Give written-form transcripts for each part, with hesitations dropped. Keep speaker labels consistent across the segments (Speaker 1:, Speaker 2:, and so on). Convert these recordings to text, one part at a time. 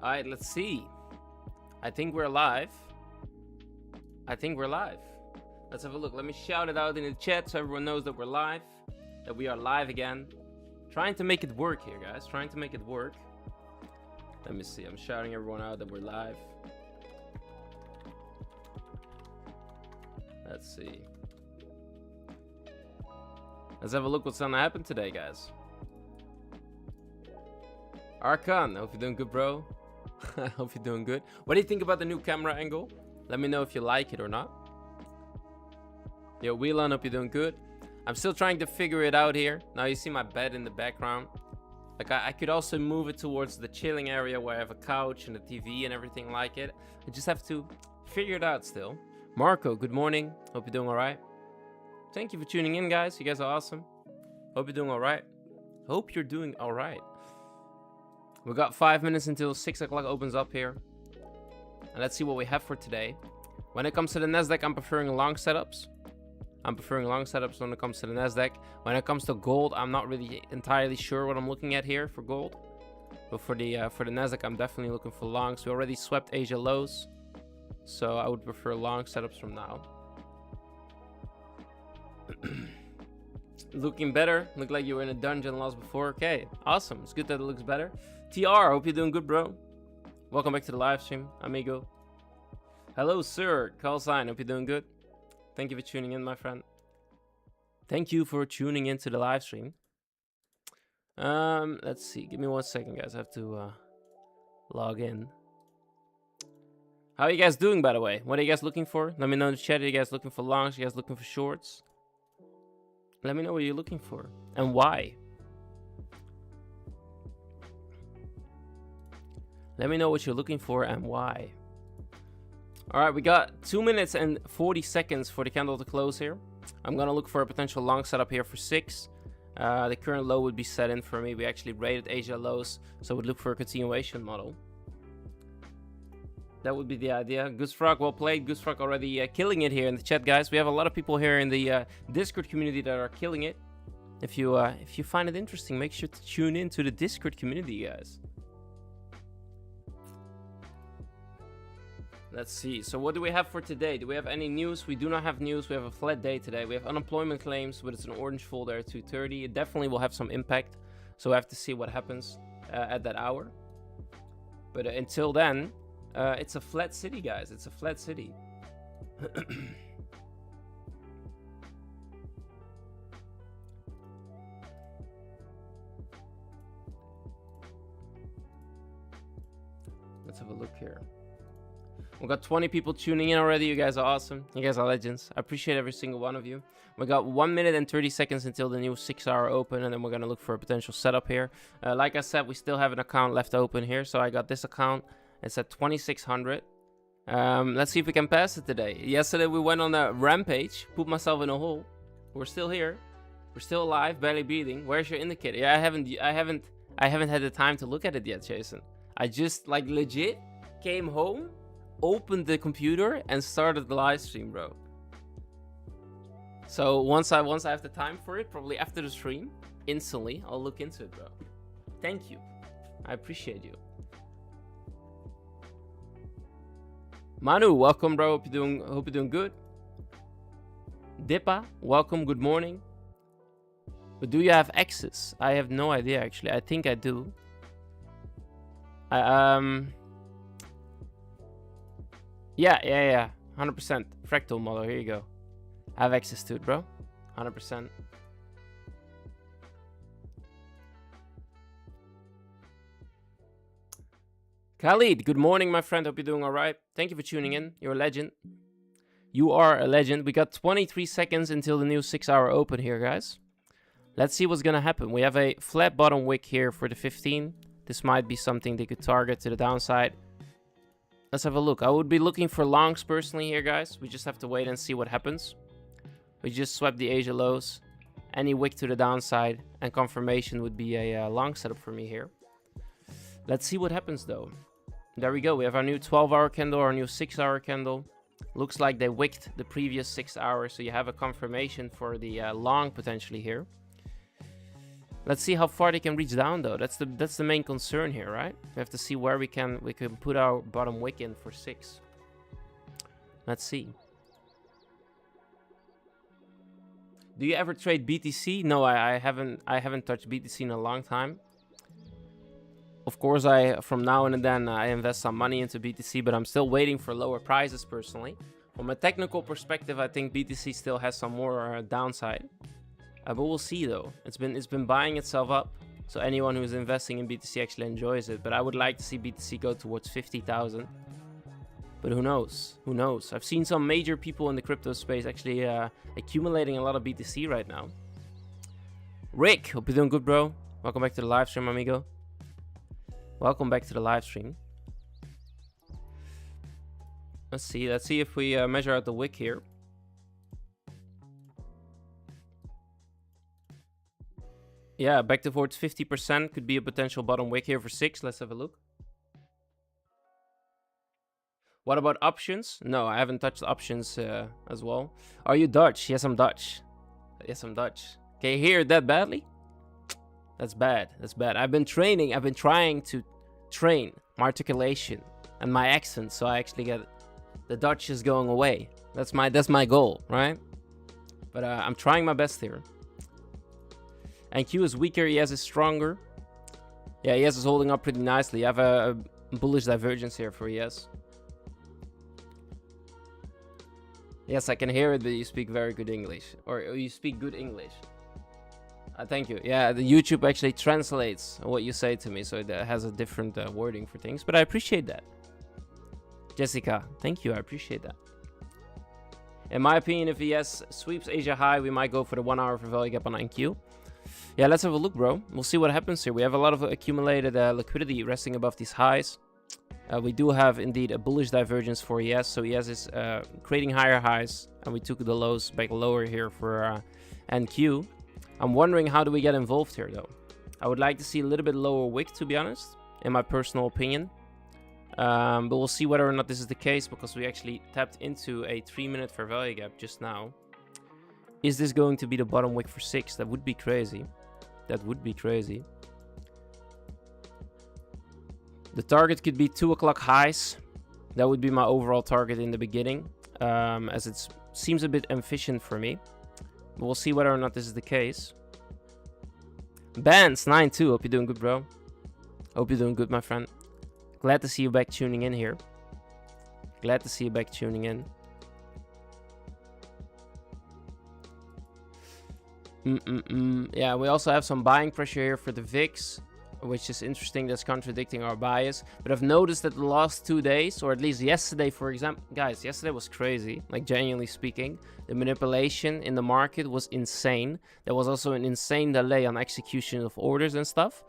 Speaker 1: All right, let's see. I think we're live. Let's have a look. Let me shout it out in the chat so everyone knows that we're live, that we are live again. Trying to make it work here, guys. Trying to make it work. Let me see. I'm shouting everyone out that we're live. Let's see. Let's have a look what's gonna happen today, guys. Arkan, hope you're doing good, bro. I hope you're doing good. What do you think about the new camera angle? Let me know if you like it or not. Yo, Wieland, hope you're doing good. I'm still trying to figure it out here. Now you see my bed in the background. Like I could also move it towards the chilling area where I have a couch and a TV and everything like it. I just have to figure it out still. Marco, good morning. Hope you're doing all right. Thank you for tuning in, guys. You guys are awesome. Hope you're doing all right. Hope you're doing all right. We got 5 minutes until 6 o'clock opens up here. And let's see what we have for today. When it comes to the Nasdaq, I'm preferring long setups. When it comes to the Nasdaq. When it comes to gold, I'm not really entirely sure what I'm looking at here for gold. But for the Nasdaq, I'm definitely looking for longs. We already swept Asia lows. So I would prefer long setups from now. Looking better. Looked like you were in a dungeon lost before. Okay, awesome. It's good that it looks better. TR, hope you're doing good, bro. Welcome back to the live stream, amigo. Hello, sir. Call sign, hope you're doing good. Thank you for tuning in, my friend. Thank you for tuning into the live stream. Let's see. Give me 1 second, guys. I have to log in. How are you guys doing, by the way? What are you guys looking for? Let me know in the chat. Are you guys looking for longs? Are you guys looking for shorts? Let me know what you're looking for and why. Let me know what you're looking for and why. All right, we got 2 minutes and 40 seconds for the candle to close here. I'm gonna look for a potential long setup here for 6. The current low would be set in for me. We actually rated Asia lows, so we'd look for a continuation model. That would be the idea. Goose Frog, well played. Goose Frog already killing it here in the chat, guys. We have a lot of people here in the Discord community that are killing it. If you find it interesting, make sure to tune in to the Discord community, guys. Let's see. So what do we have for today? Do we have any news? We do not have news. We have a flat day today. We have unemployment claims, but it's an orange folder at 2:30. It definitely will have some impact. So we have to see what happens at that hour. But until then, it's a flat city, guys. It's a flat city. Let's have a look here. We got 20 people tuning in already. You guys are awesome. You guys are legends. I appreciate every single one of you. We got 1 minute and 30 seconds until the new 6-hour open, and then we're going to look for a potential setup here. Like I said, we still have an account left open here. So I got this account. It's at 2,600. Let's see if we can pass it today. Yesterday we went on a rampage. Put myself in a hole. We're still here. We're still alive, barely breathing. Where's your indicator? Yeah, I haven't had the time to look at it yet, Jason. I just like legit came home, opened the computer, and started the live stream, bro. So once I have the time for it, probably after the stream, instantly I'll look into it, bro. Thank you. I appreciate you. Manu, welcome, bro. Hope you're doing good. Dipa, welcome. Good morning. But do you have access? I have no idea, actually. I think I do. Yeah. 100%. Fractal model. Here you go. I have access to it, bro. 100%. Khalid, good morning, my friend. Hope you're doing all right. Thank you for tuning in. You're a legend. You are a legend. We got 23 seconds until the new 6-hour open here, guys. Let's see what's going to happen. We have a flat bottom wick here for the 15. This might be something they could target to the downside. Let's have a look. I would be looking for longs personally here, guys. We just have to wait and see what happens. We just swept the Asia lows. Any wick to the downside and confirmation would be a long setup for me here. Let's see what happens, though. There we go. We have our new 12-hour candle, our new 6-hour candle. Looks like they wicked the previous 6 hours, so you have a confirmation for the long potentially here. Let's see how far they can reach down though. That's the main concern here, right? We have to see where we can put our bottom wick in for 6. Let's see. Do you ever trade BTC? No, I haven't touched BTC in a long time. Of course, from now and then I invest some money into BTC, but I'm still waiting for lower prices personally. From a technical perspective, I think BTC still has some more downside. But we'll see though. It's been buying itself up, so anyone who's investing in BTC actually enjoys it. But I would like to see BTC go towards 50,000. But who knows? Who knows? I've seen some major people in the crypto space actually accumulating a lot of BTC right now. Rick, hope you're doing good, bro. Welcome back to the live stream, amigo. Welcome back to the live stream. Let's see if we measure out the wick here. Yeah, back towards 50% could be a potential bottom wick here for 6. Let's have a look. What about options? No, I haven't touched options as well. Are you Dutch? Yes, I'm Dutch. Yes, I'm Dutch. Can you hear it that badly? That's bad. That's bad. I've been training. I've been trying to train my articulation and my accent, so I actually get the Dutch is going away. That's my goal, right? But I'm trying my best here. And Q is weaker. ES is stronger. Yeah, ES is holding up pretty nicely. I have a bullish divergence here for ES. Yes, I can hear it, but you speak very good English. Or you speak good English. Thank you. Yeah, the YouTube actually translates what you say to me, so it has a different wording for things. But I appreciate that. Jessica, thank you. I appreciate that. In my opinion, if ES sweeps Asia high, we might go for the 1 hour for value gap on NQ. Yeah, let's have a look, bro. We'll see what happens here. We have a lot of accumulated liquidity resting above these highs. We do have indeed a bullish divergence for ES, so ES is creating higher highs, and we took the lows back lower here for NQ. I'm wondering, how do we get involved here though? I would like to see a little bit lower wick, to be honest, in my personal opinion. But we'll see whether or not this is the case, because we actually tapped into a 3-minute fair value gap just now. Is this going to be the bottom wick for 6? That would be crazy. That would be crazy. The target could be 2 o'clock highs. That would be my overall target in the beginning, as it seems a bit inefficient for me. But we'll see whether or not this is the case. Bands92, hope you're doing good, bro. Hope you're doing good, my friend. Glad to see you back tuning in here. Glad to see you back tuning in. Yeah, we also have some buying pressure here for the VIX, which is interesting. That's contradicting our bias. But I've noticed that the last 2 days, or at least yesterday, for example, guys, yesterday was crazy. Like, genuinely speaking, the manipulation in the market was insane. There was also an insane delay on execution of orders and stuff.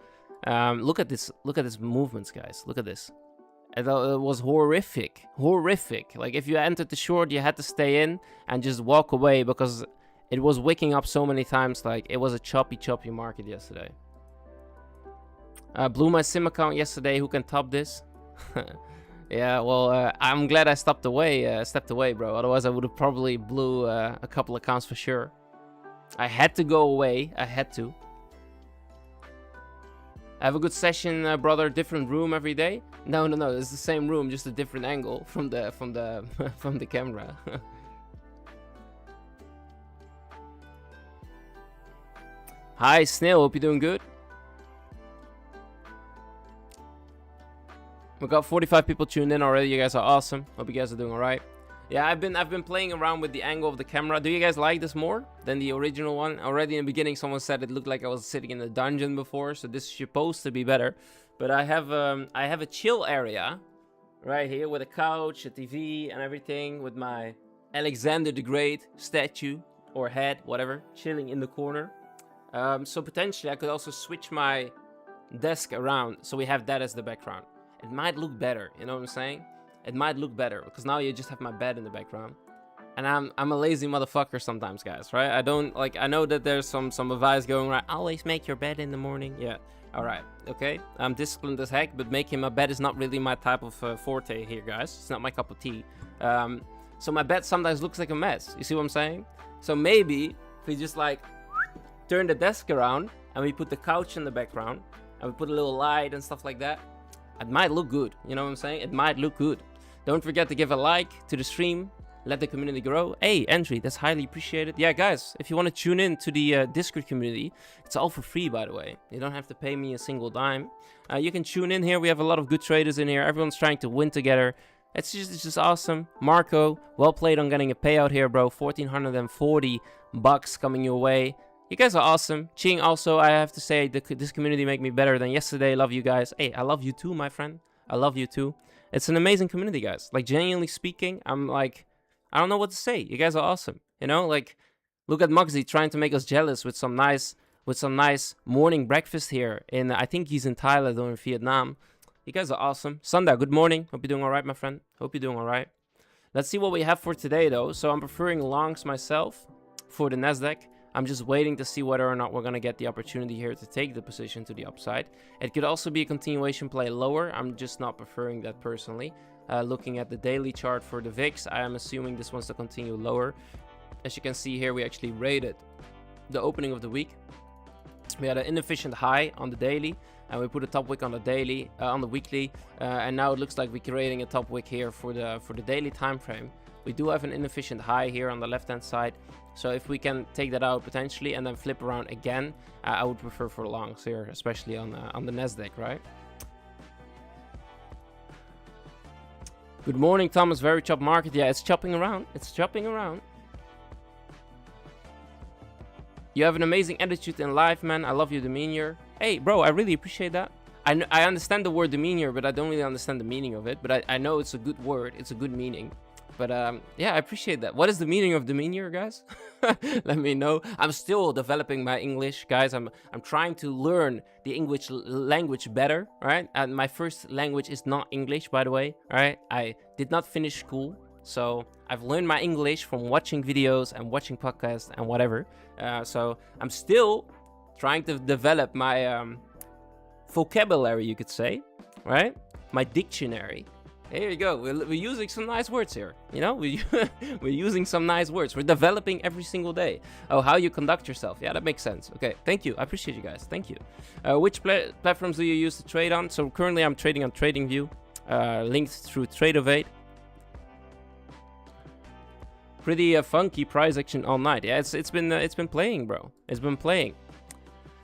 Speaker 1: Look at this movements, guys. Look at this. It was horrific. Like, if you entered the short, you had to stay in and just walk away, because it was wicking up so many times. Like, it was a choppy market yesterday. Blew my sim account yesterday. Who can top this? Yeah, well, I'm glad I stepped away, bro. Otherwise, I would have probably blew a couple accounts for sure. I had to go away. I had to. Have a good session, brother. Different room every day? No. It's the same room, just a different angle from the from the camera. Hi, Snail. Hope you're doing good. We got 45 people tuned in already. You guys are awesome. Hope you guys are doing all right. Yeah, I've been playing around with the angle of the camera. Do you guys like this more than the original one? Already in the beginning, someone said it looked like I was sitting in a dungeon before, so this is supposed to be better. But I have a chill area right here with a couch, a TV, and everything, with my Alexander the Great statue or head, whatever, chilling in the corner. So potentially I could also switch my desk around, so we have that as the background. It might look better, you know what I'm saying? It might look better, because now you just have my bed in the background. And I'm a lazy motherfucker sometimes, guys, right? I know that there's some advice going around. Always make your bed in the morning. Yeah, all right, okay. I'm disciplined as heck, but making my bed is not really my type of forte here, guys. It's not my cup of tea. So my bed sometimes looks like a mess. You see what I'm saying? So maybe if we just like turn the desk around and we put the couch in the background, and we put a little light and stuff like that, it might look good. You know what I'm saying? It might look good. Don't forget to give a like to the stream. Let the community grow. Hey, entry, that's highly appreciated. Yeah, guys, if you want to tune in to the Discord community, it's all for free, by the way. You don't have to pay me a single dime. You can tune in here. We have a lot of good traders in here. Everyone's trying to win together. It's just awesome. Marco, well played on getting a payout here, bro. 1,440 bucks coming your way. You guys are awesome. Ching, also, I have to say, this community make me better than yesterday. Love you guys. Hey, I love you too, my friend. I love you too. It's an amazing community, guys. Like, genuinely speaking, I'm like, I don't know what to say. You guys are awesome. You know, like, look at Mugsy trying to make us jealous with some nice morning breakfast here. I think he's in Thailand or in Vietnam. You guys are awesome. Sunda, good morning. Hope you're doing all right, my friend. Hope you're doing all right. Let's see what we have for today, though. So I'm preferring longs myself for the Nasdaq. I'm just waiting to see whether or not we're going to get the opportunity here to take the position to the upside. It could also be a continuation play lower. I'm just not preferring that personally. Looking at the daily chart for the VIX, I am assuming this wants to continue lower. As you can see here, we actually rated the opening of the week. We had an inefficient high on the daily, and we put a top wick on the daily, on the weekly, and now it looks like we're creating a top wick here for the daily time frame. We do have an inefficient high here on the left hand side, so if we can take that out potentially and then flip around again, I would prefer for longs here, especially on the Nasdaq, right? Good morning, Thomas. Very chop market. Yeah, it's chopping around. It's chopping around. You have an amazing attitude in life, man. I love your demeanor. Hey, bro, I really appreciate that. I understand the word demeanor, but I don't really understand the meaning of it. But I know it's a good word. It's a good meaning. But yeah, I appreciate that. What is the meaning of demeanor, guys? Let me know. I'm still developing my English, guys. I'm trying to learn the English language better, right? And my first language is not English, by the way, right? I did not finish school. So I've learned my English from watching videos and watching podcasts and whatever. So I'm still trying to develop my vocabulary, you could say, right? My dictionary. Here you go. We're using some nice words here. You know, we're using some nice words. We're developing every single day. Oh, how you conduct yourself. Yeah, that makes sense. Okay, thank you. I appreciate you guys. Thank you. Which platforms do you use to trade on? So currently I'm trading on TradingView, linked through Tradeovate. Pretty funky price action all night. Yeah, it's been playing, bro. It's been playing.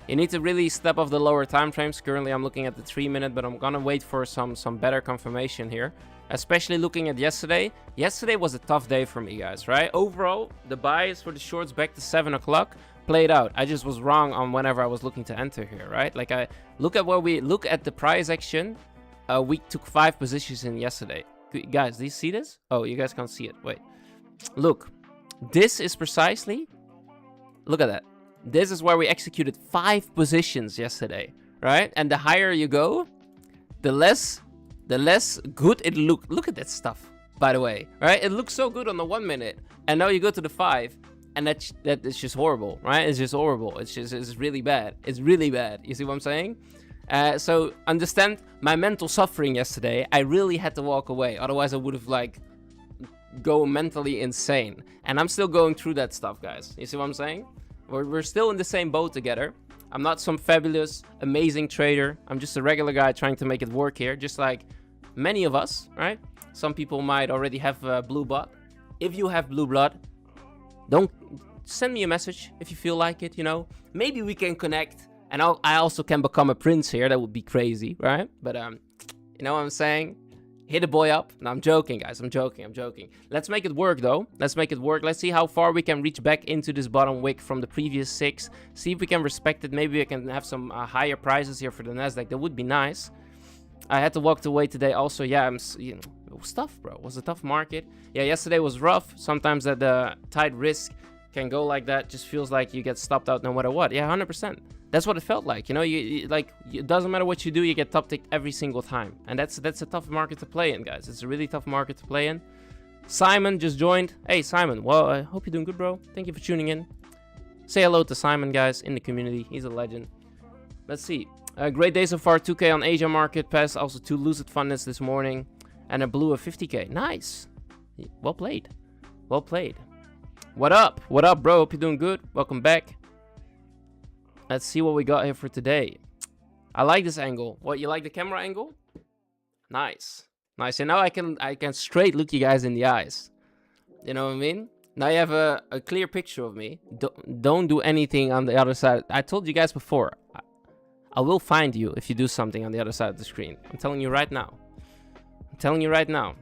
Speaker 1: You need to really step off the lower time frames. Currently, I'm looking at the 3-minute, but I'm gonna wait for some better confirmation here. Especially looking at yesterday. Yesterday was a tough day for me, guys. Right? Overall, the buys for the shorts back to 7 o'clock played out. I just was wrong on whenever I was looking to enter here. Right? Like look at the price action. We took 5 positions in yesterday. Guys, do you see this? Oh, you guys can't see it. Wait. Look, this is precisely. Look at that. This is where we executed 5 positions yesterday, right? And the higher you go, the less good it looked. Look at that stuff, by the way, right? It looks so good on the 1 minute, and now you go to the 5, and that is just horrible, right? It's just horrible. It's really bad. It's really bad. You see what I'm saying? So understand my mental suffering yesterday. I really had to walk away, otherwise I would have go mentally insane. And I'm still going through that stuff, guys. You see what I'm saying? We're still in the same boat together. I'm not some fabulous, amazing trader. I'm just a regular guy trying to make it work here, just like many of us, right? Some people might already have blue blood. If you have blue blood, don't send me a message if you feel like it, you know? Maybe we can connect, and I also can become a prince here. That would be crazy, right? But you know what I'm saying? Hit a boy up. No, I'm joking, guys. I'm joking. Let's make it work, though. Let's make it work. Let's see how far we can reach back into this bottom wick from the previous 6. See if we can respect it. Maybe we can have some higher prices here for the Nasdaq. That would be nice. I had to walk away today also. Yeah, it was tough, bro. It was a tough market. Yeah, yesterday was rough. Sometimes the tight risk can go like that. Just feels like you get stopped out no matter what. Yeah, 100%. That's what it felt like. You know, it doesn't matter what you do, you get top ticked every single time. And that's a tough market to play in, guys. It's a really tough market to play in. Simon just joined. Hey, Simon. Well, I hope you're doing good, bro. Thank you for tuning in. Say hello to Simon, guys, in the community. He's a legend. Let's see. Great day so far. 2K on Asia market. Passed also 2 lucid fundeds this morning. And a blue of 50K. Nice. Well played. Well played. What up? What up, bro? Hope you're doing good. Welcome back. Let's see what we got here for today. I like this angle. What, you like the camera angle? Nice. Nice. And now I can straight look you guys in the eyes. You know what I mean? Now you have a clear picture of me. Don't do anything on the other side. I told you guys before. I will find you if you do something on the other side of the screen. I'm telling you right now. I'm telling you right now.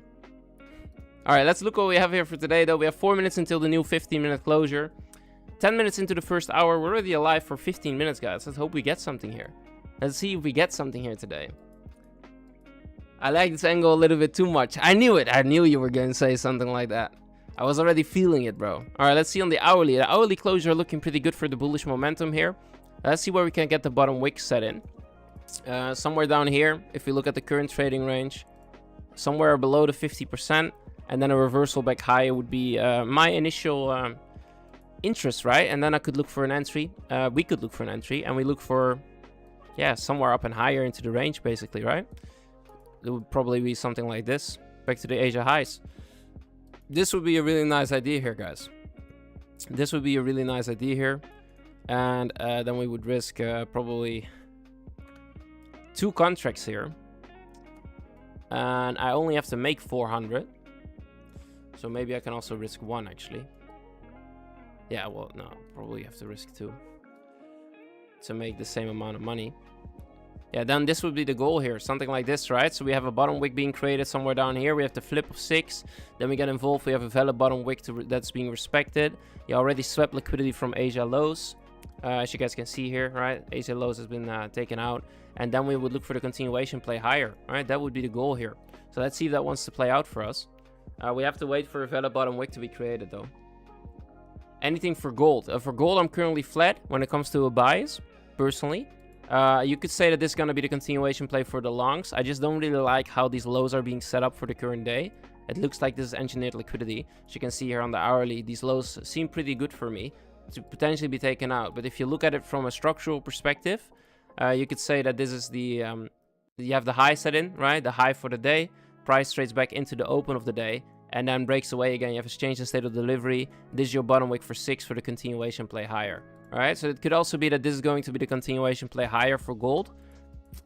Speaker 1: Alright, let's look what we have here for today though. We have 4 minutes until the new 15-minute closure. 10 minutes into the first hour. We're already alive for 15 minutes, guys. Let's hope we get something here. Let's see if we get something here today. I like this angle a little bit too much. I knew it. I knew you were going to say something like that. I was already feeling it, bro. Alright, let's see on the hourly. The hourly closure looking pretty good for the bullish momentum here. Let's see where we can get the bottom wick set in. Somewhere down here, if we look at the current trading range. Somewhere below the 50%. And then a reversal back higher would be my initial interest, right? And then I could look for an entry. We could look for an entry. And we look for, yeah, somewhere up and higher into the range, basically, right? It would probably be something like this. Back to the Asia highs. This would be a really nice idea here, guys. This would be a really nice idea here. And then we would risk probably 2 contracts here. And I only have to make 400. So maybe I can also risk 1, actually. Yeah, well, no, probably have to risk 2 to make the same amount of money. Yeah, then this would be the goal here, something like this, right? So we have a bottom wick being created somewhere down here. We have the flip of 6. Then we get involved. We have a valid bottom wick that's being respected. You already swept liquidity from Asia lows. As you guys can see here, right? Asia lows has been taken out. And then we would look for the continuation play higher, right? That would be the goal here. So let's see if that wants to play out for us. We have to wait for a valid bottom wick to be created, though. Anything for gold? For gold, I'm currently flat when it comes to a bias, personally. You could say that this is going to be the continuation play for the longs. I just don't really like how these lows are being set up for the current day. It looks like this is engineered liquidity. As you can see here on the hourly, these lows seem pretty good for me to potentially be taken out. But if you look at it from a structural perspective, you could say that this is the... you have the high set in, right? The high for the day. Price trades back into the open of the day. And then breaks away again. You have a change in state of delivery. This is your bottom wick for 6 for the continuation play higher. Alright, so it could also be that this is going to be the continuation play higher for gold.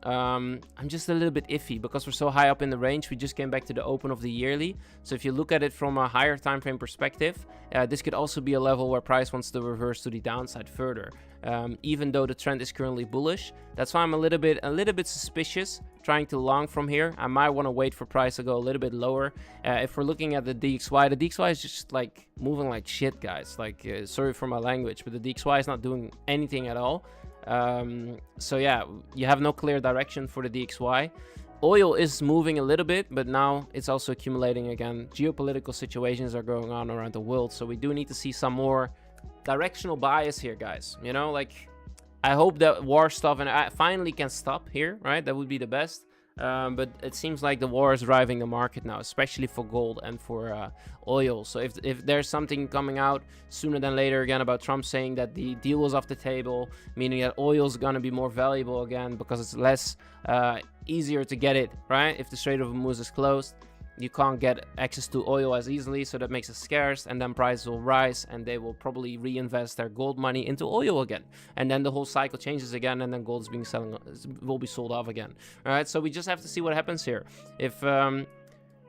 Speaker 1: I'm just a little bit iffy because we're so high up in the range. We just came back to the open of the yearly. So if you look at it from a higher time frame perspective, this could also be a level where price wants to reverse to the downside further. Even though the trend is currently bullish. That's why I'm a little bit suspicious trying to long from here. I might want to wait for price to go a little bit lower. If we're looking at the DXY is just like moving like shit, guys. Like, sorry for my language, but the DXY is not doing anything at all. So yeah, you have no clear direction for the DXY. Oil is moving a little bit, but now it's also accumulating again. Geopolitical situations are going on around the world, so we do need to see some more directional bias here, guys. You know, like, I hope that war stuff and I finally can stop here, right? That would be the best. But it seems like the war is driving the market now, especially for gold and for oil. So if there's something coming out sooner than later again about Trump saying that the deal was off the table, meaning that oil is going to be more valuable again because it's less easier to get it, right? If the Strait of Hormuz is closed, you can't get access to oil as easily, so that makes it scarce, and then prices will rise and they will probably reinvest their gold money into oil again, and then the whole cycle changes again, and then gold is will be sold off again. All right, so we just have to see what happens here. If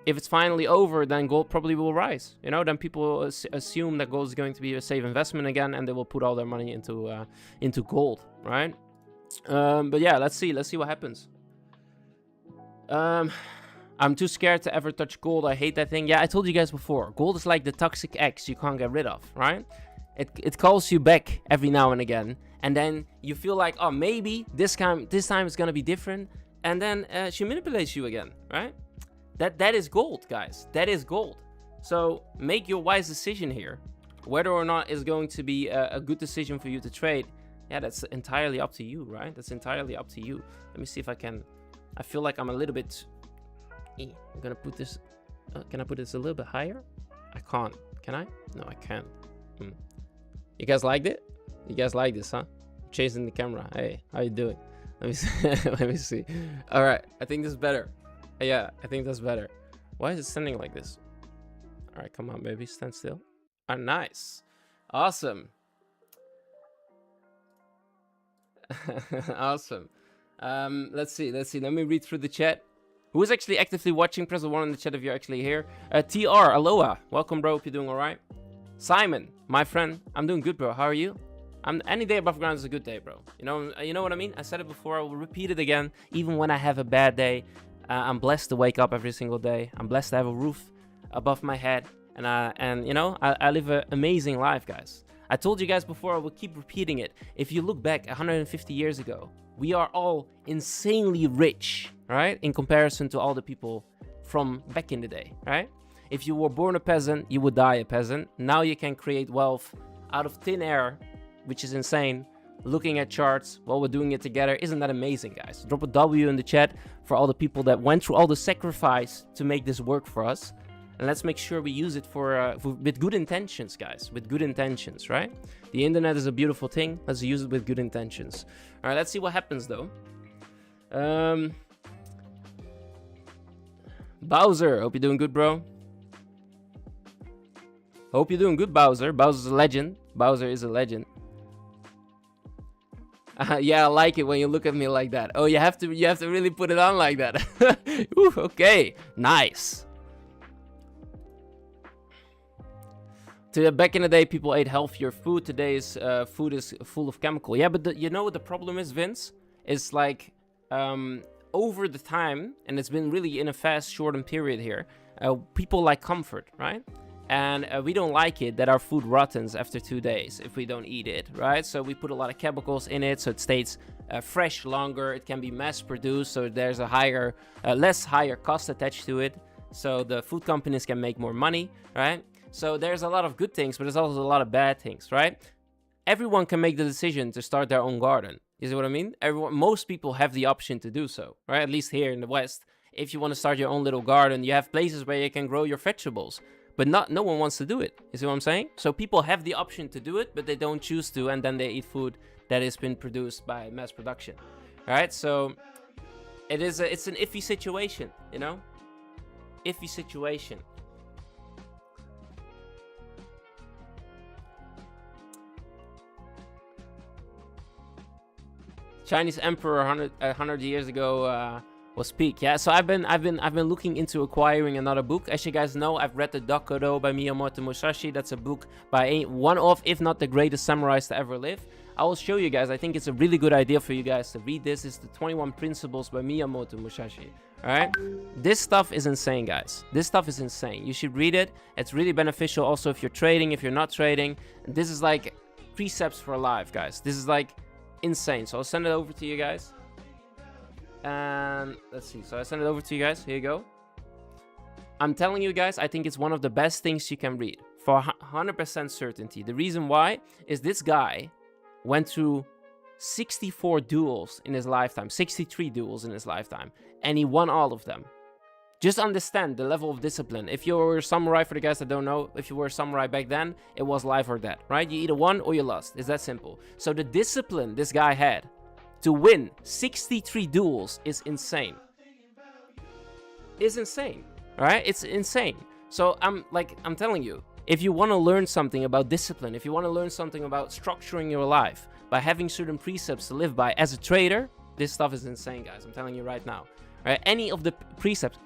Speaker 1: it's finally over, then gold probably will rise. You know, then people assume that gold is going to be a safe investment again, and they will put all their money into gold, right? But yeah, let's see what happens. I'm too scared to ever touch gold. I hate that thing. Yeah, I told you guys before. Gold is like the toxic ex you can't get rid of, right? It calls you back every now and again. And then you feel like, oh, maybe this time it's going to be different. And then she manipulates you again, right? That is gold, guys. That is gold. So make your wise decision here. Whether or not it's going to be a good decision for you to trade, yeah, that's entirely up to you, right? That's entirely up to you. Let me see if I can... I feel like I'm a little bit... I'm gonna put this... can I put this a little bit higher? I can't. Can I? No, I can't. You guys liked it? You guys like this, huh? Chasing the camera. Hey, how you doing? Let me see. Let me see. All right. I think this is better. Yeah, I think that's better. Why is it standing like this? All right, come on, baby. Stand still. Ah, nice. Awesome. Awesome. Let's see. Let me read through the chat. Who is actually actively watching? Press the 1 in the chat if you're actually here. TR, aloha. Welcome, bro. Hope you're doing all right. Simon, my friend. I'm doing good, bro. How are you? Any day above ground is a good day, bro. You know what I mean? I said it before. I will repeat it again. Even when I have a bad day, I'm blessed to wake up every single day. I'm blessed to have a roof above my head. And you know, I live an amazing life, guys. I told you guys before, I will keep repeating it. If you look back 150 years ago, we are all insanely rich, right? In comparison to all the people from back in the day, right? If you were born a peasant, you would die a peasant. Now you can create wealth out of thin air, which is insane. Looking at charts while we're doing it together. Isn't that amazing, guys? Drop a W in the chat for all the people that went through all the sacrifice to make this work for us. And let's make sure we use it with good intentions, guys. With good intentions, right? The internet is a beautiful thing. Let's use it with good intentions. All right, let's see what happens, though. Bowser, hope you're doing good, bro. Hope you're doing good, Bowser. Bowser's a legend. Bowser is a legend. Yeah, I like it when you look at me like that. Oh, you have to really put it on like that. Ooh, okay, nice. Back in the day, people ate healthier food. Today's food is full of chemical. Yeah, but you know what the problem is, Vince? It's like over the time, and it's been really in a fast, shortened period here, people like comfort, right? And we don't like it that our food rottens after 2 days if we don't eat it, right? So we put a lot of chemicals in it, so it stays fresh longer. It can be mass-produced, so there's a less higher cost attached to it. So the food companies can make more money, right? So there's a lot of good things, but there's also a lot of bad things, right? Everyone can make the decision to start their own garden. You see what I mean? Most people have the option to do so, right? At least here in the West. If you want to start your own little garden, you have places where you can grow your vegetables. But no one wants to do it. You see what I'm saying? So people have the option to do it, but they don't choose to, and then they eat food that has been produced by mass production. All right? So it's an iffy situation, you know? Iffy situation. Chinese emperor 100 years ago was peak. Yeah, so I've been looking into acquiring another book. As you guys know, I've read the Dokudo by Miyamoto Musashi. That's a book by one of, if not the greatest samurais to ever live. I will show you guys. I think it's a really good idea for you guys to read this. It's the 21 Principles by Miyamoto Musashi. All right, this stuff is insane, guys. This stuff is insane. You should read it. It's really beneficial also if you're trading, if you're not trading. This is like precepts for life, guys. This is like insane. So I'll send it over to you guys. And let's see. So I send it over to you guys. Here you go. I'm telling you guys, I think it's one of the best things you can read for 100% certainty. The reason why is this guy went through 64 duels in his lifetime, 63 duels in his lifetime, and he won all of them. Just understand the level of discipline. If you were a samurai, for the guys that don't know, if you were a samurai back then, it was life or death, right? You either won or you lost. It's that simple. So the discipline this guy had to win 63 duels is insane. It's insane, right? It's insane. So I'm telling you, if you want to learn something about discipline, if you want to learn something about structuring your life by having certain precepts to live by as a trader, this stuff is insane, guys. I'm telling you right now. Right? Any of the precepts,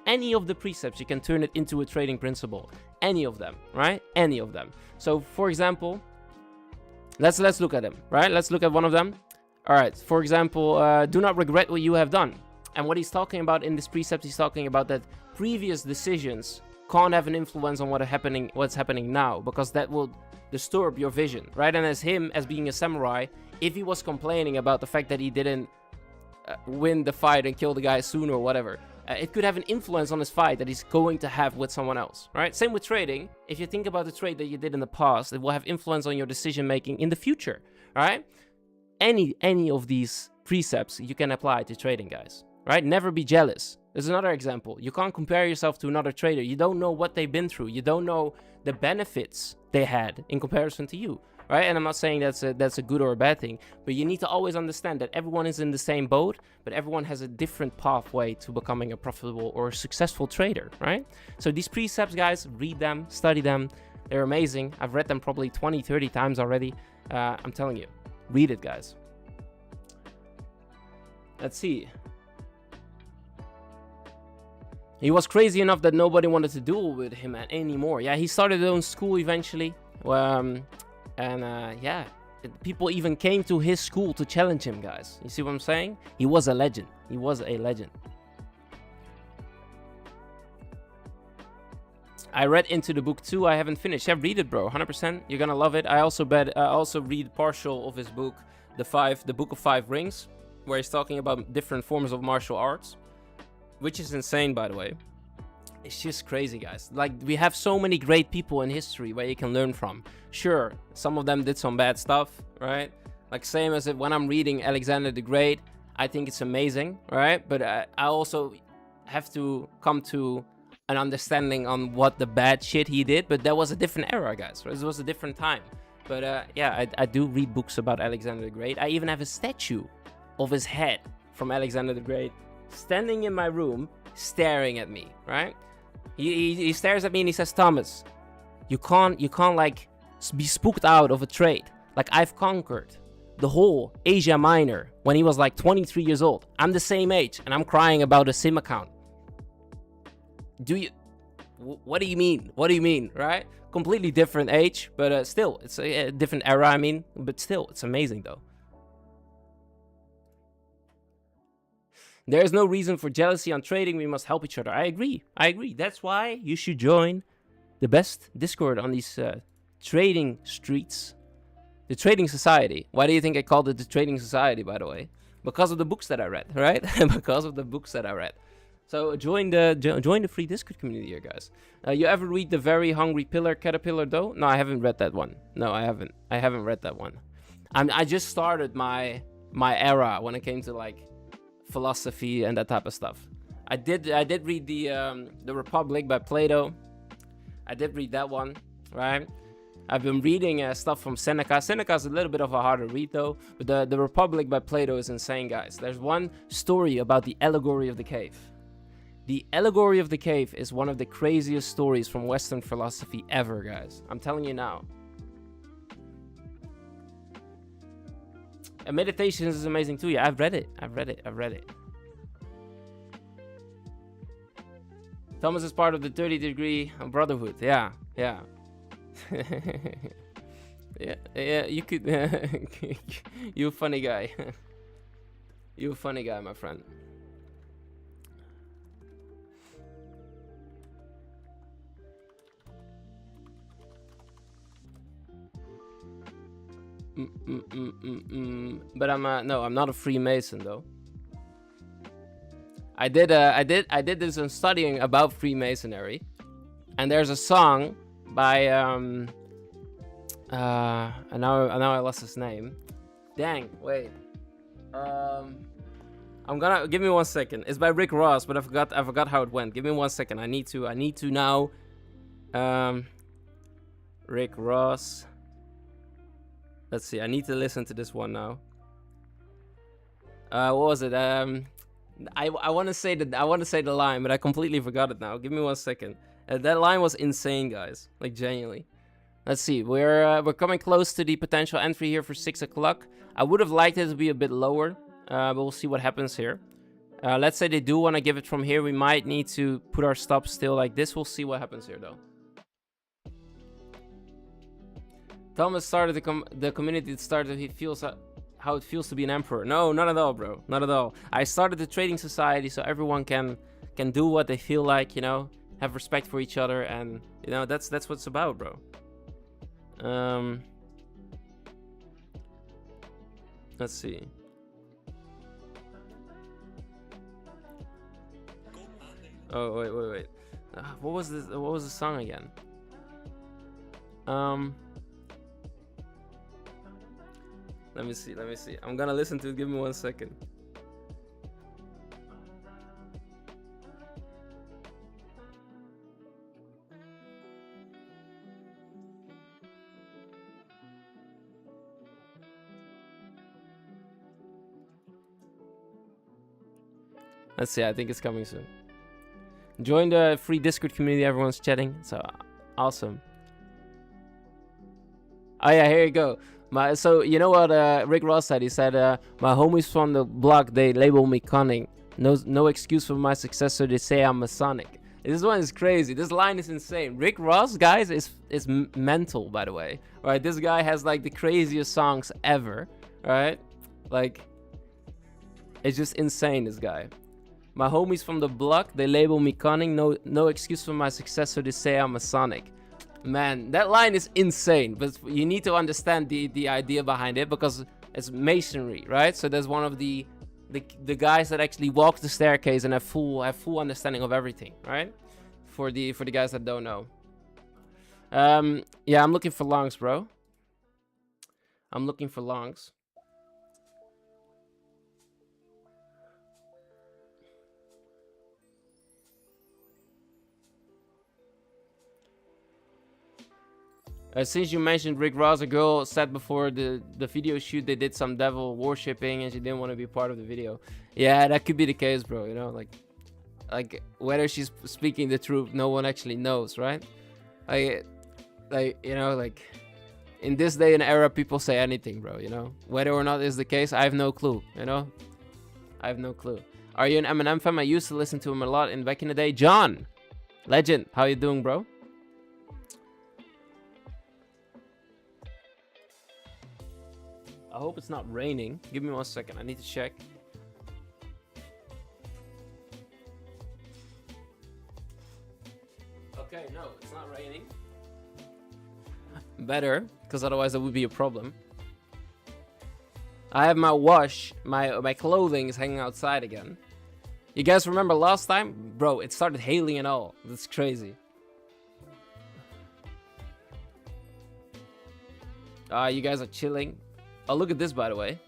Speaker 1: you can turn it into a trading principle. Any of them, right? Any of them. So, for example, let's look at them, right? Let's look at one of them. All right. For example, do not regret what you have done. And what he's talking about in this precept, he's talking about that previous decisions can't have an influence on what's happening now, because that will disturb your vision, right? And as being a samurai, if he was complaining about the fact that he didn't win the fight and kill the guy sooner or whatever, it could have an influence on his fight that he's going to have with someone else, right? Same with trading. If you think about the trade that you did in the past, it will have influence on your decision making in the future, right? Any of these precepts you can apply to trading, guys, right? Never be jealous. There's another example. You can't compare yourself to another trader. You don't know what they've been through. You don't know the benefits they had in comparison to you, right? And I'm not saying that's a good or a bad thing, but you need to always understand that everyone is in the same boat, but everyone has a different pathway to becoming a profitable or successful trader, right? So these precepts, guys, read them, study them. They're amazing. I've read them probably 20, 30 times already. I'm telling you, read it, guys. Let's see. He was crazy enough that nobody wanted to duel with him anymore. Yeah, he started his own school eventually. Yeah, people even came to his school to challenge him, guys. You see what I'm saying? He was a legend. He was a legend. I read into the book too. I haven't finished. Yeah, read it, bro. 100%. You're gonna love it. I also read partial of his book, the Book of Five Rings, where he's talking about different forms of martial arts, which is insane, by the way. It's just crazy, guys. Like, we have so many great people in history where you can learn from. Sure, some of them did some bad stuff, right? Like, same as when I'm reading Alexander the Great, I think it's amazing, right? But I also have to come to an understanding on what the bad shit he did. But that was a different era, guys. It was a different time. But yeah, I do read books about Alexander the Great. I even have a statue of his head from Alexander the Great standing in my room, staring at me, right? He stares at me and he says, Thomas, you can't like be spooked out of a trade. Like, I've conquered the whole Asia Minor when he was like 23 years old. I'm the same age and I'm crying about a sim account. What do you mean? What do you mean, right? Completely different age, but still, it's a different era, I mean, but still, it's amazing though. There's no reason for jealousy on trading. We must help each other. I agree. That's why you should join the best Discord on these trading streets. The Trading Society. Why do you think I called it the Trading Society, by the way? Because of the books that I read, right? Because of the books that I read. So join the free Discord community here, guys. You ever read The Very Hungry Caterpillar, though? No, I haven't read that one. No, I haven't. I haven't read that one. I just started my era when it came to, like, philosophy and that type of stuff. I did read the Republic by Plato. I did read that one, right? I've been reading stuff from Seneca. Seneca's a little bit of a harder read though, but the Republic by Plato is insane, guys. There's one story about the allegory of the cave. The allegory of the cave is one of the craziest stories from Western philosophy ever, guys. I'm telling you now. And Meditations is amazing too. Yeah, I've read it. Thomas is part of the 30-degree brotherhood. Yeah. Yeah, you could. You a funny guy. You a funny guy, my friend. But I'm not a Freemason though. I did this in studying about Freemasonry, and there's a song by and now I lost his name. Dang, wait. I'm gonna give me 1 second. It's by Rick Ross, but I forgot how it went. Give me 1 second. I need to now. Rick Ross. Let's see. I need to listen to this one now. What was it? I want to say the line, but I completely forgot it now. Give me 1 second. That line was insane, guys. Like, genuinely. Let's see. We're coming close to the potential entry here for 6 o'clock. I would have liked it to be a bit lower, but we'll see what happens here. Let's say they do want to give it from here. We might need to put our stop still like this. We'll see what happens here, though. Thomas started the community that started. He feels how it feels to be an emperor. No, not at all, bro. Not at all. I started the Trading Society so everyone can do what they feel like, you know, have respect for each other, and you know that's what it's about, bro. Let's see. Oh wait. What was this? What was the song again? Let me see. I'm gonna listen to it. Give me 1 second. Let's see. I think it's coming soon. Join the free Discord community. Everyone's chatting. So awesome. Oh yeah, here you go. So you know what Rick Ross said? He said, my homies from the block, they label me cunning. No excuse for my successor, they say I'm Masonic. This one is crazy. This line is insane. Rick Ross, guys, is mental, by the way. Right? This guy has like the craziest songs ever. Right? Like, it's just insane, this guy. My homies from the block, they label me cunning. No excuse for my successor, they say I'm Masonic. Man, that line is insane. But you need to understand the idea behind it, because it's masonry, right? So there's one of the guys that actually walk the staircase and have full understanding of everything, right? For the guys that don't know. Yeah, I'm looking for longs, bro. I'm looking for longs. Since you mentioned Rick Ross, a girl said before the video shoot they did some devil worshipping and she didn't want to be part of the video. Yeah, that could be the case, bro. You know, like whether she's speaking the truth, no one actually knows, right? Like you know, like in this day and era, people say anything, bro. You know, whether or not is the case, I have no clue. You know, I have no clue. Are you an Eminem fan? I used to listen to him a lot back in the day. John, legend, how you doing, bro? I hope it's not raining. Give me 1 second. I need to check. Okay, no, it's not raining. Better, because otherwise that would be a problem. I have my wash. My clothing is hanging outside again. You guys remember last time? Bro, it started hailing and all. That's crazy. You guys are chilling. Oh, look at this, by the way.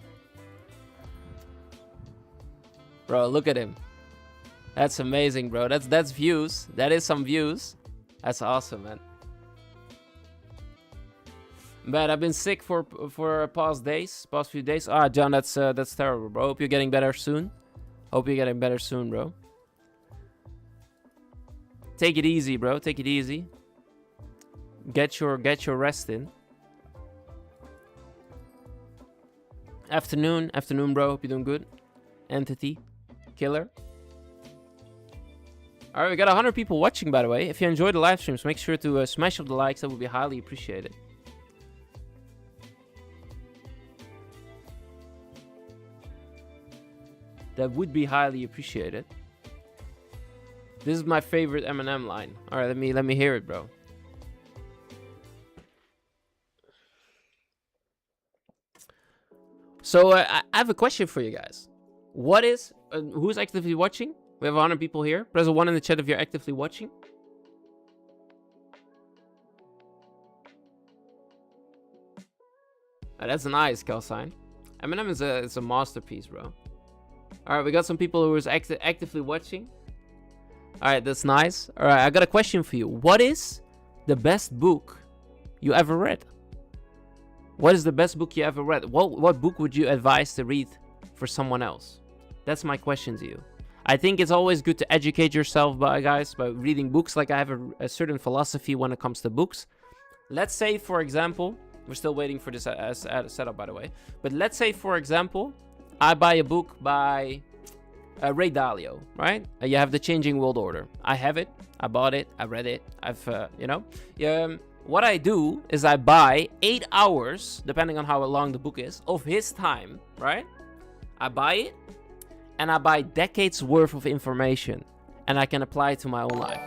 Speaker 1: Bro, look at him. That's amazing, bro. That's views. That is some views. That's awesome, man. But I've been sick for past few days. Ah, John, that's terrible, bro. Hope you're getting better soon. Hope you're getting better soon, bro. Take it easy, bro. Take it easy. Get your rest in. Afternoon, bro. Hope you're doing good. Entity, killer. All right, we got 100 people watching, by the way. If you enjoyed the live streams, make sure to smash up the likes. That would be highly appreciated. That would be highly appreciated. This is my favorite Eminem line. All right, let me hear it, bro. So I have a question for you guys. What is who's actively watching? We have 100 people here. Press a 1 in the chat if you're actively watching. That's nice, Calcine. Eminem is a masterpiece, bro. All right, we got some people who is actively watching. All right, that's nice. All right, I got a question for you. What is the best book you ever read? What is the best book you ever read? What book would you advise to read for someone else? That's my question to you. I think it's always good to educate yourself, by reading books. Like I have a certain philosophy when it comes to books. Let's say, for example, we're still waiting for this setup, by the way. But let's say, for example, I buy a book by Ray Dalio, right? You have The Changing World Order. I have it. I bought it. I read it. What I do is I buy 8 hours, depending on how long the book is, of his time, right? I buy it, and I buy decades worth of information, and I can apply it to my own life.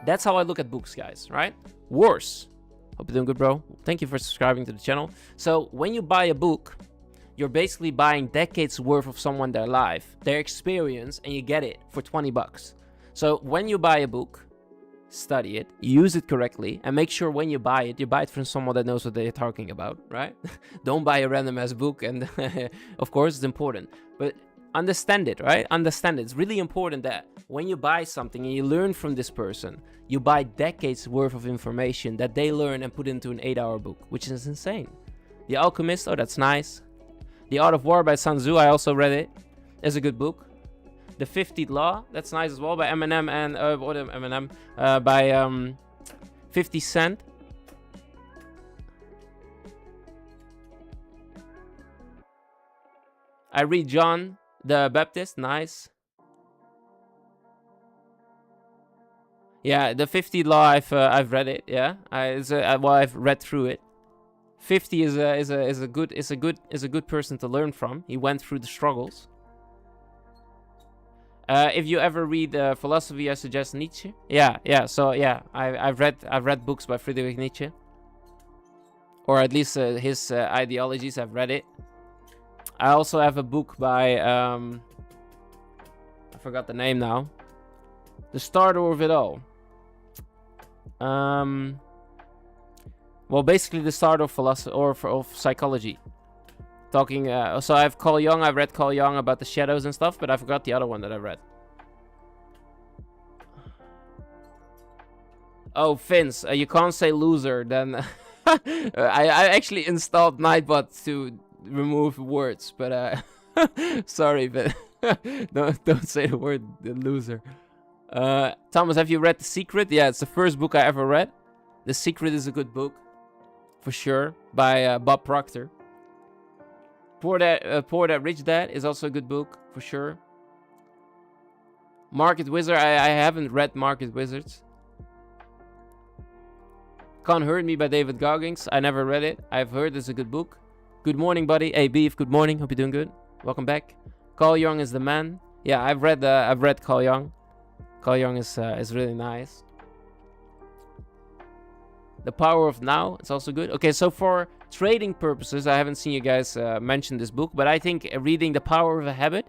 Speaker 1: That's how I look at books, guys, right? Worse. Hope you're doing good, bro. Thank you for subscribing to the channel. So when you buy a book, you're basically buying decades worth of someone, their life, their experience, and you get it for 20 bucks. So when you buy a book, study it, use it correctly, and make sure when you buy it from someone that knows what they're talking about, right? Don't buy a random ass book, and of course it's important, but understand it, right? Understand it. It's really important that when you buy something and you learn from this person, you buy decades worth of information that they learn and put into an 8-hour book, which is insane. The Alchemist, oh, that's nice. The Art of War by Sun Tzu, I also read it. It's a good book. The 50th Law, that's nice as well, by Eminem and by 50 Cent. I read John the Baptist. Nice. Yeah, the 50 law. I've read it. Yeah, well, I've read through it. 50 is a good person to learn from. He went through the struggles. If you ever read philosophy, I suggest Nietzsche. Yeah. So yeah, I've read books by Friedrich Nietzsche, or at least his ideologies. I've read it. I also have a book by I forgot the name now. The starter of it all. Well, basically the start of philosophy or of psychology. Talking, so I have Carl Jung. I've read Carl Jung about the shadows and stuff, but I forgot the other one that I read. Oh, Vince, you can't say loser. Then I actually installed Nightbot to remove words, but sorry, but don't say the word loser. Thomas, have you read The Secret? Yeah, it's the first book I ever read. The Secret is a good book, for sure, by Bob Proctor. Poor Dad, Rich Dad is also a good book, for sure. Market Wizard, I haven't read Market Wizards. Can't Hurt Me by David Goggins, I never read it. I've heard it's a good book. Good morning, buddy. Hey, Beef, good morning. Hope you're doing good. Welcome back. Carl Jung is the man. Yeah, I've read Carl Jung. Carl Jung is really nice. The Power of Now, it's also good. Okay, so for trading purposes, I haven't seen you guys mention this book, but I think reading The Power of a Habit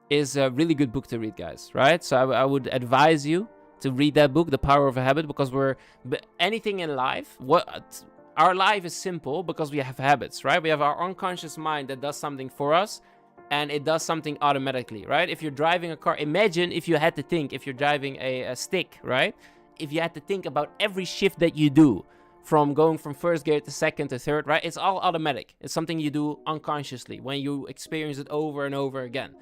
Speaker 1: is a really good book to read, guys, right? So I would advise you to read that book, The Power of a Habit, because anything in life, our life is simple because we have habits, right? We have our unconscious mind that does something for us, and it does something automatically, right? If you're driving a car, imagine if you had to think, if you're driving a stick, right? If you had to think about every shift that you do, from going from first gear to second to third, right? It's all automatic. It's something you do unconsciously when you experience it over and over again.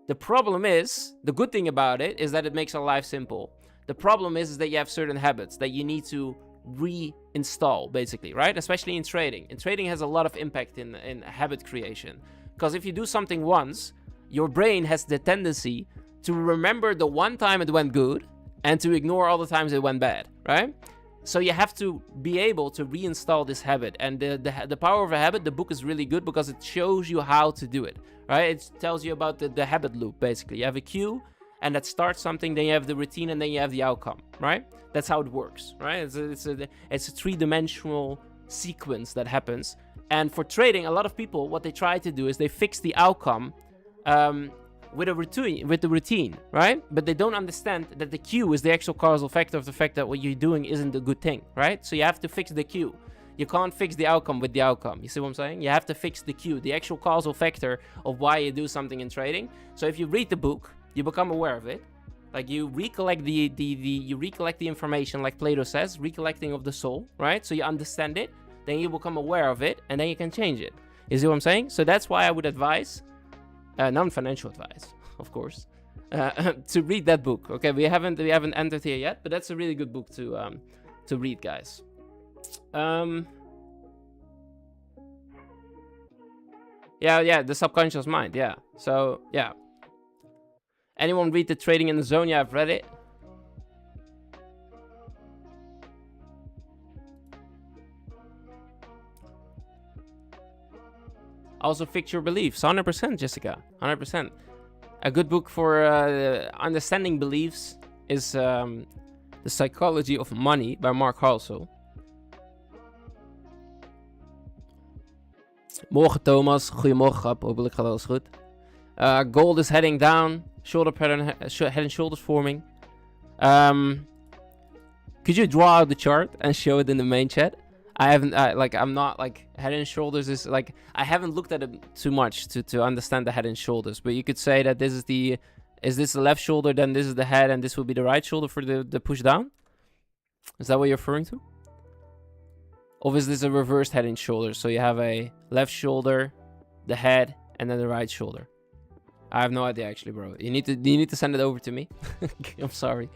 Speaker 1: The problem is, the good thing about it is that it makes our life simple. The problem is that you have certain habits that you need to reinstall, basically, right? Especially in trading. And trading has a lot of impact in habit creation. Because if you do something once, your brain has the tendency to remember the one time it went good and to ignore all the times it went bad, right? So you have to be able to reinstall this habit. And the Power of a Habit, the book is really good because it shows you how to do it, right? It tells you about the habit loop, basically. You have a cue, and that starts something, then you have the routine, and then you have the outcome, right? That's how it works, right? It's a three-dimensional sequence that happens. And for trading, a lot of people, what they try to do is they fix the outcome with the routine, right? But they don't understand that the cue is the actual causal factor of the fact that what you're doing isn't a good thing, right? So you have to fix the cue. You can't fix the outcome with the outcome. You see what I'm saying? You have to fix the cue, the actual causal factor of why you do something in trading. So if you read the book, you become aware of it. Like you recollect the information, like Plato says, recollecting of the soul, right? So you understand it, then you become aware of it, and then you can change it. You see what I'm saying? So that's why I would advise, non-financial advice, of course, to read that book. Okay, we haven't entered here yet, but that's a really good book to read, guys. Yeah, the subconscious mind. Yeah. So yeah. Anyone read the Trading in the Zone? Yeah, I've read it. Also, Fix Your Beliefs. 100%, Jessica. 100%. A good book for understanding beliefs is The Psychology of Money by Mark Halsell. Morgen, Thomas. Goedemorgen, grap. Hopelijk gaat alles goed. Gold is heading down. Shoulder pattern, head and shoulders forming. Could you draw out the chart and show it in the main chat? I'm not like head and shoulders is like, I haven't looked at it too much to understand the head and shoulders, but you could say that this is this the left shoulder, then this is the head, and this will be the right shoulder for the push down? Is that what you're referring to? Or is this a reversed head and shoulders? So you have a left shoulder, the head, and then the right shoulder. I have no idea actually, bro. You need to send it over to me. I'm sorry.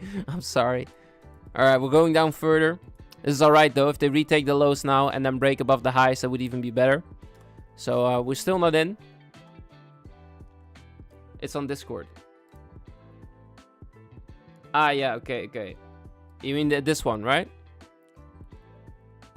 Speaker 1: All right, we're going down further. This is all right though. If they retake the lows now and then break above the highs, that would even be better. So we're still not in. It's on Discord. Ah, yeah, okay. You mean this one, right?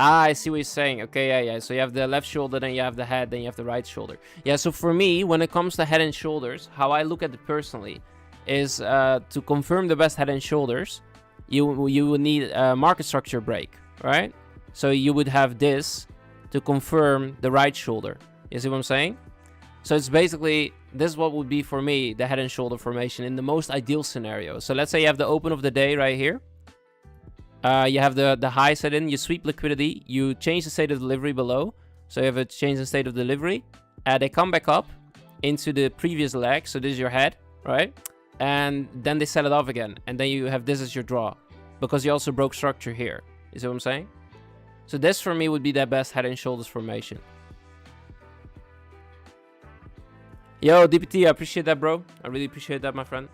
Speaker 1: Ah, I see what you're saying. Okay, yeah. So you have the left shoulder, then you have the head, then you have the right shoulder. Yeah, so for me, when it comes to head and shoulders, how I look at it personally is to confirm the best head and shoulders, you would need a market structure break, right? So you would have this to confirm the right shoulder. You see what I'm saying? So it's basically, this is what would be for me the head and shoulder formation in the most ideal scenario. So let's say you have the open of the day right here. You have the high set in, you sweep liquidity, you change the state of delivery below. So you have a change in state of delivery. They come back up into the previous leg. So this is your head, right? And then they set it off again. And then you have this as your draw. Because you also broke structure here. You see what I'm saying? So this for me would be that best head and shoulders formation. Yo, DPT, I appreciate that, bro. I really appreciate that, my friend.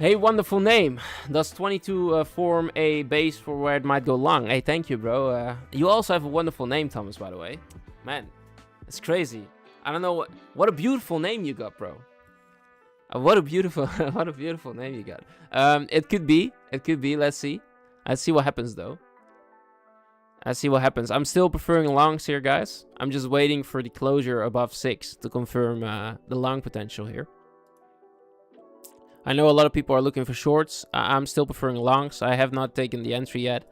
Speaker 1: Hey, wonderful name. Does 22 form a base for where it might go long? Hey, thank you, bro. You also have a wonderful name, Thomas, by the way. Man, it's crazy. I don't know what a beautiful name you got, bro. What a beautiful name you got. It could be. Let's see. Let's see what happens, though. Let's see what happens. I'm still preferring longs here, guys. I'm just waiting for the closure above 6 to confirm the long potential here. I know a lot of people are looking for shorts. I'm still preferring longs. I have not taken the entry yet.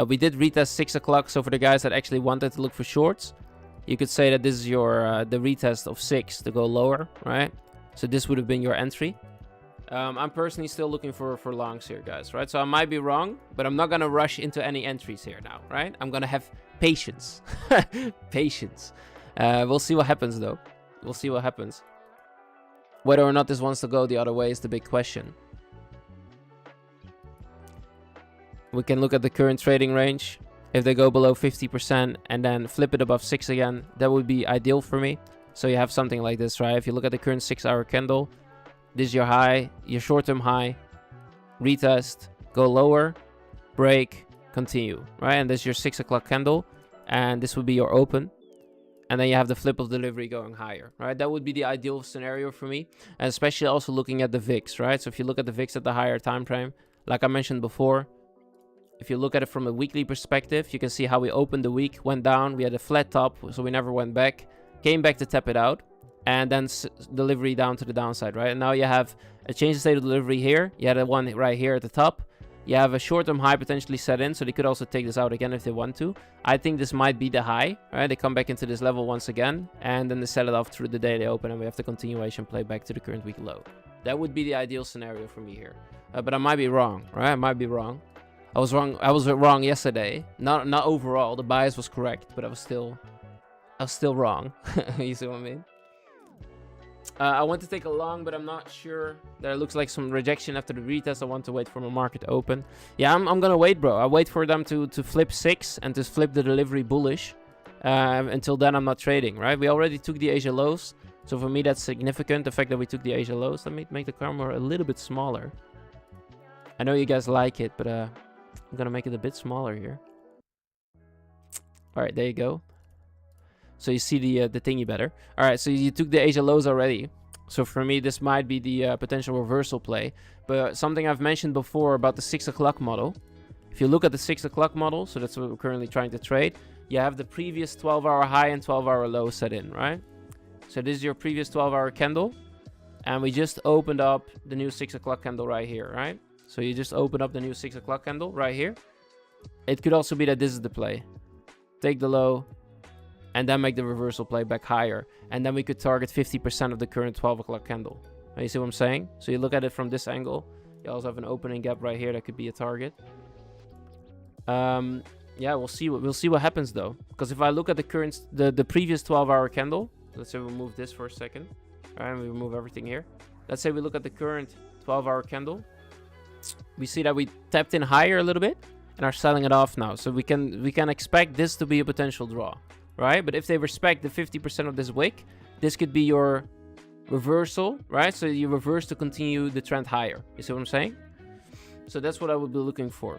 Speaker 1: We did retest 6 o'clock. So for the guys that actually wanted to look for shorts, you could say that this is your the retest of 6 to go lower, right? So this would have been your entry. I'm personally still looking for longs here, guys, right? So I might be wrong, but I'm not going to rush into any entries here now, right? I'm going to have patience. Patience. We'll see what happens, though. We'll see what happens. Whether or not this wants to go the other way is the big question. We can look at the current trading range. If they go below 50% and then flip it above 6 again, that would be ideal for me. So you have something like this, right? If you look at the current 6-hour candle, this is your high, your short-term high, retest, go lower, break, continue, right? And this is your 6 o'clock candle, and this would be your open. And then you have the flip of delivery going higher, right? That would be the ideal scenario for me, and especially also looking at the VIX, right? So if you look at the VIX at the higher time frame, like I mentioned before, if you look at it from a weekly perspective, you can see how we opened the week, went down, we had a flat top, so we never went back, came back to tap it out, and then delivery down to the downside, right? And now you have a change in state of delivery here. You had a one right here at the top. You have a short-term high potentially set in, so they could also take this out again if they want to. I think this might be the high, right? They come back into this level once again, and then they sell it off through the day they open, and we have the continuation play back to the current week low. That would be the ideal scenario for me here. But I might be wrong, right? I might be wrong. I was wrong yesterday. Not overall. The bias was correct, but I was still wrong. You see what I mean? I want to take a long, but I'm not sure. There looks like some rejection after the retest. I want to wait for my market to open. Yeah, I'm gonna wait, bro. I wait for them to flip 6 and to flip the delivery bullish. Until then, I'm not trading, right? We already took the Asia lows. So for me, that's significant, the fact that we took the Asia lows. Let me make the camera a little bit smaller. I know you guys like it, but I'm gonna make it a bit smaller here. All right, there you go. So you see the thingy better. All right, so you took the Asia lows already. So for me, this might be the potential reversal play. But something I've mentioned before about the 6 o'clock model. If you look at the 6 o'clock model, so that's what we're currently trying to trade, you have the previous 12-hour high and 12-hour low set in, right? So this is your previous 12-hour candle. And we just opened up the new 6 o'clock candle right here, right? So you just open up the new 6 o'clock candle right here. It could also be that this is the play. Take the low, and then make the reversal play back higher. And then we could target 50% of the current 12 o'clock candle. You see what I'm saying? So you look at it from this angle. You also have an opening gap right here that could be a target. Yeah, we'll see what happens though. Because if I look at the current, the previous 12-hour candle, let's say we move this for a second. All right, and we remove everything here. Let's say we look at the current 12-hour candle. We see that we tapped in higher a little bit and are selling it off now. So we can expect this to be a potential draw. Right? But if they respect the 50% of this wick, this could be your reversal, right? So you reverse to continue the trend higher. You see what I'm saying? So that's what I would be looking for.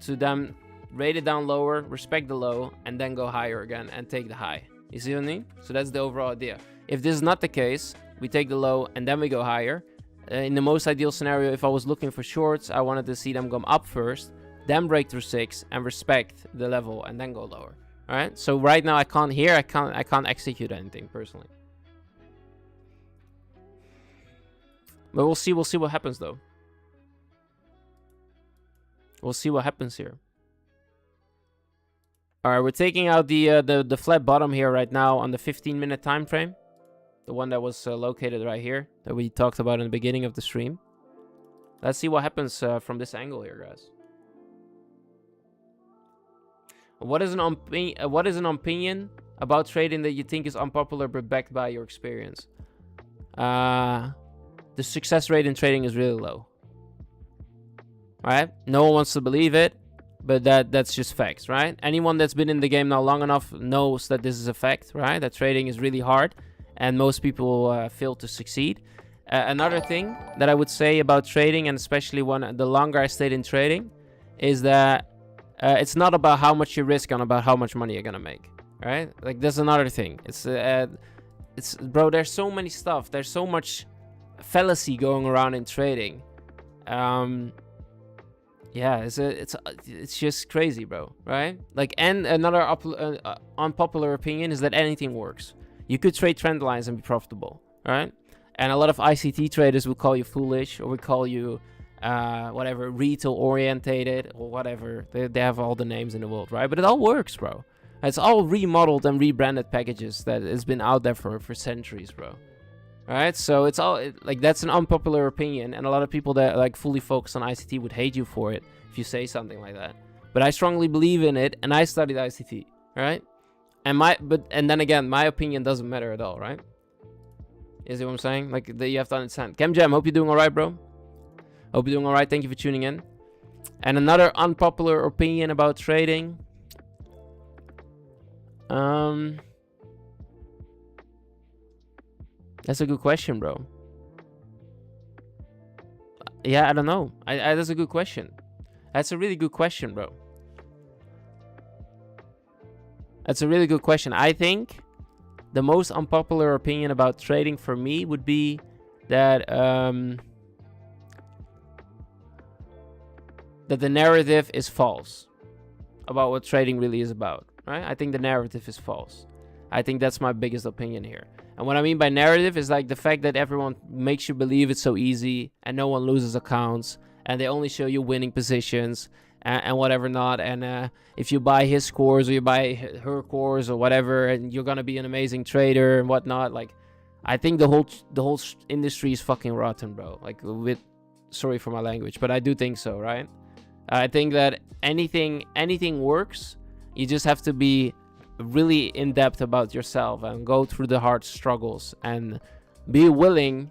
Speaker 1: To then rate it down lower, respect the low, and then go higher again and take the high. You see what I mean? So that's the overall idea. If this is not the case, we take the low and then we go higher. In the most ideal scenario, if I was looking for shorts, I wanted to see them come up first, then break through 6 and respect the level and then go lower. All right. So right now I can't execute anything personally. But we'll see what happens though. We'll see what happens here. All right, we're taking out the flat bottom here right now on the 15-minute time frame. The one that was located right here that we talked about in the beginning of the stream. Let's see what happens from this angle here, guys. What is an opinion about trading that you think is unpopular but backed by your experience? The success rate in trading is really low. All right, no one wants to believe it, but that's just facts, right? Anyone that's been in the game now long enough knows that this is a fact, right? That trading is really hard, and most people fail to succeed. Another thing that I would say about trading, and especially the longer I stayed in trading, is that it's not about how much you risk and about how much money you're gonna make, right? Like, there's another thing. It's bro, there's so many stuff. There's so much fallacy going around in trading. Yeah, it's just crazy, bro, right? Like, and another unpopular opinion is that anything works. You could trade trend lines and be profitable, right? And a lot of ICT traders will call you foolish, or will call you whatever, retail orientated, or whatever. They have all the names in the world, right? But it all works, bro. It's all remodeled and rebranded packages that has been out there for centuries, bro. All right, so it's all like, that's an unpopular opinion, and a lot of people that like fully focus on ICT would hate you for it if you say something like that. But I strongly believe in it, and I studied ICT, right? And then again, my opinion doesn't matter at all, right? You see what I'm saying? Like, you have to understand. ChemJam, hope you're doing all right, bro. Hope you're doing all right. Thank you for tuning in. And another unpopular opinion about trading. That's a good question, bro. Yeah, I don't know. That's a good question. That's a really good question, bro. That's a really good question. I think the most unpopular opinion about trading for me would be that that the narrative is false about what trading really is about, right? I think the narrative is false. I think that's my biggest opinion here. And what I mean by narrative is like the fact that everyone makes you believe it's so easy and no one loses accounts, and they only show you winning positions and whatever not. And if you buy his course or you buy her course or whatever, and you're gonna be an amazing trader and whatnot. Like, I think the whole industry is fucking rotten, bro. Like, sorry for my language, but I do think so, right? I think that anything works. You just have to be really in depth about yourself and go through the hard struggles and be willing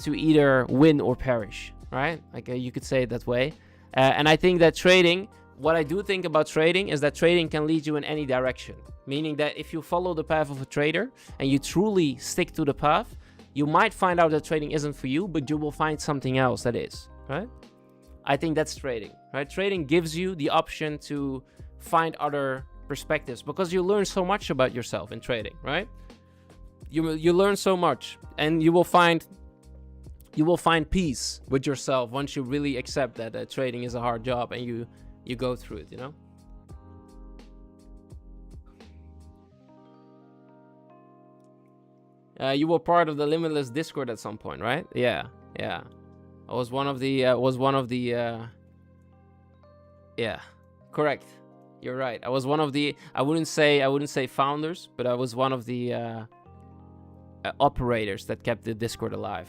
Speaker 1: to either win or perish, right? Like, you could say it that way. And I think that trading, what I do think about trading is that trading can lead you in any direction, meaning that if you follow the path of a trader and you truly stick to the path, you might find out that trading isn't for you, but you will find something else that is, right? I think that's trading, right? Trading gives you the option to find other perspectives, because you learn so much about yourself in trading, right? You learn so much, and you will find peace with yourself once you really accept that trading is a hard job and you go through it, you know? You were part of the Limitless Discord at some point, right? Yeah. I was one of the yeah, correct. You're right. I was one of the, I wouldn't say founders, but I was one of the operators that kept the Discord alive.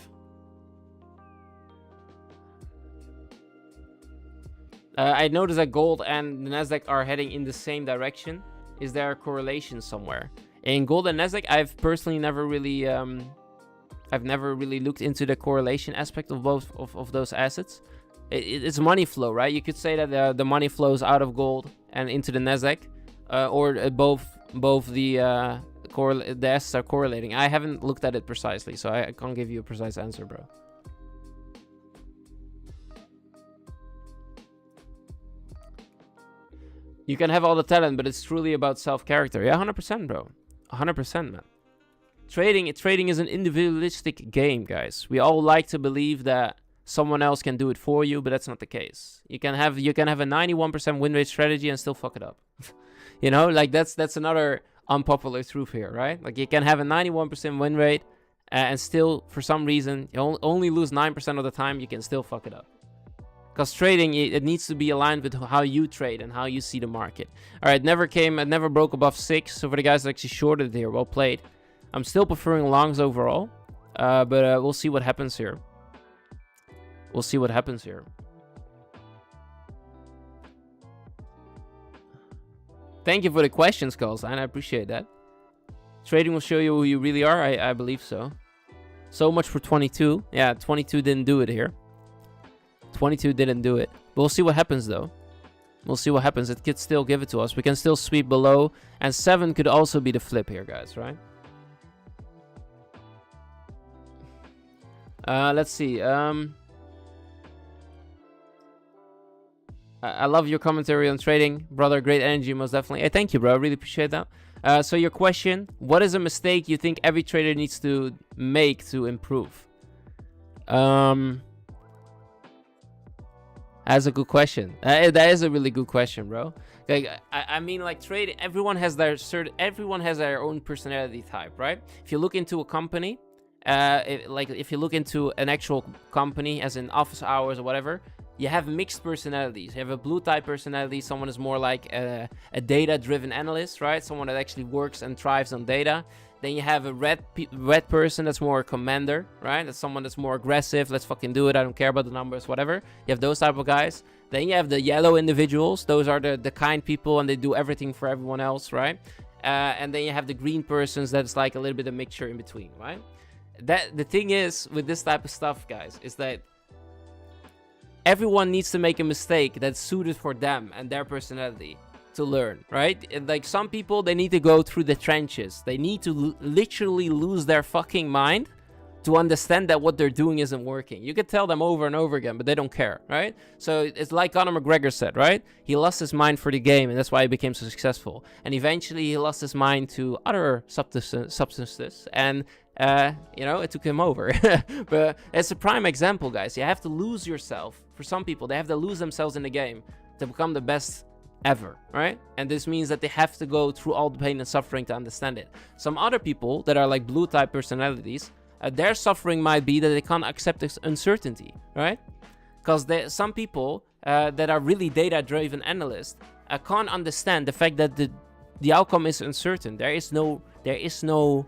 Speaker 1: I noticed that gold and the Nasdaq are heading in the same direction. Is there a correlation somewhere? In gold and Nasdaq, I've personally never really looked into the correlation aspect of both of those assets. It's money flow, right? You could say that the money flows out of gold and into the Nasdaq, or both the assets are correlating. I haven't looked at it precisely, so I can't give you a precise answer, bro. You can have all the talent, but it's truly about self-character. Yeah, 100%, bro. 100%, man. Trading is an individualistic game, guys. We all like to believe that someone else can do it for you, but that's not the case. You can have a 91% win rate strategy and still fuck it up. You know, like that's another unpopular truth here, right? Like you can have a 91% win rate and still, for some reason, you only lose 9% of the time. You can still fuck it up. Because trading, it needs to be aligned with how you trade and how you see the market. All right, it never broke above 6. So for the guys that actually shorted here, well played. I'm still preferring longs overall, but we'll see what happens here. We'll see what happens here. Thank you for the questions, Carlos, and I appreciate that. Trading will show you who you really are. I believe so. So much for 22. Yeah, 22 didn't do it here. 22 didn't do it. But we'll see what happens, though. We'll see what happens. It could still give it to us. We can still sweep below. And 7 could also be the flip here, guys, right? Let's see. I love your commentary on trading, brother. Great energy, most definitely. Hey, thank you, bro. I really appreciate that. So your question, what is a mistake you think every trader needs to make to improve? That's a good question. That is a really good question, bro. Like, I mean, like trading, everyone has their own personality type, right? If you look into a company, if you look into an actual company, as in office hours or whatever, you have mixed personalities. You have a blue type personality. Someone is more like a data-driven analyst, right? Someone that actually works and thrives on data. Then you have a red person that's more a commander, right? That's someone that's more aggressive. Let's fucking do it. I don't care about the numbers, whatever. You have those type of guys. Then you have the yellow individuals. Those are the kind people, and they do everything for everyone else, right? And then you have the green persons that's like a little bit of mixture in between, right? The thing is with this type of stuff, guys, is that everyone needs to make a mistake that's suited for them and their personality to learn, right? And like some people, they need to go through the trenches. They need to literally lose their fucking mind to understand that what they're doing isn't working. You could tell them over and over again, but they don't care, right? So it's like Conor McGregor said, right? He lost his mind for the game, and that's why he became so successful. And eventually he lost his mind to other substances, and you know, it took him over. But it's a prime example, guys. You have to lose yourself. For some people, they have to lose themselves in the game to become the best ever, right? And this means that they have to go through all the pain and suffering to understand it. Some other people that are like blue type personalities, their suffering might be that they can't accept this uncertainty, right? Because some people that are really data-driven analysts can't understand the fact that the outcome is uncertain. There is no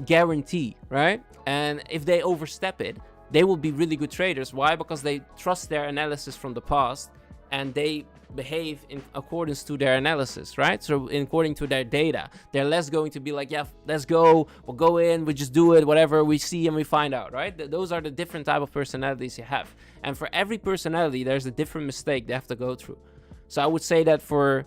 Speaker 1: guarantee, right? And if they overstep it, they will be really good traders. Why? Because they trust their analysis from the past and they behave in accordance to their analysis, right? So according to their data, they're less going to be like, yeah, let's go, we'll go in, we just do it, whatever we see and we find out, right? Those are the different type of personalities you have. And for every personality, there's a different mistake they have to go through. So I would say that for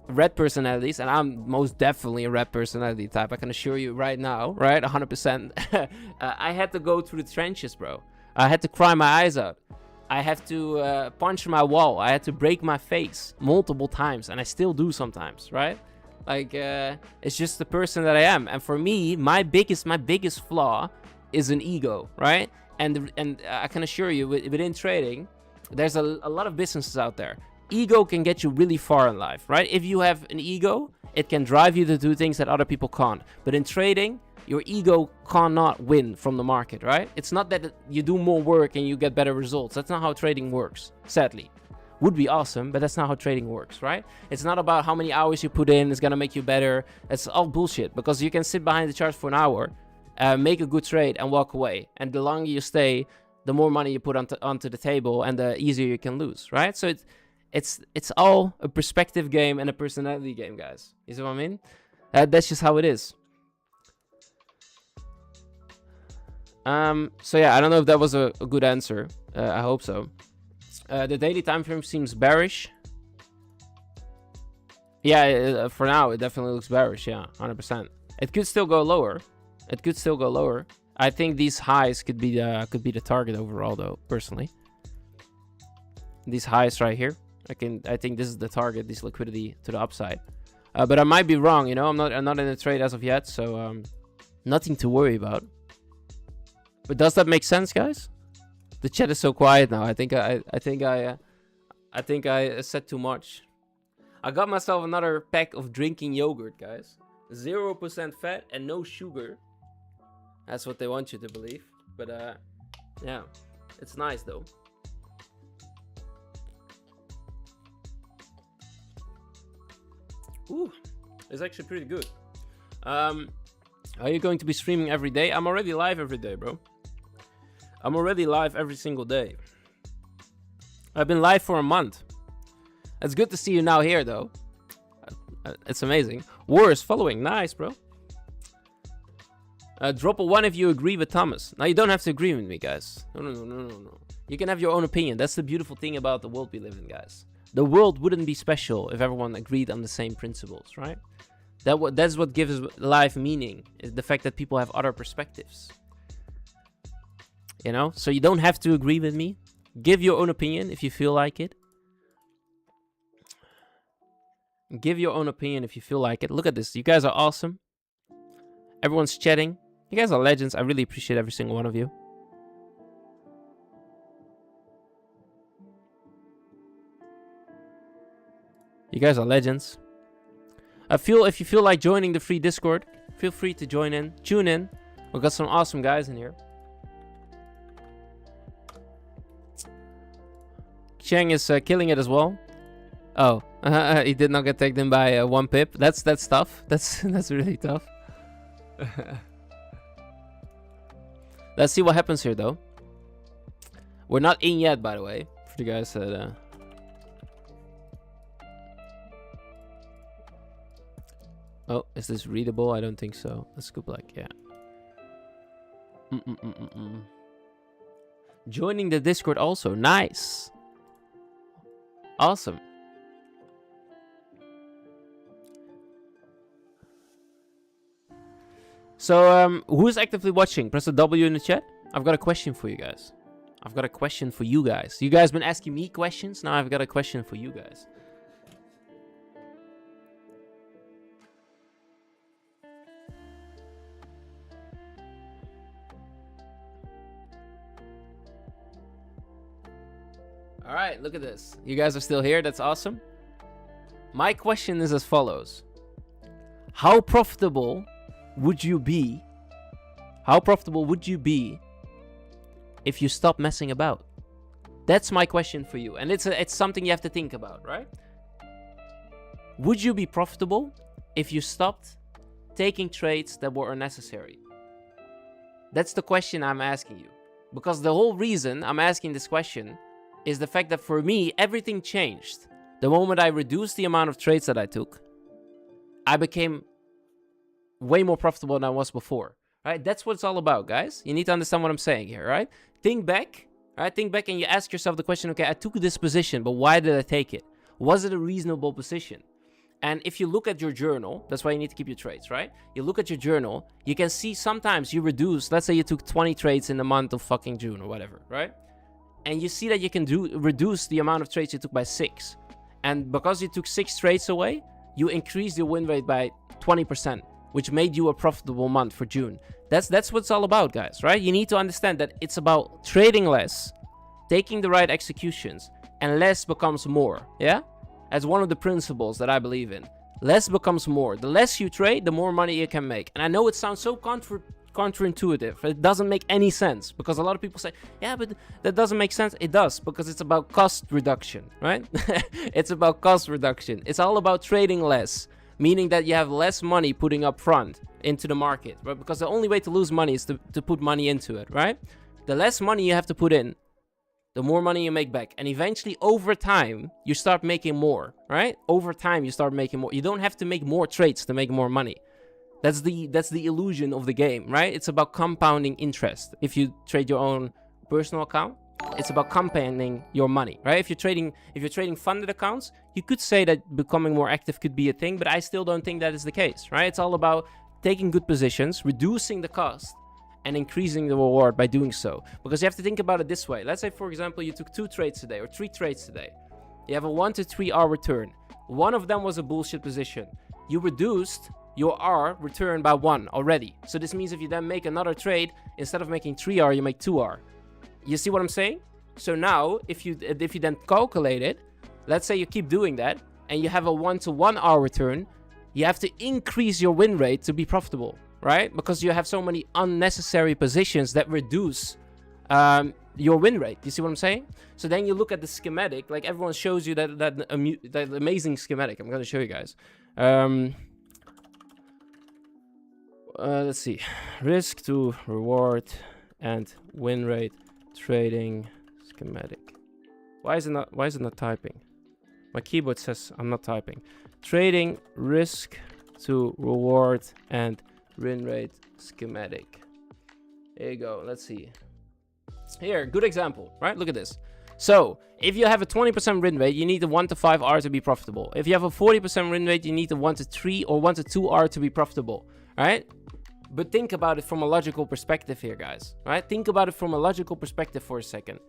Speaker 1: red personalities, and I'm most definitely a red personality type, I can assure you right now, right? 100%. I had to go through the trenches, bro. I had to cry my eyes out. I had to punch my wall. I had to break my face multiple times, and I still do sometimes, right? Like, it's just the person that I am. And for me, my biggest flaw is an ego, right? And I can assure you, within trading, there's a lot of businesses out there. Ego can get you really far in life, right? If you have an ego, it can drive you to do things that other people can't. But in trading, your ego cannot win from the market, right? It's not that you do more work and you get better results. That's not how trading works, sadly. Would be awesome, but that's not how trading works, right? It's not about how many hours you put in is gonna make you better. It's all bullshit, because you can sit behind the charts for an hour, make a good trade and walk away. And the longer you stay, the more money you put onto the table and the easier you can lose, right? So it's all a perspective game and a personality game, guys. You see what I mean? That's just how it is. So yeah, I don't know if that was a good answer. I hope so. The daily time frame seems bearish. Yeah, for now it definitely looks bearish. Yeah, 100%. It could still go lower. It could still go lower. I think these highs could be the target overall, though. Personally, these highs right here. I think this is the target. This liquidity to the upside. But I might be wrong, you know. I'm not in a trade as of yet, so nothing to worry about. But does that make sense, guys? The chat is so quiet now. I think I said too much. I got myself another pack of drinking yogurt, guys. 0% fat and no sugar. That's what they want you to believe. But yeah, it's nice though. Ooh, it's actually pretty good. Are you going to be streaming every day? I'm already live every day, bro. I'm already live every single day. I've been live for a month. It's good to see you now here, though. It's amazing. Wars following. Nice, bro. Drop a 1 if you agree with Thomas. Now, you don't have to agree with me, guys. No. You can have your own opinion. That's the beautiful thing about the world we live in, guys. The world wouldn't be special if everyone agreed on the same principles, right? That's what gives life meaning, is the fact that people have other perspectives. You know? So you don't have to agree with me. Give your own opinion if you feel like it. Give your own opinion if you feel like it. Look at this. You guys are awesome. Everyone's chatting. You guys are legends. I really appreciate every single one of you. You guys are legends. If you feel like joining the free Discord, feel free to join in. Tune in. We've got some awesome guys in here. Cheng is killing it as well. Oh, he did not get tagged in by 1 pip. That's tough. That's really tough. Let's see what happens here, though. We're not in yet, by the way. For you guys that. Oh, is this readable? I don't think so. Let's go black. Yeah. Joining the Discord also. Nice. Awesome. So, who's actively watching? Press the W in the chat. I've got a question for you guys. I've got a question for you guys. You guys been asking me questions. Now I've got a question for you guys. All right, look at this. You guys are still here. That's awesome. My question is as follows. How profitable would you be? How profitable would you be if you stop messing about? That's my question for you. And it's something you have to think about, right? Would you be profitable if you stopped taking trades that were unnecessary? That's the question I'm asking you. Because the whole reason I'm asking this question is the fact that for me, everything changed. The moment I reduced the amount of trades that I took, I became way more profitable than I was before. Right? That's what it's all about, guys. You need to understand what I'm saying here, right? Think back, right? Think back and you ask yourself the question, okay, I took this position, but why did I take it? Was it a reasonable position? And if you look at your journal, that's why you need to keep your trades, right? You look at your journal, you can see sometimes you reduce, let's say you took 20 trades in the month of fucking June or whatever, right? And you see that you can reduce the amount of trades you took by 6. And because you took 6 trades away, you increased your win rate by 20%, which made you a profitable month for June. That's what it's all about, guys, right? You need to understand that it's about trading less, taking the right executions, and less becomes more, yeah? As one of the principles that I believe in. Less becomes more. The less you trade, the more money you can make. And I know it sounds so counterintuitive. It doesn't make any sense because a lot of people say, yeah, but that doesn't make sense. It does, because it's about cost reduction, right? It's about cost reduction. It's all about trading less, meaning that you have less money putting up front into the market, right? Because the only way to lose money is to put money into it, right? The less money you have to put in, the more money you make back. And eventually, over time, you start making more, right? Over time, you start making more. You don't have to make more trades to make more money. That's the illusion of the game, right? It's about compounding interest. If you trade your own personal account, it's about compounding your money, right? If you're trading funded accounts, you could say that becoming more active could be a thing, but I still don't think that is the case, right? It's all about taking good positions, reducing the cost, and increasing the reward by doing so. Because you have to think about it this way. Let's say, for example, you took 2 trades today or 3 trades today. You have a 1 to 3 hour return. One of them was a bullshit position. you reduced your R return by 1 already. So this means if you then make another trade, instead of making 3R, you make 2R. You see what I'm saying? So now, if you then calculate it, let's say you keep doing that, and you have a 1-to-1 R return, you have to increase your win rate to be profitable, right? Because you have so many unnecessary positions that reduce your win rate. You see what I'm saying? So then you look at the schematic, like everyone shows you that amazing schematic. I'm going to show you guys. Let's see, risk to reward and win rate trading schematic. Why is it not typing? My keyboard says I'm not typing. Trading risk to reward and win rate schematic. There you go. Let's see. Here, good example, right? Look at this. So if you have a 20% win rate, you need a 1-to-5 R to be profitable. If you have a 40% win rate, you need a 1-to-3 or 1-to-2 R to be profitable, right? But think about it from a logical perspective here, guys, right? Think about it from a logical perspective for a second.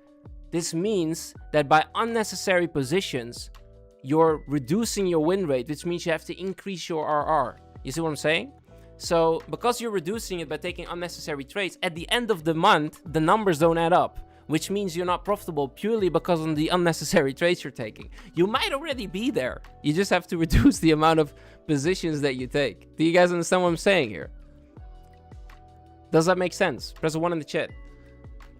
Speaker 1: This means that by unnecessary positions, you're reducing your win rate, which means you have to increase your RR. You see what I'm saying? So because you're reducing it by taking unnecessary trades, at the end of the month, the numbers don't add up, which means you're not profitable purely because of the unnecessary trades you're taking. You might already be there. You just have to reduce the amount of positions that you take. Do you guys understand what I'm saying here? Does that make sense? Press a 1 in the chat.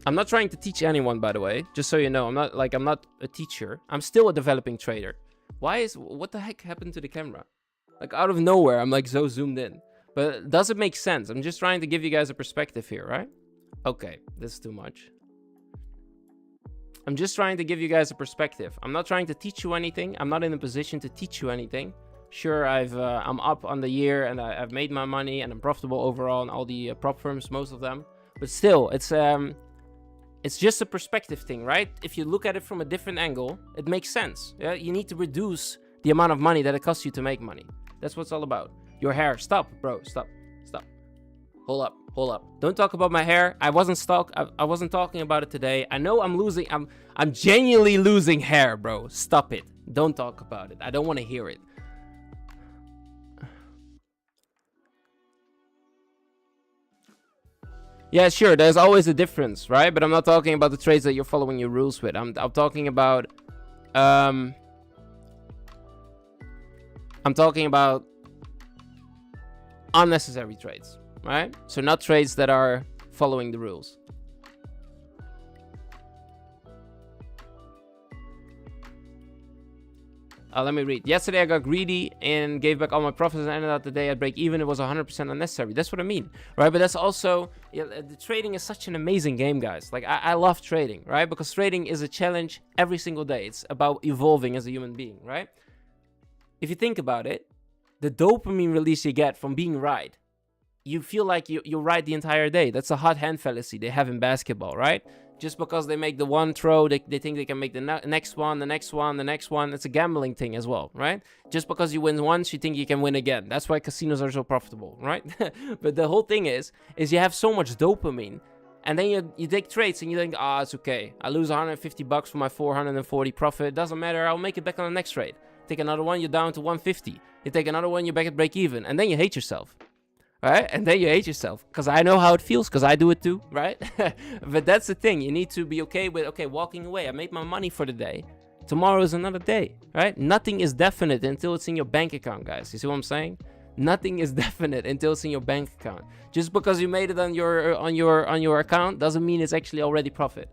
Speaker 1: I'm not trying to teach anyone, by the way, just so you know. I'm not a teacher. I'm still a developing trader. What the heck happened to the camera? Like out of nowhere, I'm like so zoomed in. But does it make sense? I'm just trying to give you guys a perspective here, right? Okay, this is too much. I'm just trying to give you guys a perspective. I'm not trying to teach you anything. I'm not in a position to teach you anything. Sure, I'm up on the year and I've made my money and I'm profitable overall in all the prop firms, most of them. But still, it's just a perspective thing, right? If you look at it from a different angle, it makes sense. Yeah? You need to reduce the amount of money that it costs you to make money. That's what it's all about. Your hair, stop, bro, stop. Hold up. Don't talk about my hair. I wasn't talking about it today. I know I'm genuinely losing hair, bro. Stop it. Don't talk about it. I don't want to hear it. Yeah, sure, there's always a difference, right? But I'm not talking about the trades that you're following your rules with. I'm talking about unnecessary trades, right? So not trades that are following the rules. Let me read. Yesterday I got greedy and gave back all my profits and ended out the day at break even. It was 100% unnecessary. That's what I mean, right? But that's also, the trading is such an amazing game, guys. Like I love trading, right? Because trading is a challenge every single day. It's about evolving as a human being, right? If you think about it, the dopamine release you get from being right, you feel like you're right the entire day. That's a hot hand fallacy they have in basketball, right? Just because they make the one throw, they think they can make the next one, the next one, the next one. It's a gambling thing as well, right? Just because you win once, you think you can win again. That's why casinos are so profitable, right? But the whole thing is you have so much dopamine, and then you take trades and you think, it's okay. I lose 150 bucks for my 440 profit. Doesn't matter. I'll make it back on the next trade. Take another one, you're down to 150. You take another one, you're back at break even, and then you hate yourself. Right? And then you hate yourself, because I know how it feels, because I do it too, right? But that's the thing. You need to be okay with, walking away. I made my money for the day. Tomorrow is another day, right? Nothing is definite until it's in your bank account, guys. You see what I'm saying? Nothing is definite until it's in your bank account. Just because you made it on your account doesn't mean it's actually already profit.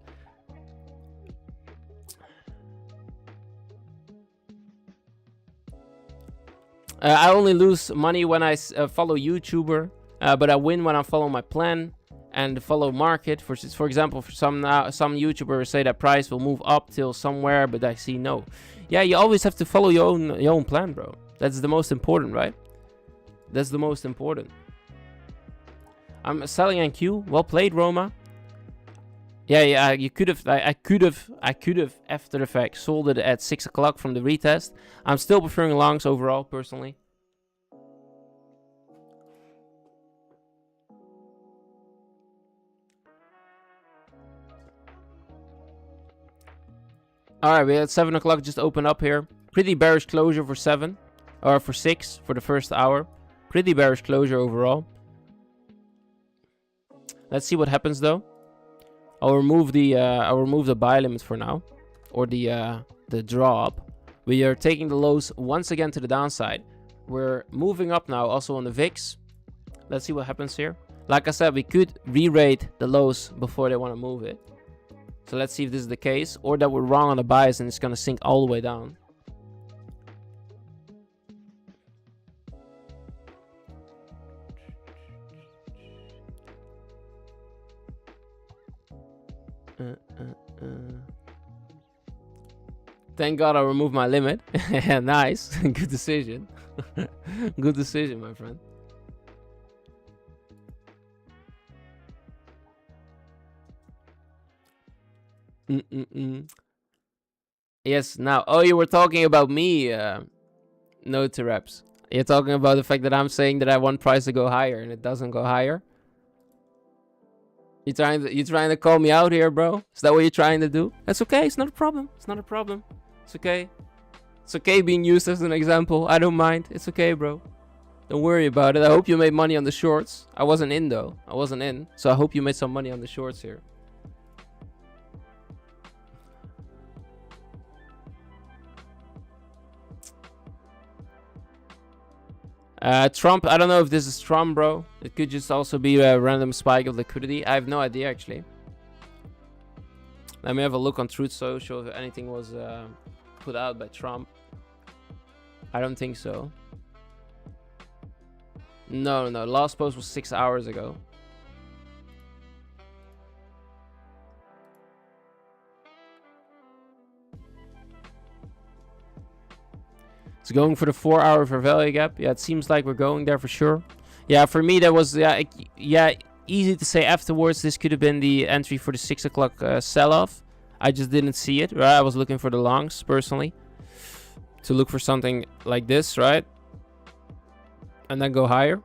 Speaker 1: I only lose money when I follow YouTuber, but I win when I follow my plan and follow market. For example, for some YouTubers say that price will move up till somewhere, but I see no. Yeah, you always have to follow your own plan, bro. That's the most important, right? That's the most important. I'm selling NQ. Well played, Roma. Yeah. You could have. I could have after the fact sold it at 6 o'clock from the retest. I'm still preferring longs overall, personally. All right, we had 7 o'clock just open up here. Pretty bearish closure for 7. or for 6 for the first hour. Pretty bearish closure overall. Let's see what happens though. I'll remove the buy limit for now, or the draw up. We are taking the lows once again to the downside. We're moving up now also on the VIX. Let's see what happens here. Like I said, we could re-rate the lows before they want to move it. So let's see if this is the case, or that we're wrong on the buys and it's going to sink all the way down. Thank God I removed my limit. Nice. Good decision. Good decision, my friend. Yes, now. Oh, you were talking about me, no to reps. You're talking about the fact that I'm saying that I want price to go higher and it doesn't go higher. You trying to call me out here, bro? Is that what you're trying to do? That's okay. It's not a problem. It's not a problem. It's okay. It's okay being used as an example. I don't mind. It's okay, bro. Don't worry about it. I hope you made money on the shorts. I wasn't in though. I wasn't in. So I hope you made some money on the shorts here. Trump, I don't know if this is Trump, bro. It could just also be a random spike of liquidity. I have no idea, actually. Let me have a look on Truth Social if anything was put out by Trump. I don't think so. No. Last post was 6 hours ago. It's going for the 4 hour for value gap. Yeah, it seems like we're going there for sure. Yeah, for me that was easy to say afterwards. This could have been the entry for the 6 o'clock sell-off. I just didn't see it, right? I was looking for the longs personally, to look for something like this, right? And then go higher.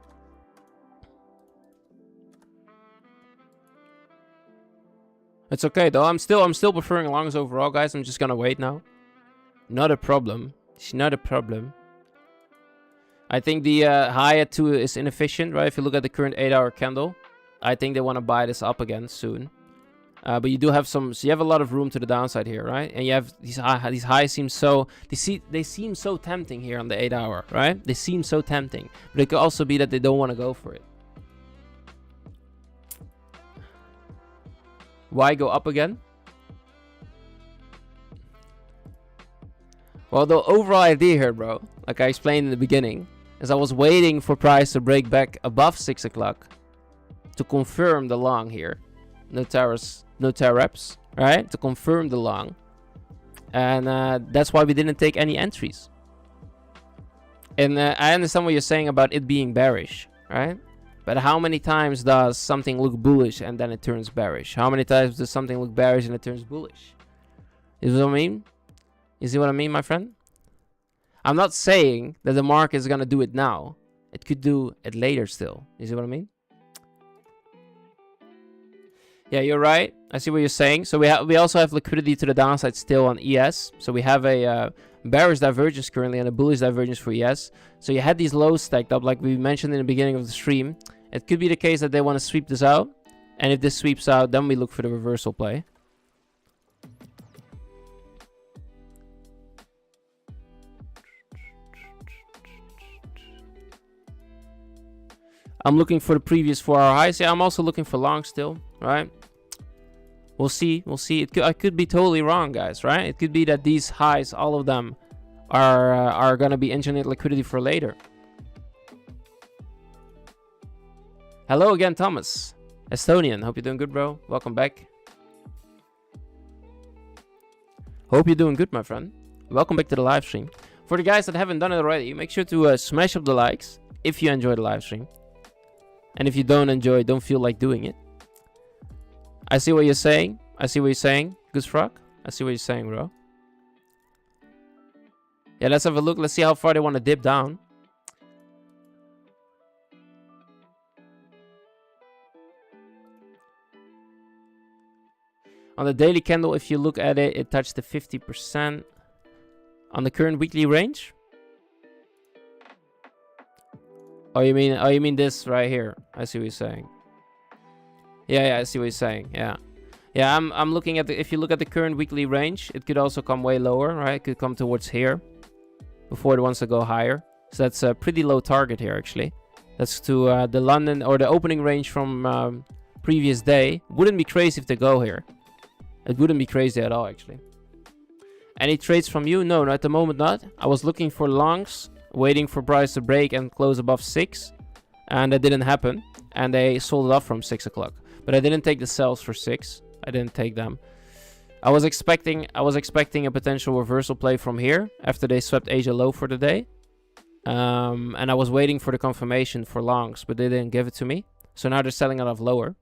Speaker 1: It's okay though. I'm still preferring longs overall, guys. I'm just gonna wait now. Not a problem. It's not a problem. I think the high at 2 is inefficient, right? If you look at the current 8 hour candle, I think they want to buy this up again soon. But you do have some, so you have a lot of room to the downside here, right? And you have these highs seem so, they seem so tempting here on the 8 hour, right? They seem so tempting, but it could also be that they don't want to go for it. Why go up again? Well, the overall idea here, bro, like I explained in the beginning, is I was waiting for price to break back above 6 o'clock to confirm the long here. No tariffs, no tariffs, right? To confirm the long. And that's why we didn't take any entries. And I understand what you're saying about it being bearish, right? But how many times does something look bullish and then it turns bearish? How many times does something look bearish and it turns bullish? You see what I mean? You see what I mean, my friend? I'm not saying that the market is going to do it now. It could do it later still. You see what I mean? Yeah, you're right. I see what you're saying. So we also have liquidity to the downside still on ES. So we have a bearish divergence currently and a bullish divergence for ES. So you had these lows stacked up like we mentioned in the beginning of the stream. It could be the case that they want to sweep this out. And if this sweeps out, then we look for the reversal play. I'm looking for the previous 4 hour highs. Yeah, I'm also looking for long still, right? We'll see. We'll see. I could be totally wrong, guys, right? It could be that these highs, all of them, are going to be engineered liquidity for later. Hello again, Thomas. Estonian. Hope you're doing good, bro. Welcome back. Hope you're doing good, my friend. Welcome back to the live stream. For the guys that haven't done it already, make sure to smash up the likes if you enjoy the live stream. And if you don't enjoy it, don't feel like doing it. I see what you're saying. I see what you're saying. Goose Frog. I see what you're saying, bro. Yeah, let's have a look. Let's see how far they want to dip down. On the daily candle, if you look at it, it touched the 50%. On the current weekly range, Oh, you mean this right here? I see what you're saying. Yeah, I see what you're saying. Yeah. Yeah, I'm looking at the, if you look at the current weekly range, it could also come way lower, right? It could come towards here before it wants to go higher. So that's a pretty low target here, actually. That's to the London, or the opening range from previous day. Wouldn't be crazy if they go here. It wouldn't be crazy at all, actually. Any trades from you? No, at the moment not. I was looking for longs, waiting for price to break and close above 6. And that didn't happen. And they sold it off from 6 o'clock. But I didn't take the sells for 6. I didn't take them. I was expecting a potential reversal play from here after they swept Asia low for the day. And I was waiting for the confirmation for longs, but they didn't give it to me. So now they're selling it off lower.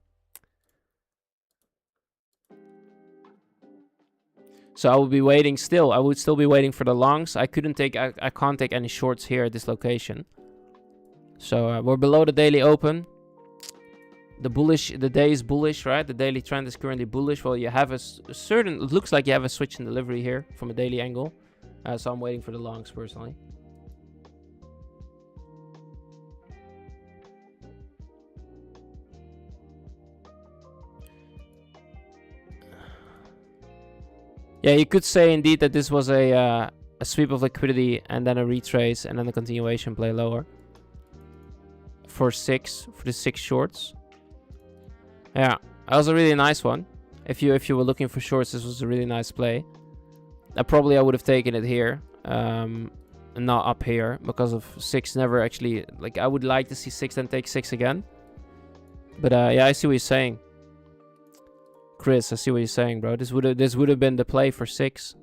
Speaker 1: So I would be waiting still. I would still be waiting for the longs. I can't take any shorts here at this location. So we're below the daily open. The day is bullish, right? The daily trend is currently bullish. Well, you have a certain, it looks like you have a switch in delivery here from a daily angle. So I'm waiting for the longs personally. Yeah, you could say indeed that this was a sweep of liquidity and then a retrace and then a continuation play lower for the 6 shorts. Yeah, that was a really nice one. If you were looking for shorts, this was a really nice play. I would have taken it here, and not up here, because of 6 never actually, like, I would like to see 6 and take 6 again. But yeah, I see what you're saying. Chris, I see what you're saying, bro. This would have been the play for 6.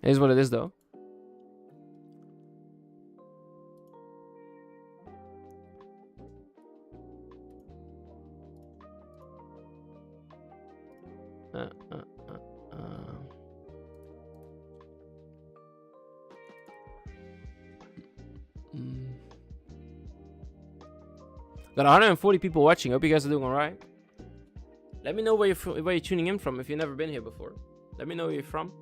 Speaker 1: It is what it is, though. Got 140 people watching. Hope you guys are doing all right. Let me know where you're tuning in from if you've never been here before. Let me know where you're from.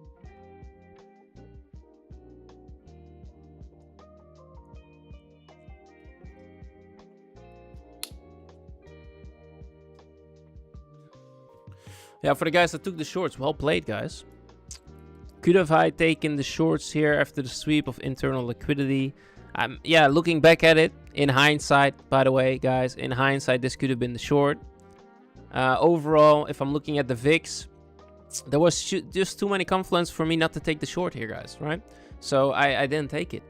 Speaker 1: Yeah, for the guys that took the shorts, well played, guys. Could have I taken the shorts here after the sweep of internal liquidity? Yeah, looking back at it, in hindsight, by the way, guys, in hindsight, this could have been the short. Overall, if I'm looking at the VIX, there was just too many confluence for me not to take the short here, guys, right? So I didn't take it.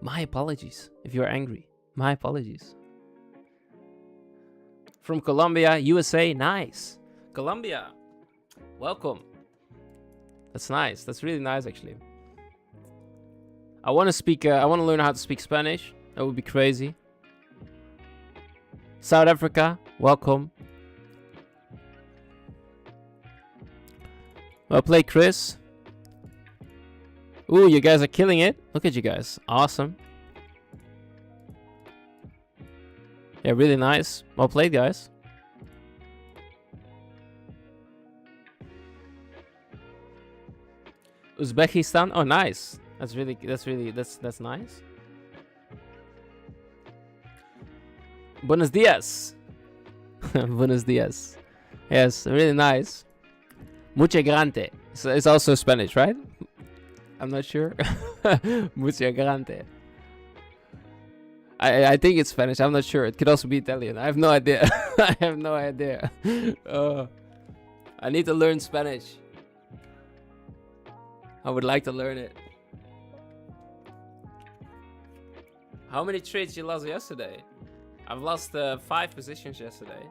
Speaker 1: My apologies if you're angry. My apologies. From Colombia, USA, nice. Colombia, welcome. That's nice. That's really nice, actually. I want to learn how to speak Spanish. That would be crazy. South Africa, welcome. Well played, Chris. Ooh, you guys are killing it. Look at you guys. Awesome. Yeah, really nice. Well played, guys. Uzbekistan. Oh, nice. That's nice. Buenos dias. Buenos dias. Yes, really nice. Mucha grande. It's also Spanish, right? I'm not sure. Mucha grande. I think it's Spanish. I'm not sure. It could also be Italian. I have no idea. I have no idea. I need to learn Spanish. I would like to learn it. How many trades you lost yesterday? I've lost 5 positions yesterday.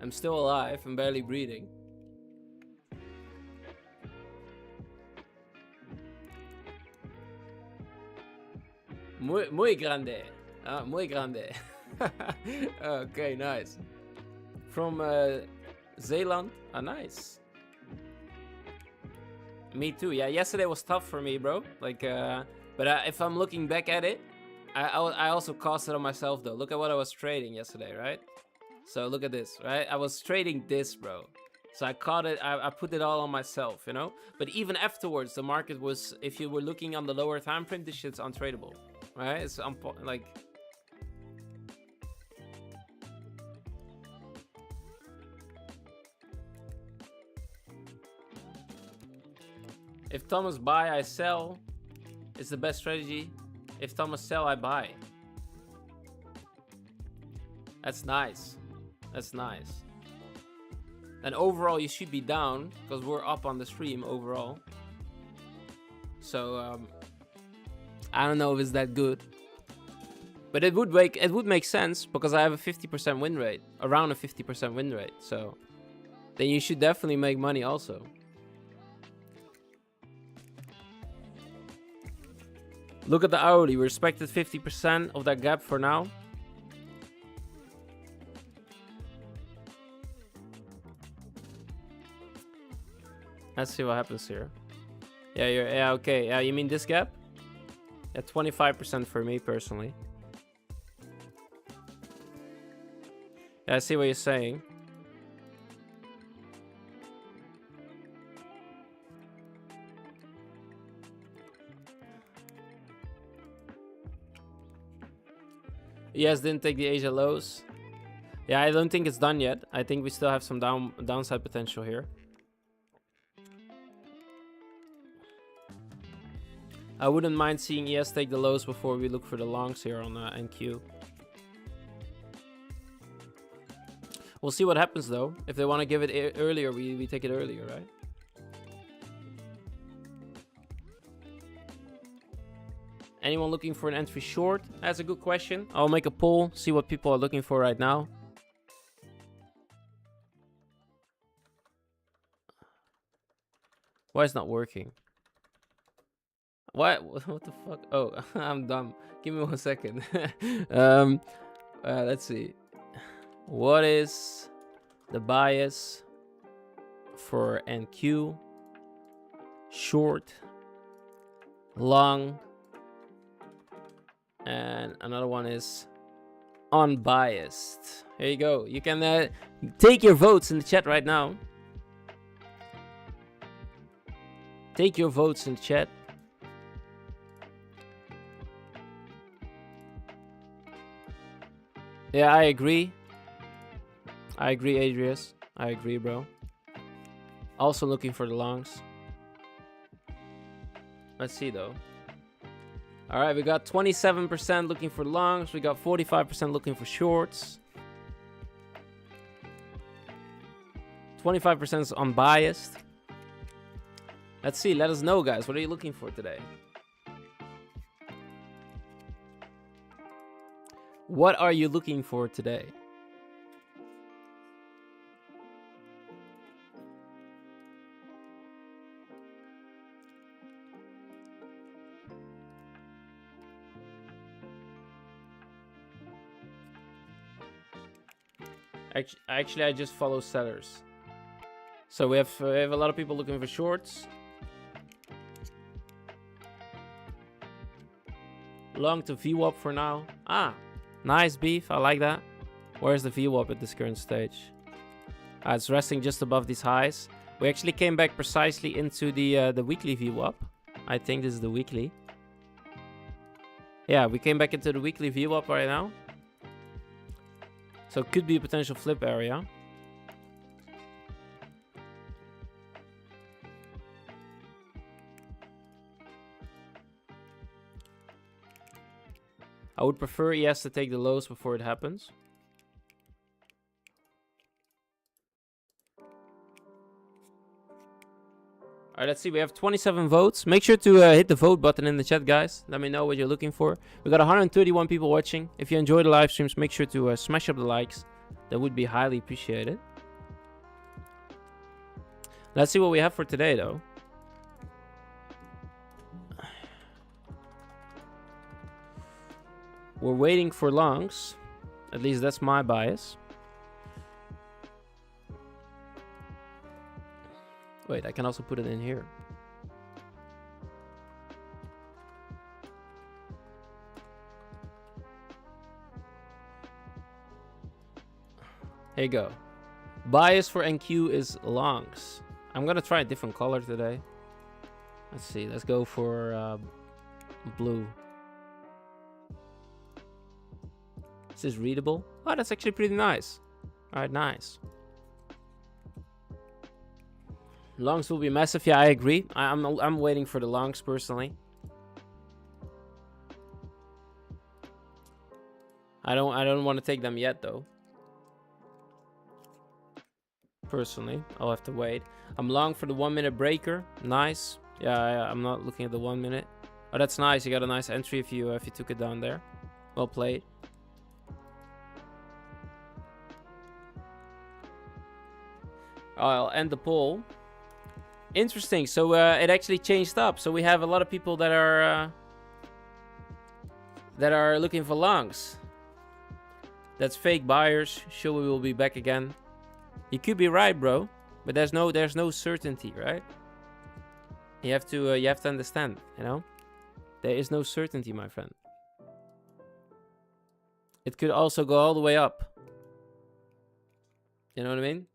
Speaker 1: I'm still alive. I'm barely breathing. Muy grande. Muy grande. Okay, nice. From Zeeland. Nice. Me too. Yeah, yesterday was tough for me, bro. Like, but if I'm looking back at it, I also cost it on myself, though. Look at what I was trading yesterday, right? So look at this, right? I was trading this, bro. So I caught it. I put it all on myself, you know. But even afterwards, the market was. If you were looking on the lower time frame, this shit's untradeable, right? It's like. If Thomas buy, I sell. It's the best strategy. If Thomas sell, I buy. That's nice. That's nice. And overall, you should be down because we're up on the stream overall. So I don't know if it's that good, but it would make sense because I have a 50% win rate, around a 50% win rate. So then you should definitely make money also. Look at the hourly. We respected 50% of that gap for now. Let's see what happens here. Yeah, okay. Yeah, you mean this gap? Yeah, 25% for me personally. Yeah, I see what you're saying. Yes, didn't take the Asia lows. Yeah, I don't think it's done yet. I think we still have some downside potential here. I wouldn't mind seeing ES take the lows before we look for the longs here on NQ. We'll see what happens though. If they want to give it earlier, we take it earlier, right? Anyone looking for an entry short? That's a good question. I'll make a poll, see what people are looking for right now. Why is it not working? What the fuck? Oh, I'm dumb. Give me 1 second. Let's see. What is the bias for NQ? Short, long, and another one is unbiased. Here you go. You can take your votes in the chat right now. Take your votes in the chat. Yeah, I agree. I agree, Adrius. I agree, bro. Also looking for the longs. Let's see, though. All right, we got 27% looking for longs. We got 45% looking for shorts. 25% is unbiased. Let's see. Let us know, guys. What are you looking for today? What are you looking for today? Actually, I just follow sellers. So we have a lot of people looking for shorts. Long to VWAP for now. Ah, nice beef. I like that. Where's the VWAP at this current stage? It's resting just above these highs. We actually came back precisely into the weekly VWAP. I think this is the weekly. Yeah, we came back into the weekly VWAP right now. So it could be a potential flip area. I would prefer ES to take the lows before it happens. Alright, let's see. We have 27 votes. Make sure to hit the vote button in the chat, guys. Let me know what you're looking for. We got 131 people watching. If you enjoy the live streams, make sure to smash up the likes. That would be highly appreciated. Let's see what we have for today, though. We're waiting for longs. At least that's my bias. Wait, I can also put it in here. Here you go. Bias for NQ is longs. I'm gonna try a different color today. Let's see. Let's go for blue. Is this readable? Oh, that's actually pretty nice. All right, nice. Longs will be massive. Yeah, I agree. I'm waiting for the longs personally. I don't want to take them yet though. Personally, I'll have to wait. I'm long for the 1 minute breaker. Nice. Yeah, I'm not looking at the 1 minute. Oh, that's nice. You got a nice entry if you took it down there. Well played. I'll end the poll. Interesting. So it actually changed up. So we have a lot of people that are looking for longs. That's fake buyers. Sure, we will be back again. You could be right, bro, but there's no certainty, right? You have to understand, you know, there is no certainty, my friend. It could also go all the way up. You know what I mean?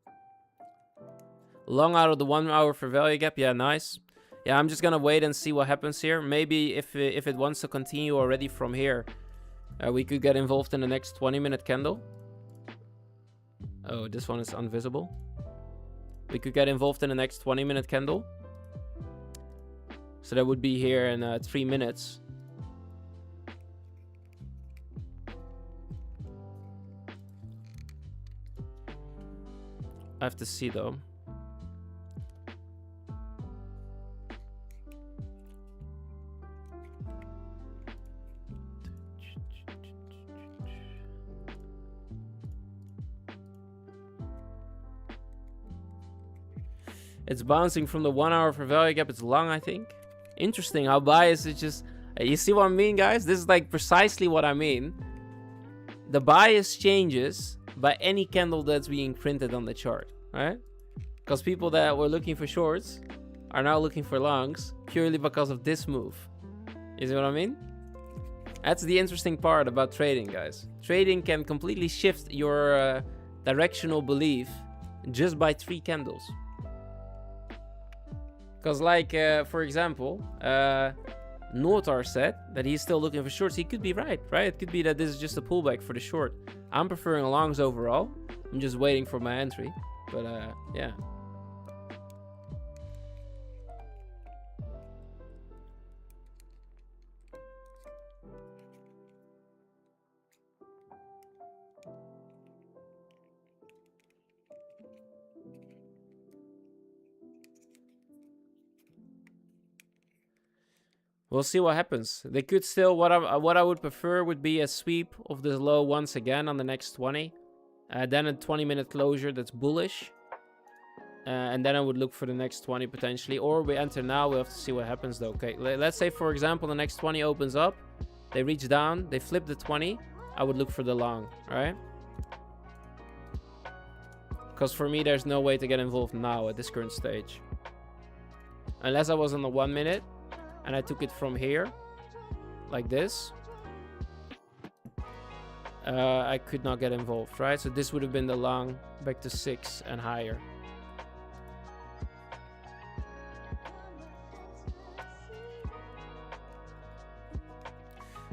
Speaker 1: Long out of the 1 hour for value gap. Yeah, nice. Yeah, I'm just gonna wait and see what happens here. Maybe if it wants to continue already from here, we could get involved in the next 20-minute candle. Oh, this one is invisible. We could get involved in the next 20-minute candle. So that would be here in 3 minutes. I have to see though. It's bouncing from the 1 hour for value gap. It's long, I think. Interesting how bias is just... You see what I mean, guys? This is like precisely what I mean. The bias changes by any candle that's being printed on the chart, right? Because people that were looking for shorts are now looking for longs purely because of this move. You see what I mean? That's the interesting part about trading, guys. Trading can completely shift your directional belief just by 3 candles. Because like, for example, Notar said that he's still looking for shorts. He could be right? It could be that this is just a pullback for the short. I'm preferring longs overall. I'm just waiting for my entry. But yeah. We'll see what happens. They could still, what I would prefer would be a sweep of this low once again on the next 20. Then a 20-minute closure that's bullish. And then I would look for the next 20 potentially. Or we enter now, we'll have to see what happens though. Okay, let's say for example the next 20 opens up. They reach down, they flip the 20. I would look for the long, right? Because for me there's no way to get involved now at this current stage. Unless I was on the 1 minute. And I took it from here, like this. I could not get involved, right? So this would have been the long back to 6 and higher.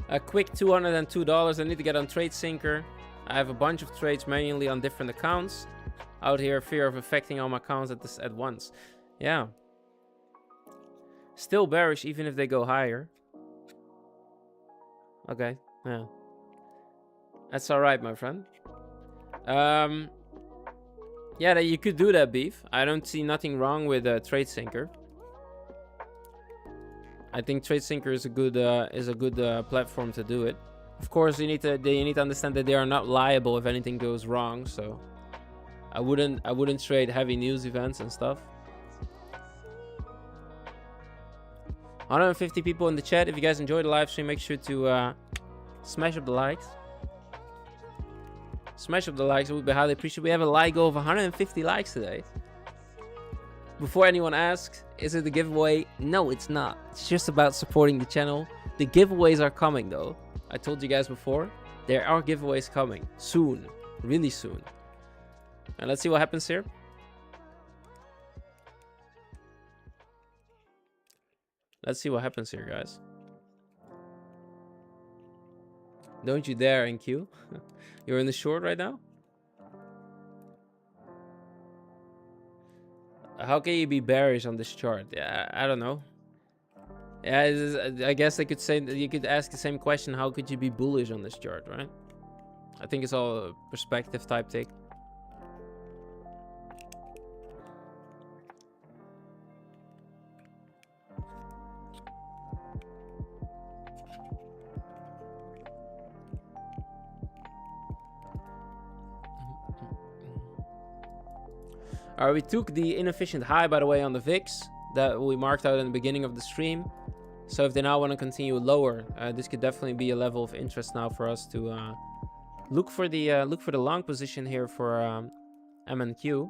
Speaker 1: A quick $202. I need to get on TradeSync. I have a bunch of trades manually on different accounts. Out here, fear of affecting all my accounts at once. Yeah. Still bearish even if they go higher. Okay, yeah. That's alright, my friend. Yeah, you could do that, Beef. I don't see nothing wrong with TradeSync. I think TradeSync is a good platform to do it. Of course, you need to understand that they are not liable if anything goes wrong. So I wouldn't trade heavy news events and stuff. 150 people in the chat. If you guys enjoyed the live stream, make sure to smash up the likes. Smash up the likes. It would be highly appreciated. We have a like goal of 150 likes today. Before anyone asks, is it a giveaway? No, it's not. It's just about supporting the channel. The giveaways are coming though. I told you guys before, there are giveaways coming soon, really soon. And let's see what happens here. Let's see what happens here, guys. Don't you dare, NQ. You're in the short right now? How can you be bearish on this chart? Yeah, I don't know. Yeah, I guess I could say that you could ask the same question. How could you be bullish on this chart, right? I think it's all a perspective type take. All right, we took the inefficient high, by the way, on the VIX that we marked out in the beginning of the stream. So if they now want to continue lower, this could definitely be a level of interest now for us to look for the long position here for MNQ.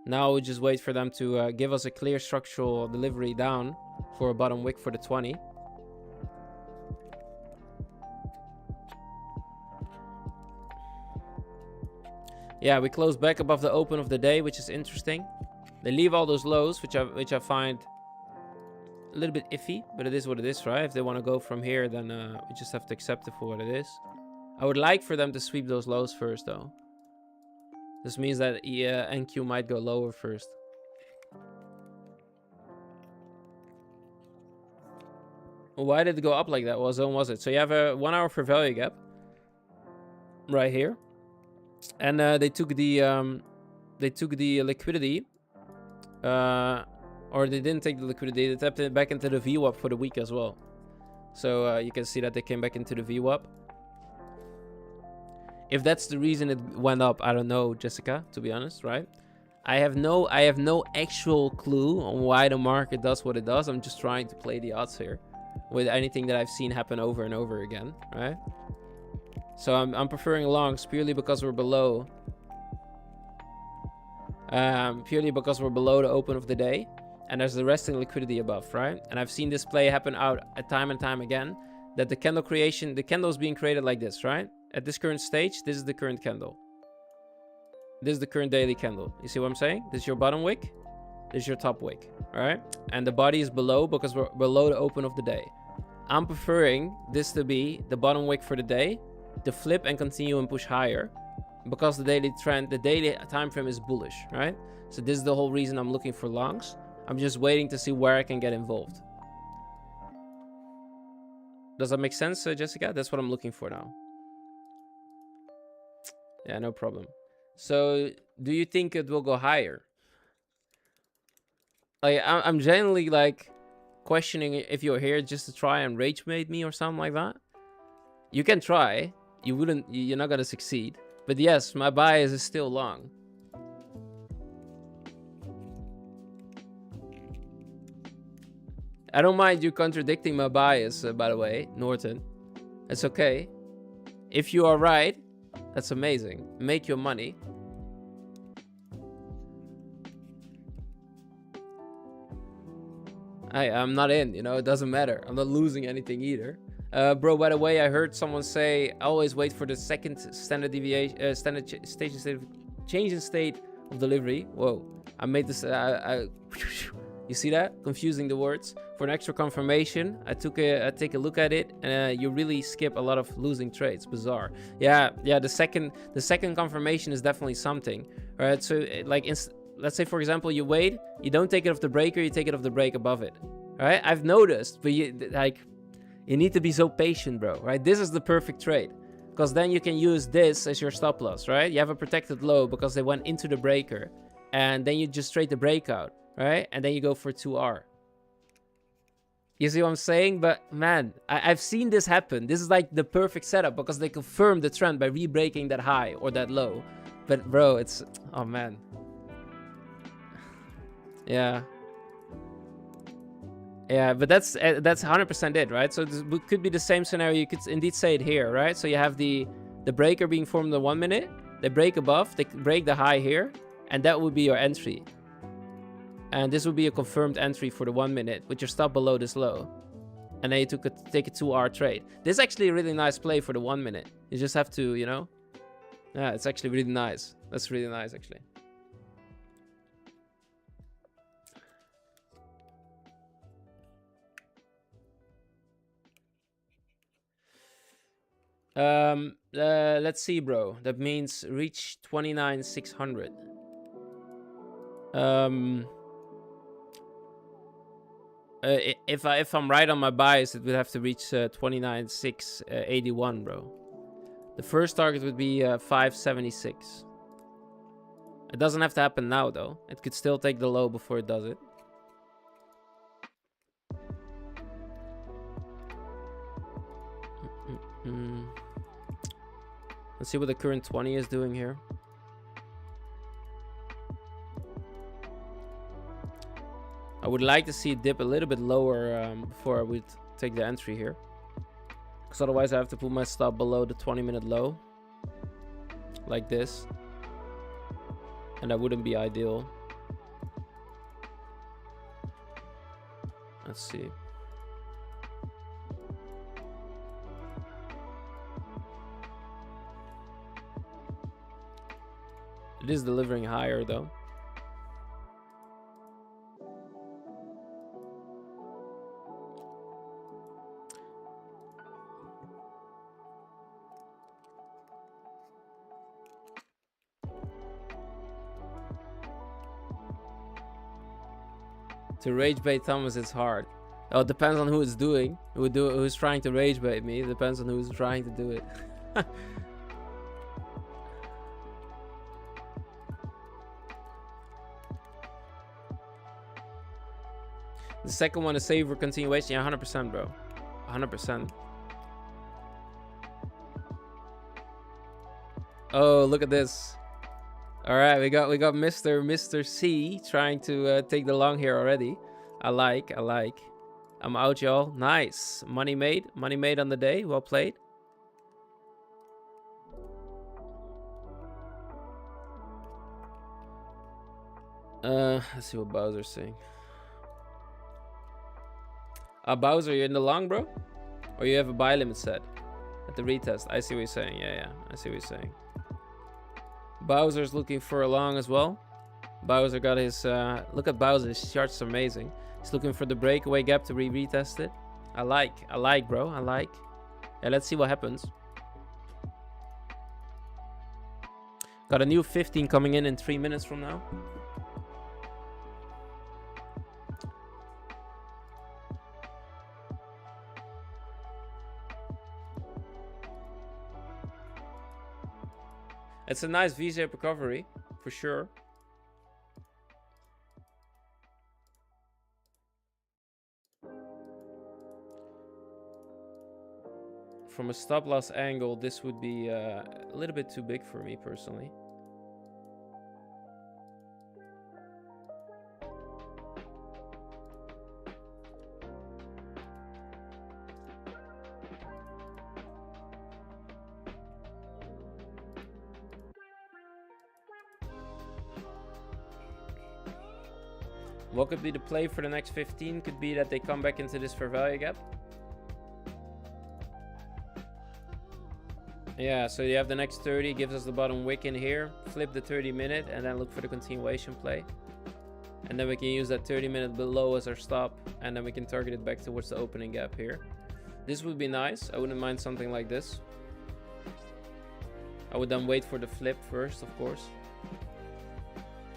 Speaker 1: Now we just wait for them to give us a clear structural delivery down for a bottom wick for the 20. Yeah, we close back above the open of the day, which is interesting. They leave all those lows, which I find a little bit iffy, but it is what it is, right? If they want to go from here, then we just have to accept it for what it is. I would like for them to sweep those lows first, though. This means that NQ might go lower first. Why did it go up like that? What zone was it? So you have a 1 hour for value gap right here. And they took the liquidity, or they didn't take the liquidity. They tapped it back into the VWAP for the week as well. So you can see that they came back into the VWAP. If that's the reason it went up, I don't know, Jessica. To be honest, right? I have no actual clue on why the market does what it does. I'm just trying to play the odds here with anything that I've seen happen over and over again, right? So I'm preferring longs purely because we're below. Purely because we're below the open of the day, and there's the resting liquidity above, right? And I've seen this play happen out time and time again. That the candle creation, the candle is being created like this, right? At this current stage, this is the current candle. This is the current daily candle. You see what I'm saying? This is your bottom wick. This is your top wick, all right? And the body is below because we're below the open of the day. I'm preferring this to be the bottom wick for the day, to flip and continue and push higher, because the daily trend, the daily time frame is bullish, right? So this is the whole reason I'm looking for longs. I'm just waiting to see where I can get involved. Does that make sense, Jessica? That's what I'm looking for now. Yeah, no problem. So do you think it will go higher? Like, I'm genuinely like questioning if you're here just to try and rage bait me or something like that. You can try. You're not gonna succeed. But yes, my bias is still long. I don't mind you contradicting my bias, by the way, Norton. It's okay. If you are right, that's amazing. Make your money. I'm not in, you know, it doesn't matter. I'm not losing anything either. Bro, by the way, I heard someone say, always wait for the second standard deviation, change in state of delivery. Whoa, I made this, you see that? Confusing the words. For an extra confirmation, I take a look at it, and you really skip a lot of losing trades. Bizarre. Yeah, the second confirmation is definitely something, right? So like, let's say for example, you wait, you don't take it off the breaker, you take it off the break above it, right? I've noticed, but you need to be so patient, bro, right? This is the perfect trade, because then you can use this as your stop loss, right? You have a protected low because they went into the breaker, and then you just trade the breakout, right? And then you go for 2R. You see what I'm saying? But man, I've seen this happen. This is like the perfect setup because they confirm the trend by re-breaking that high or that low. But bro, it's, oh man. Yeah, but that's 100% it, right? So this could be the same scenario. You could indeed say it here, right? So you have the breaker being formed in the 1 minute. They break above, they break the high here, and that would be your entry. And this would be a confirmed entry for the 1 minute with your stop below this low. And then you take a 2R trade. This is actually a really nice play for the 1 minute. You just have to, you know, Yeah, it's actually really nice. That's really nice, actually. Let's see, bro. That means reach 29,600. If I'm right on my bias, it would have to reach 29,681, bro. The first target would be 576. It doesn't have to happen now, though. It could still take the low before it does it. Let's see what the current 20 is doing here. I would like to see it dip a little bit lower before I would take the entry here. Because otherwise I have to put my stop below the 20-minute low. Like this. And that wouldn't be ideal. Let's see. It is delivering higher though. To rage bait Thomas is hard. Oh, it depends on who it's doing. Who's trying to rage bait me. It depends on who's trying to do it. The second one is save for continuation. Yeah, 100%, bro. 100%. Oh, look at this. All right, we got Mr. C trying to take the long here already. I like. I'm out, y'all. Nice. Money made on the day. Well played. Let's see what Bowser's saying. Bowser, you're in the long, bro? Or you have a buy limit set at the retest? I see what you're saying. Yeah. I see what you're saying. Bowser's looking for a long as well. Bowser got his... look at Bowser. His chart's amazing. He's looking for the breakaway gap to retest it. I like, bro. I like. Yeah, let's see what happens. Got a new 15 coming in 3 minutes from now. It's a nice V-shape recovery, for sure. From a stop loss angle, this would be a little bit too big for me personally. What could be the play for the next 15? Could be that they come back into this fair value gap. Yeah, so you have the next 30, gives us the bottom wick in here, flip the 30-minute, and then look for the continuation play. And then we can use that 30-minute below as our stop, and then we can target it back towards the opening gap here. This would be nice. I wouldn't mind something like this. I would then wait for the flip first, of course.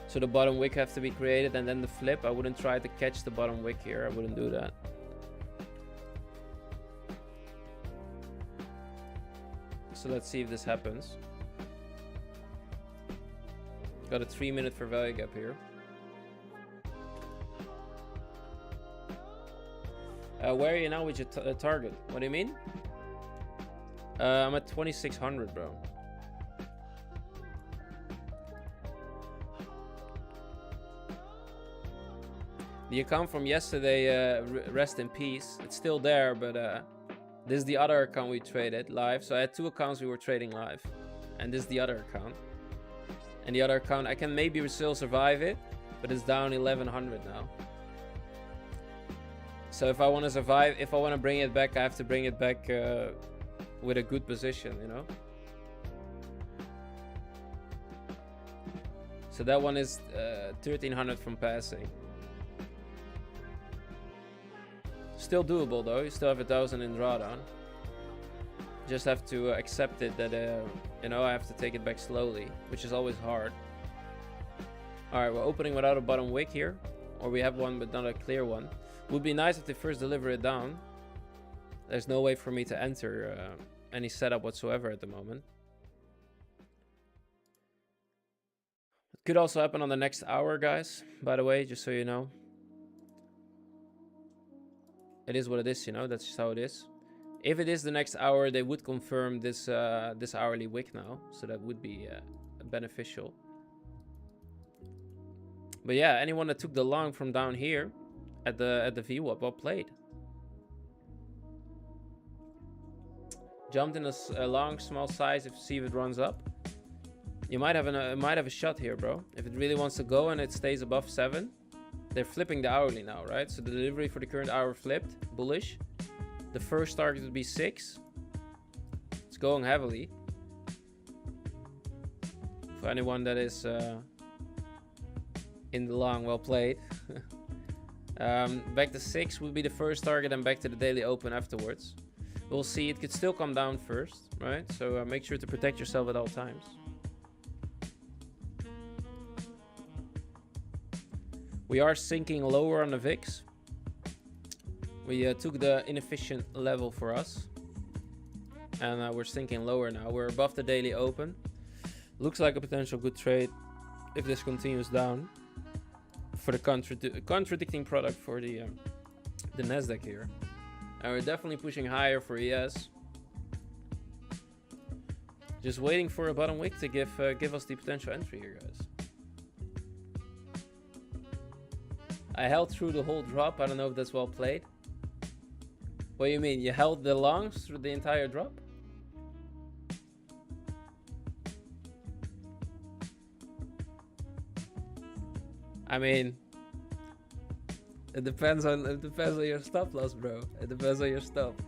Speaker 1: So the bottom wick have to be created and then the flip. I wouldn't try to catch the bottom wick here. I wouldn't do that. So let's see if this happens. Got a 3-minute fair value gap here. Where are you now with your target? What do you mean? I'm at 2600, bro. The account from yesterday, rest in peace. It's still there, but this is the other account we traded live. So I had 2 accounts we were trading live. And this is the other account. And the other account, I can maybe still survive it, but it's down 1100 now. So if I want to survive, if I want to bring it back, I have to bring it back with a good position, you know? So that one is 1300 from passing. Still doable though. You still have 1000 in drawdown. Just have to accept it that you know, I have to take it back slowly, which is always hard. All right, we're opening without a bottom wick here, or we have one but not a clear one. Would be nice if they first deliver it down. There's no way for me to enter any setup whatsoever at the moment. It could also happen on the next hour, guys, by the way, just so you know. It is what it is, you know, that's just how it is. If it is the next hour, they would confirm this this hourly wick now, so that would be beneficial. But yeah, anyone that took the long from down here at the VWAP, well played. Jumped in a long small size if see if it runs up. You might have a shot here, bro. If it really wants to go and it stays above 7, they're flipping the hourly now, right? So the delivery for the current hour flipped, bullish. The first target would be 6. It's going heavily. For anyone that is in the long, well played. Back to 6 would be the first target and back to the daily open afterwards. We'll see. It could still come down first, right? So make sure to protect yourself at all times. We are sinking lower on the VIX. We took the inefficient level for us. And we're sinking lower now. We're above the daily open. Looks like a potential good trade if this continues down. For the contradicting product for the Nasdaq here. And we're definitely pushing higher for ES. Just waiting for a bottom wick to give us the potential entry here, guys. I held through the whole drop. I don't know if that's well played. What do you mean? You held the longs through the entire drop? I mean, it depends on your stop loss, bro. It depends on your stop.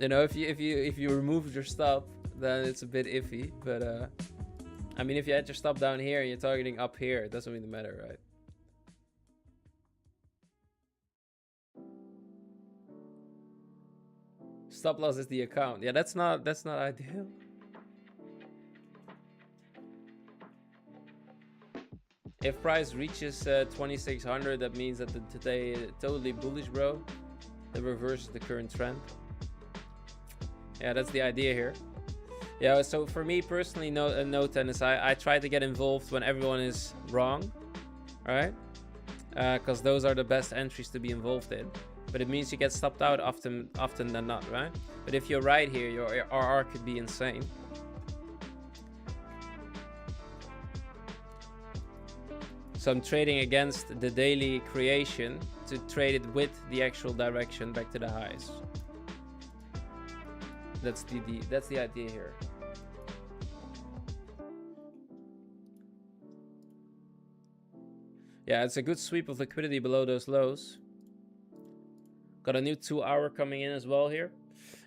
Speaker 1: You know, if you remove your stop, then it's a bit iffy. But I mean, if you had your stop down here and you're targeting up here, it doesn't really matter, right? Stop loss is the account. Yeah, that's not ideal. If price reaches 2600, that means that today totally bullish, bro. That reverses the current trend. Yeah, that's the idea here. Yeah, so for me personally, no tennis. I try to get involved when everyone is wrong, right? Because those are the best entries to be involved in. But it means you get stopped out often than not, right? But if you're right here, your RR could be insane. So I'm trading against the daily creation to trade it with the actual direction back to the highs. That's the idea here. Yeah, it's a good sweep of liquidity below those lows. Got a new 2-hour coming in as well here.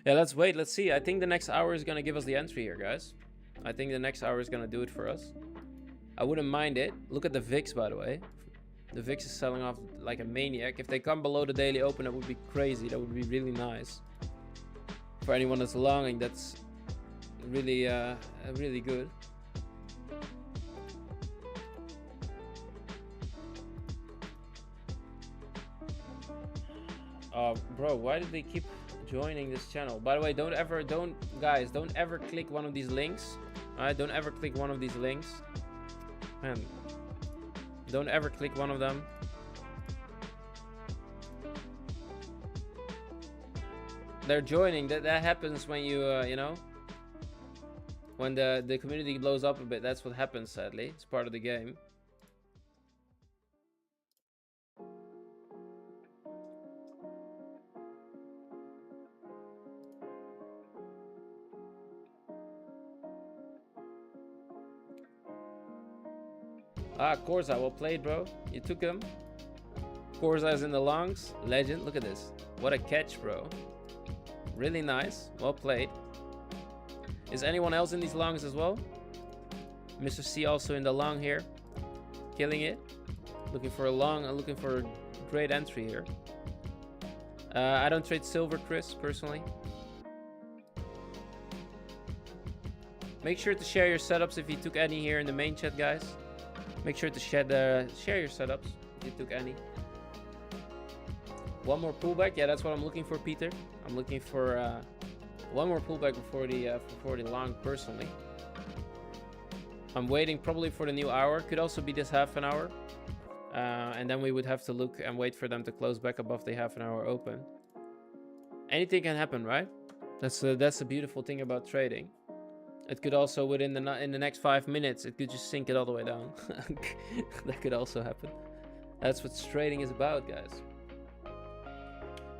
Speaker 1: Yeah, let's wait. Let's see. I think the next hour is going to give us the entry here, guys. I think the next hour is going to do it for us. I wouldn't mind it. Look at the VIX, by the way. The VIX is selling off like a maniac. If they come below the daily open, that would be crazy. That would be really nice. For anyone that's longing, that's really, really good. Bro, why did they keep joining this channel? By the way, don't ever click one of these links. Alright, don't ever click one of these links. Man, don't ever click one of them. They're joining. That happens when you you know, when the community blows up a bit. That's what happens, sadly. It's part of the game. Ah, Corza, well played, bro. You took him. Corza is in the longs. Legend. Look at this. What a catch, bro. Really nice. Well played. Is anyone else in these longs as well? Mr. C also in the long here. killing it. Looking for a long, looking for a great entry here. I don't trade silver, Chris, personally. Make sure to share your setups if you took any here in the main chat, guys. Make sure to share your setups if you took any. One more pullback. Yeah, that's what I'm looking for, Peter. I'm looking for one more pullback before the long, personally. I'm waiting probably for the new hour. Could also be this half an hour. And then we would have to look and wait for them to close back above the half an hour open. Anything can happen, right? That's the beautiful thing about trading. It could also, in the next 5 minutes, it could just sink it all the way down. That could also happen. That's what trading is about, guys.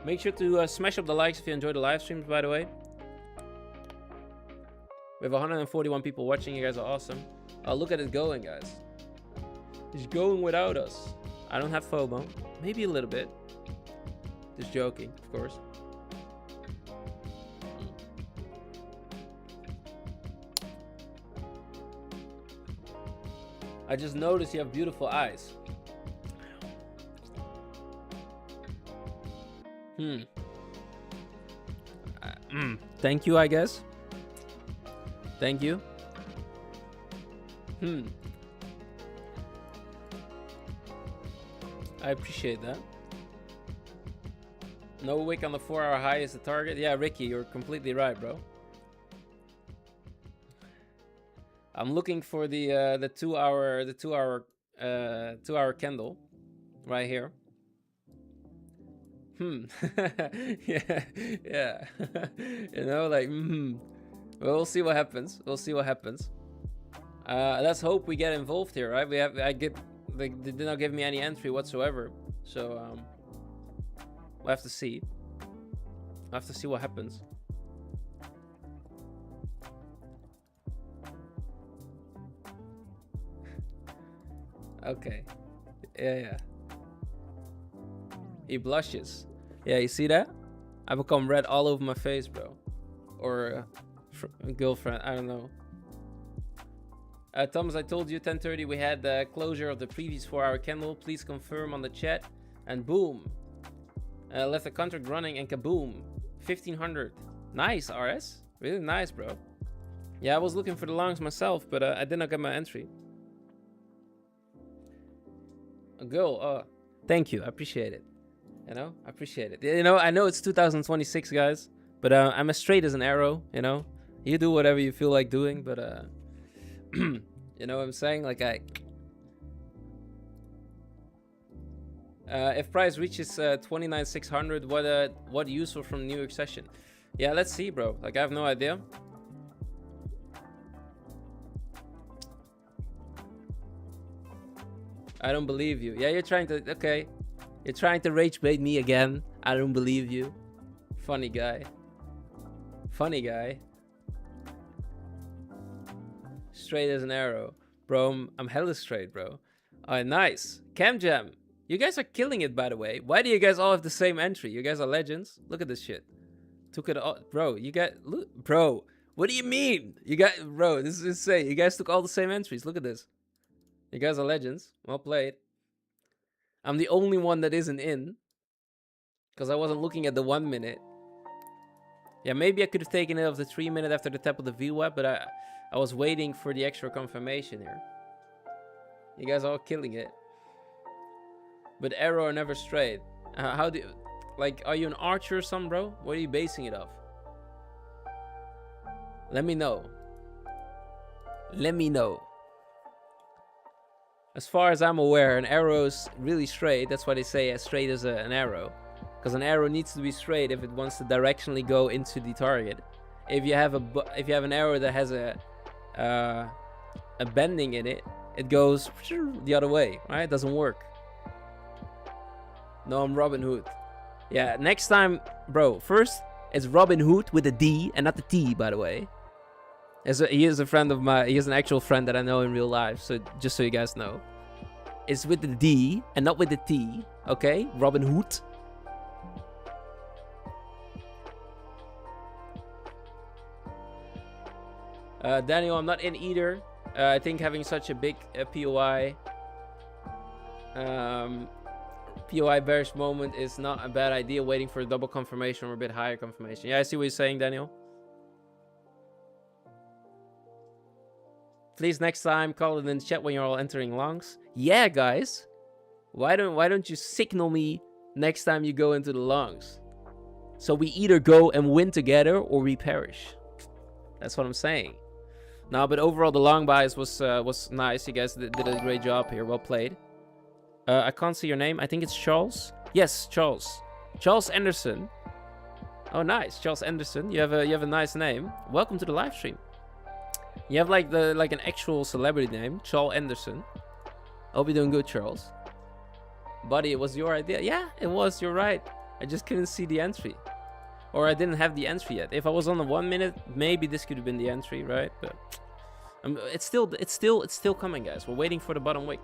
Speaker 1: Make sure to smash up the likes if you enjoy the live streams, by the way. We have 141 people watching. You guys are awesome. Oh, look at it going, guys. It's going without us. I don't have FOMO. Maybe a little bit. Just joking, of course. I just noticed you have beautiful eyes. Thank you, I guess. Thank you. I appreciate that. No wick on the 4-hour high is the target. Yeah, Ricky, you're completely right, bro. I'm looking for the 2-hour candle right here. yeah. You know, like well, we'll see what happens. We'll see what happens. Let's hope we get involved here, right? They did not give me any entry whatsoever, so we'll have to see. We'll have to see what happens. Okay. Yeah. He blushes. Yeah, you see that? I become red all over my face, bro. Or girlfriend, I don't know. Thomas, I told you 10:30 we had the closure of the previous 4-hour candle. Please confirm on the chat. And boom. Left the contract running and kaboom. 1500. Nice, RS. Really nice, bro. Yeah, I was looking for the longs myself, but I did not get my entry. A girl, thank you. I appreciate it. You know, I appreciate it. You know, I know it's 2026, guys, but I'm as straight as an arrow, you know. You do whatever you feel like doing, but you know what I'm saying? Like if price reaches 29,600, what useful from New York session? Yeah, let's see, bro. Like, I have no idea. I don't believe you. Yeah, you're trying to... Okay. You're trying to rage bait me again. I don't believe you. Funny guy. Funny guy. Straight as an arrow. Bro, I'm hella straight, bro. Alright, nice. Cam Jam. You guys are killing it, by the way. Why do you guys all have the same entry? You guys are legends. Look at this shit. Took it all... Bro, you got... Look, bro, what do you mean? You got... Bro, this is insane. You guys took all the same entries. Look at this. You guys are legends. Well played. I'm the only one that isn't in. Because I wasn't looking at the 1 minute. Yeah, maybe I could have taken it off the 3 minute after the tap of the VWAP, but I was waiting for the extra confirmation here. You guys are all killing it. But arrow are never straight. How do you... Like, are you an archer or something, bro? What are you basing it off? Let me know. Let me know. As far as I'm aware, an arrow is really straight. That's why they say as straight as an arrow. Because an arrow needs to be straight if it wants to directionally go into the target. If you have an arrow that has a bending in it, it goes the other way, right? It doesn't work. No, I'm Robin Hood. Yeah, next time, bro. First, it's Robin Hood with a D and not the T, by the way. He is a friend of mine. He is an actual friend that I know in real life. So just so you guys know, it's with the D and not with the T. Okay, Robin Hood. Daniel, I'm not in either. I think having such a big POI POI bearish moment is not a bad idea. Waiting for a double confirmation or a bit higher confirmation. Yeah, I see what you're saying, Daniel. Please next time call it in the chat when you're all entering longs. Yeah, guys. Why don't you signal me next time you go into the longs? So we either go and win together or we perish. That's what I'm saying. No, but overall the long buys was nice. You guys did a great job here. Well played. I can't see your name. I think it's Charles. Yes, Charles. Charles Anderson. Oh, nice, Charles Anderson. You have a nice name. Welcome to the live stream. You have like an actual celebrity name, Charles Anderson. Hope you're doing good, Charles. Buddy, it was your idea. Yeah, it was. You're right. I just couldn't see the entry, or I didn't have the entry yet. If I was on the 1 minute, maybe this could have been the entry, right? But it's still coming, guys. We're waiting for the bottom wick.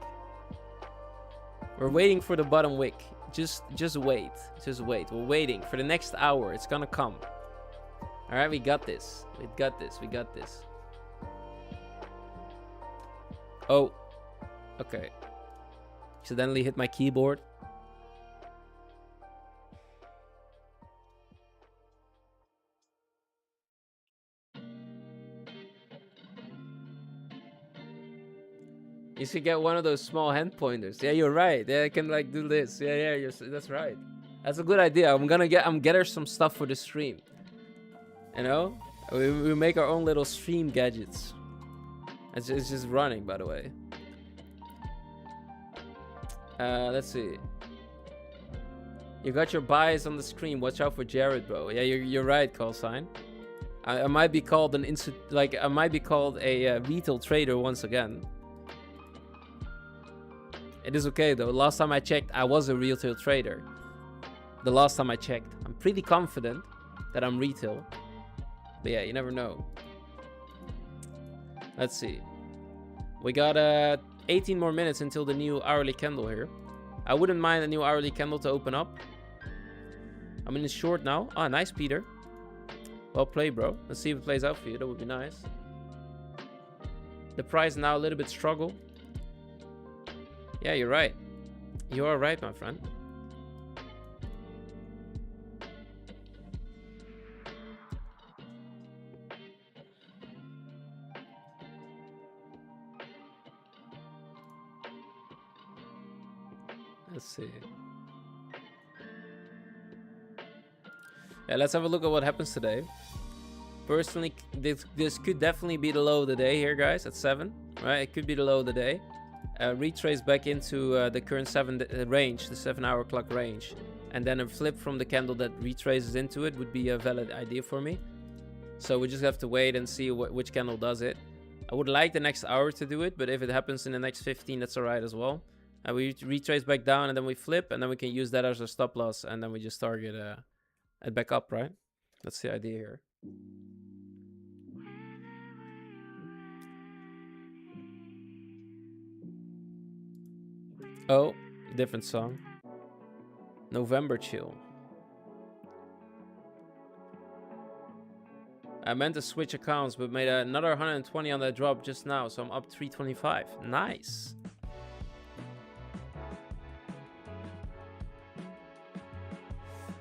Speaker 1: We're waiting for the bottom wick. Just wait. Just wait. We're waiting for the next hour. It's gonna come. All right, we got this. We got this. We got this. Oh, okay. Accidentally hit my keyboard. You should get one of those small hand pointers. Yeah, you're right. Yeah, I can like do this. Yeah, that's right. That's a good idea. I'm get her some stuff for the stream. You know, we make our own little stream gadgets. It's just running, by the way. Let's see. You got your bias on the screen. Watch out for Jared, bro. Yeah, you're right, call sign. I might be called I might be called a retail trader once again. It is okay though. Last time I checked, I was a retail trader. The last time I checked, I'm pretty confident that I'm retail. But yeah, you never know. Let's see. We got 18 more minutes until the new hourly candle here. I wouldn't mind a new hourly candle to open up. I'm in the short now. Ah, nice, Peter. Well played, bro. Let's see if it plays out for you. That would be nice. The price now a little bit struggle. Yeah, you're right. You are right, my friend. Let's see. Yeah, let's have a look at what happens today. Personally, this could definitely be the low of the day here, guys, at 7. Right? It could be the low of the day. Retrace back into the current 7 range, the 7-hour clock range, and then a flip from the candle that retraces into it would be a valid idea for me. So we just have to wait and see which candle does it. I would like the next hour to do it, but if it happens in the next 15, that's all right as well. We retrace back down and then we flip, and then we can use that as a stop loss, and then we just target it back up, right? That's the idea here. Oh, different song. November Chill. I meant to switch accounts, but made another 120 on that drop just now, so I'm up 325. Nice.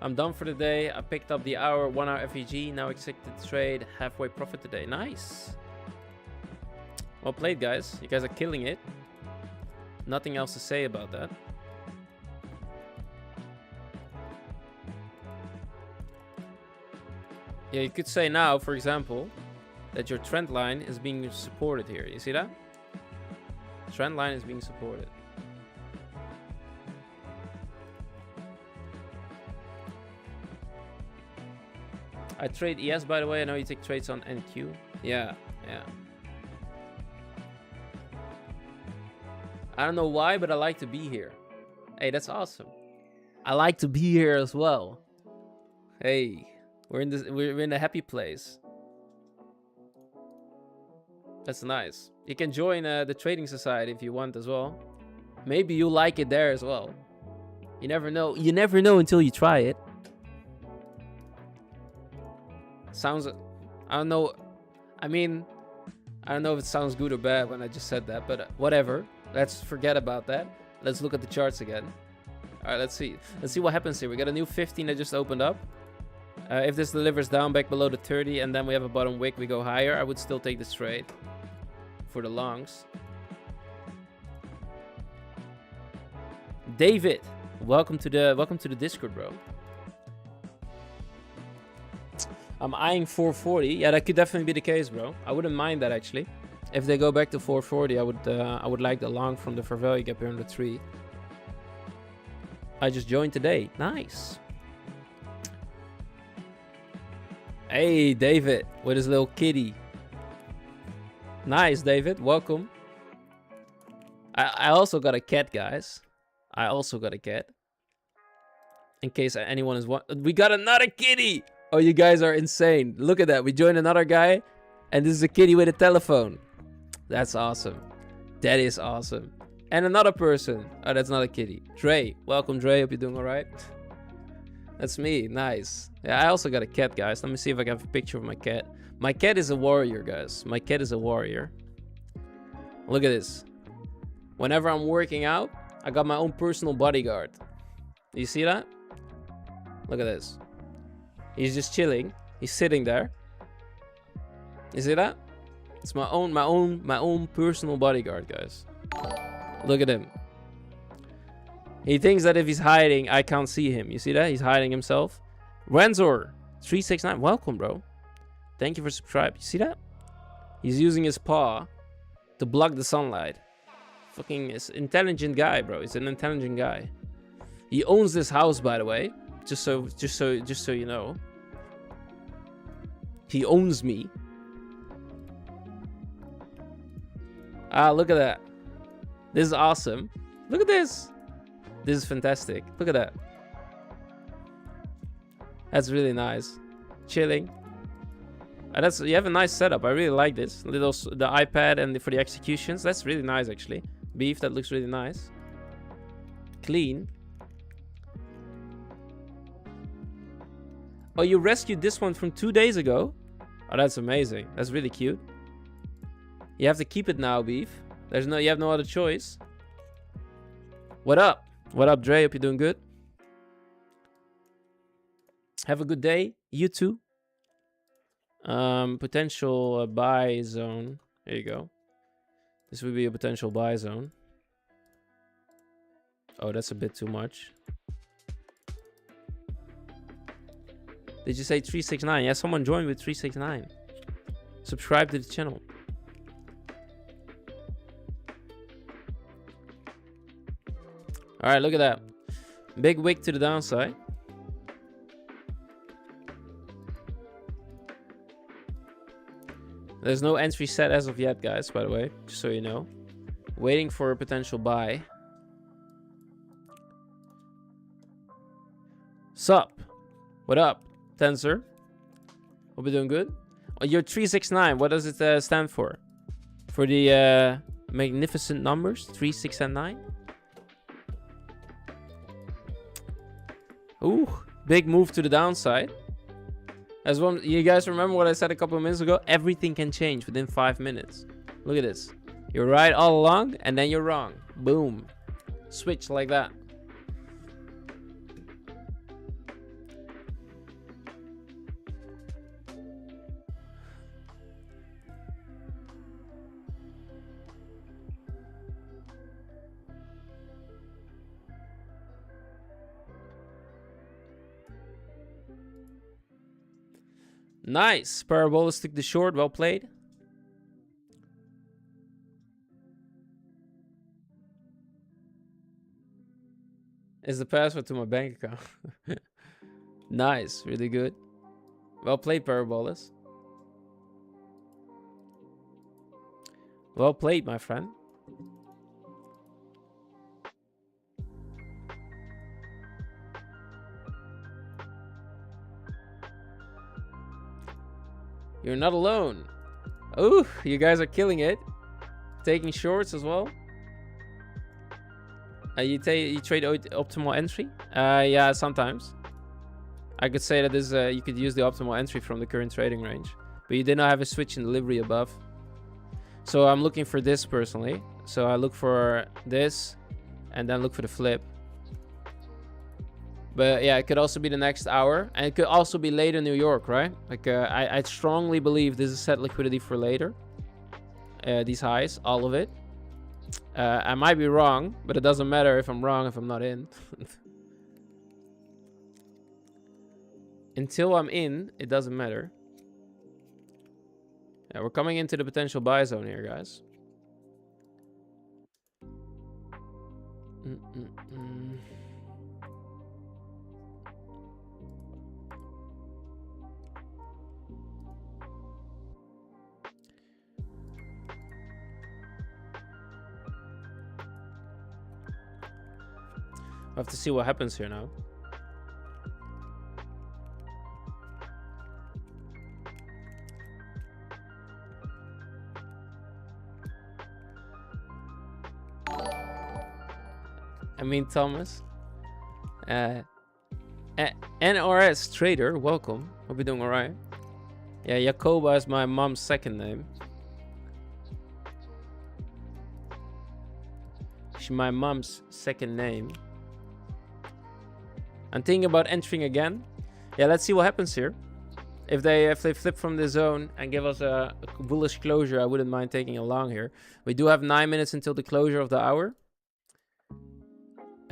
Speaker 1: I'm done for the day. I picked up the 1 hour FEG. Now executed trade. Halfway profit today. Nice. Well played, guys. You guys are killing it. Nothing else to say about that. Yeah, you could say now, for example, that your trend line is being supported here. You see that? Trend line is being supported. I trade ES, by the way. I know you take trades on NQ. Yeah. I don't know why, but I like to be here. Hey, that's awesome. I like to be here as well. Hey, we're in a happy place. That's nice. You can join the trading society if you want as well. Maybe you like it there as well. You never know. You never know until you try it. Sounds, I don't know. I mean, I don't know if it sounds good or bad when I just said that, but whatever. Let's forget about that. Let's look at the charts again. All right, let's see. Let's see what happens here. We got a new 15 that just opened up. If this delivers down back below the 30 and then we have a bottom wick, we go higher, I would still take this trade for the longs. David, welcome to the Discord, bro. I'm eyeing 440. Yeah, that could definitely be the case, bro. I wouldn't mind that actually. If they go back to 440, I would like the long from the fair value gap here on the 3. I just joined today. Nice. Hey, David, with his little kitty. Nice, David. Welcome. I also got a cat, guys. I also got a cat. In case anyone is we got another kitty. Oh, you guys are insane. Look at that. We joined another guy. And this is a kitty with a telephone. That's awesome. That is awesome. And another person. Oh, that's not a kitty. Dre. Welcome, Dre. Hope you're doing all right. That's me. Nice. Yeah, I also got a cat, guys. Let me see if I can have a picture of my cat. My cat is a warrior, guys. My cat is a warrior. Look at this. Whenever I'm working out, I got my own personal bodyguard. You see that? Look at this. He's just chilling. He's sitting there. You see that? It's my own personal bodyguard, guys. Look at him. He thinks that if he's hiding, I can't see him. You see that? He's hiding himself. Renzor 369. Welcome, bro. Thank you for subscribing. You see that? He's using his paw to block the sunlight. Fucking intelligent guy, bro. He's an intelligent guy. He owns this house, by the way. Just so you know. He owns me. Ah, look at that. This is awesome. Look at this. This is fantastic. Look at that. That's really nice. Chilling. You have a nice setup. I really like this. The iPad and for the executions. That's really nice, actually. Beef, that looks really nice. Clean. Oh, you rescued this one from 2 days ago? Oh, that's amazing. That's really cute. You have to keep it now, Beef. You have no other choice. What up? What up, Dre? Hope you're doing good. Have a good day. You too. Potential buy zone. There you go. This would be a potential buy zone. Oh, that's a bit too much. Did you say 369? Yeah, someone joined with 369. Subscribe to the channel. All right, look at that. Big wick to the downside. There's no entry set as of yet, guys, by the way, just so you know. Waiting for a potential buy. Sup? What up, Tensor? Hope you're doing good. Oh, you're 369. What does it stand for? For the magnificent numbers, 3, 6, and 9. Ooh, big move to the downside. As one, you guys remember what I said a couple of minutes ago? Everything can change within 5 minutes. Look at this. You're right all along, and then you're wrong. Boom. Switch like that. Nice. Parabolas took the short. Well played. Is the password to my bank account. Nice. Really good. Well played, Parabolas. Well played, my friend. You're not alone. Ooh, you guys are killing it. Taking shorts as well. You trade optimal entry? Yeah, sometimes. I could say that this you could use the optimal entry from the current trading range, but you did not have a switch in delivery above. So I'm looking for this personally. So I look for this, and then look for the flip. But yeah, it could also be the next hour, and it could also be later New York, right? Like I strongly believe this is set liquidity for later. These highs, all of it. I might be wrong, but it doesn't matter if I'm wrong if I'm not in. Until I'm in, it doesn't matter. Yeah, we're coming into the potential buy zone here, guys. I have to see what happens here now. I mean, Thomas. NRS Trader, welcome. Hope you're doing alright. Yeah, Jacoba is my mom's second name. She's my mom's second name. I'm thinking about entering again. Yeah, let's see what happens here. If they flip from the zone and give us a bullish closure, I wouldn't mind taking a long here. We do have 9 minutes until the closure of the hour.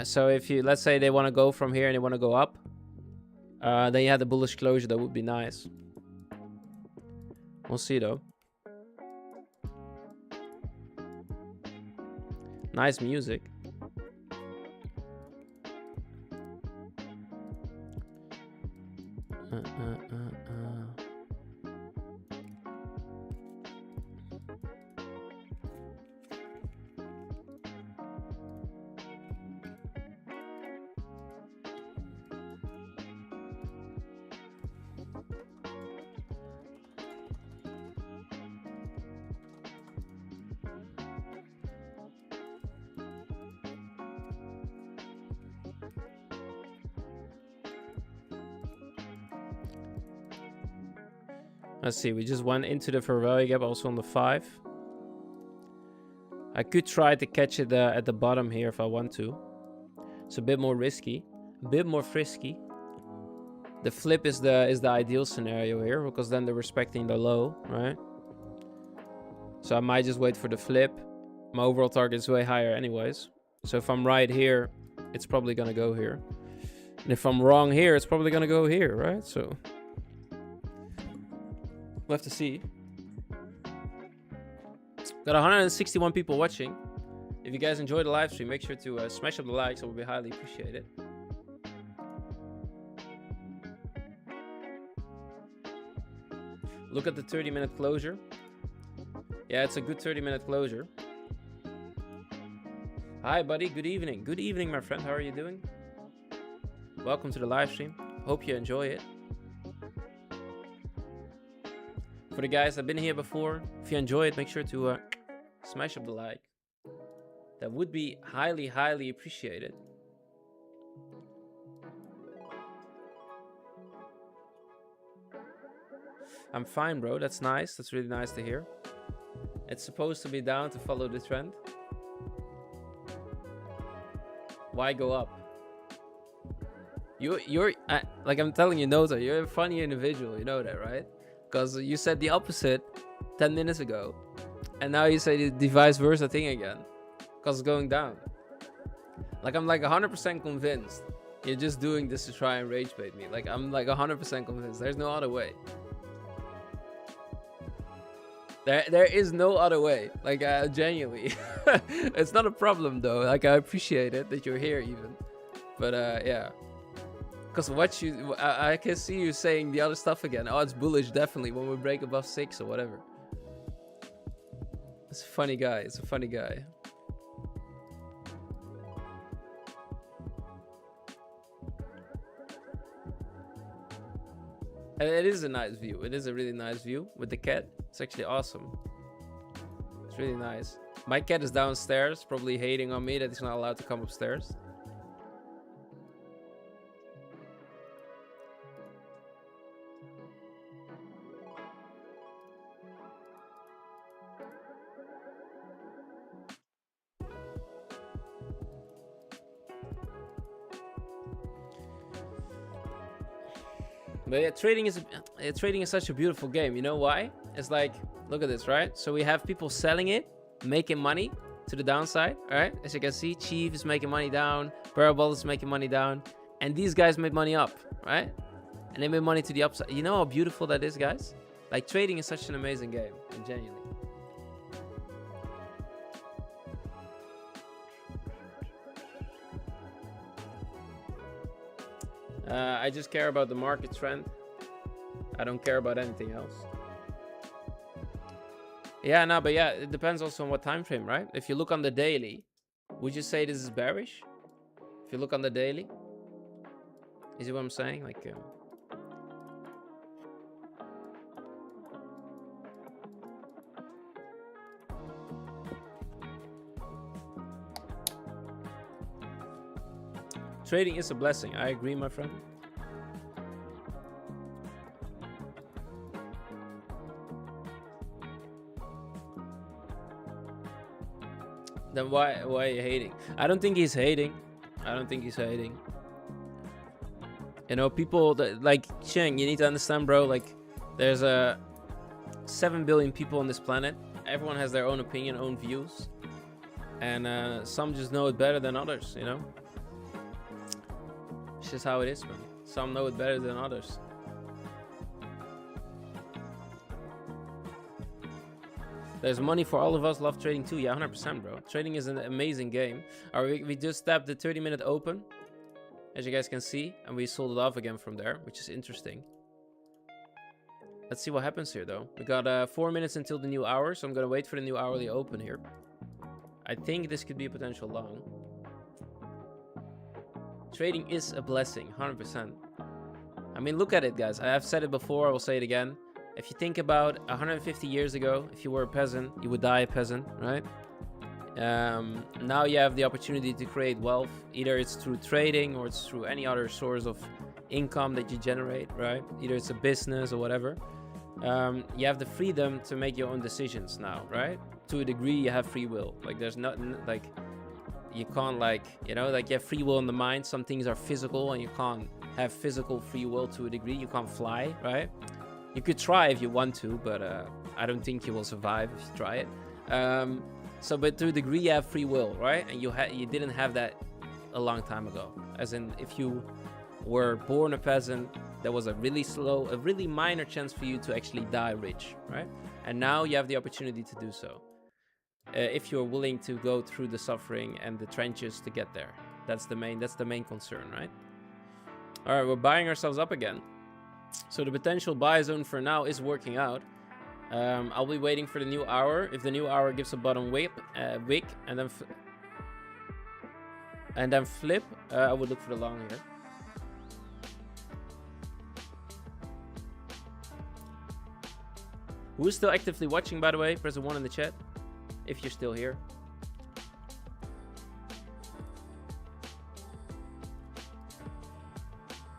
Speaker 1: So if you, let's say they want to go from here and they want to go up, then you have the bullish closure. That would be nice. We'll see though. Nice music. Let's see, we just went into the fair value gap also on the 5. I could try to catch it at the bottom here if I want to. It's a bit more risky, a bit more frisky. The flip is the ideal scenario here, because then they're respecting the low, right? So I might just wait for the flip. My overall target is way higher anyways. So if I'm right here, it's probably gonna go here. And if I'm wrong here, it's probably gonna go here, right? So we'll have to see. Got 161 people watching. If you guys enjoyed the live stream, make sure to smash up the likes. It would be highly appreciated. Look at the 30-minute closure. Yeah, it's a good 30-minute closure. Hi, buddy. Good evening. Good evening, my friend. How are you doing? Welcome to the live stream. Hope you enjoy it. For the guys that have been here before, if you enjoy it, make sure to smash up the like. That would be highly, highly appreciated. I'm fine, bro. That's nice. That's really nice to hear. It's supposed to be down to follow the trend. Why go up? You're like I'm telling you, Nota, you're a funny individual. You know that, right? Because you said the opposite 10 minutes ago. And now you say the vice versa thing again. Because it's going down. Like, I'm like 100% convinced. You're just doing this to try and rage bait me. Like, I'm like 100% convinced. There's no other way. There is no other way. Like, genuinely. It's not a problem, though. Like, I appreciate it that you're here even. But, yeah. Because I can see you saying the other stuff again. Oh, it's bullish, definitely, when we break above 6 or whatever. It's a funny guy. It's a funny guy. And it is a nice view. It is a really nice view with the cat. It's actually awesome. It's really nice. My cat is downstairs, probably hating on me that he's not allowed to come upstairs. But yeah, trading is such a beautiful game. You know why? It's like, look at this, right? So we have people selling it, making money to the downside, all right? As you can see, Chief is making money down, Parabol is making money down, and these guys made money up, right? And they made money to the upside. You know how beautiful that is, guys? Like, trading is such an amazing game, genuinely. I just care about the market trend. I don't care about anything else. Yeah, no, but yeah, it depends also on what time frame, right? If you look on the daily, would you say this is bearish? If you look on the daily, you see what I'm saying? Like, trading is a blessing. I agree, my friend. Then why are you hating? I don't think he's hating. I don't think he's hating. You know, people that, like, Cheng, you need to understand, bro, like, there's 7 billion people on this planet. Everyone has their own opinion, own views. And some just know it better than others, you know? It's just how it is, man. Some know it better than others. There's money for all of us. Love trading too. Yeah, 100%, bro. Trading is an amazing game. We just tapped the 30-minute open, as you guys can see, and we sold it off again from there, which is interesting. Let's see what happens here, though. We got 4 minutes until the new hour, so I'm gonna wait for the new hourly open here. I think this could be a potential long. Trading is a blessing, 100%. I mean, look at it, guys. I have said it before. I will say it again. If you think about 150 years ago, if you were a peasant, you would die a peasant, right? Now you have the opportunity to create wealth. Either it's through trading or it's through any other source of income that you generate, right? Either it's a business or whatever. You have the freedom to make your own decisions now, right? To a degree, you have free will. Like, there's nothing, like, you can't, like, you know, like, you have free will in the mind. Some things are physical and you can't have physical free will to a degree. You can't fly, right? You could try if you want to, but I don't think you will survive if you try it. But to a degree, you have free will, right? And you didn't have that a long time ago. As in, if you were born a peasant, there was a really minor chance for you to actually die rich, right? And now you have the opportunity to do so. If you're willing to go through the suffering and the trenches to get there. That's the main concern, right? All right, we're buying ourselves up again. So the potential buy zone for now is working out. I'll be waiting for the new hour. If the new hour gives a bottom wick and then flip, I would look for the long here. Who's still actively watching, by the way? Press a 1 in the chat if you're still here.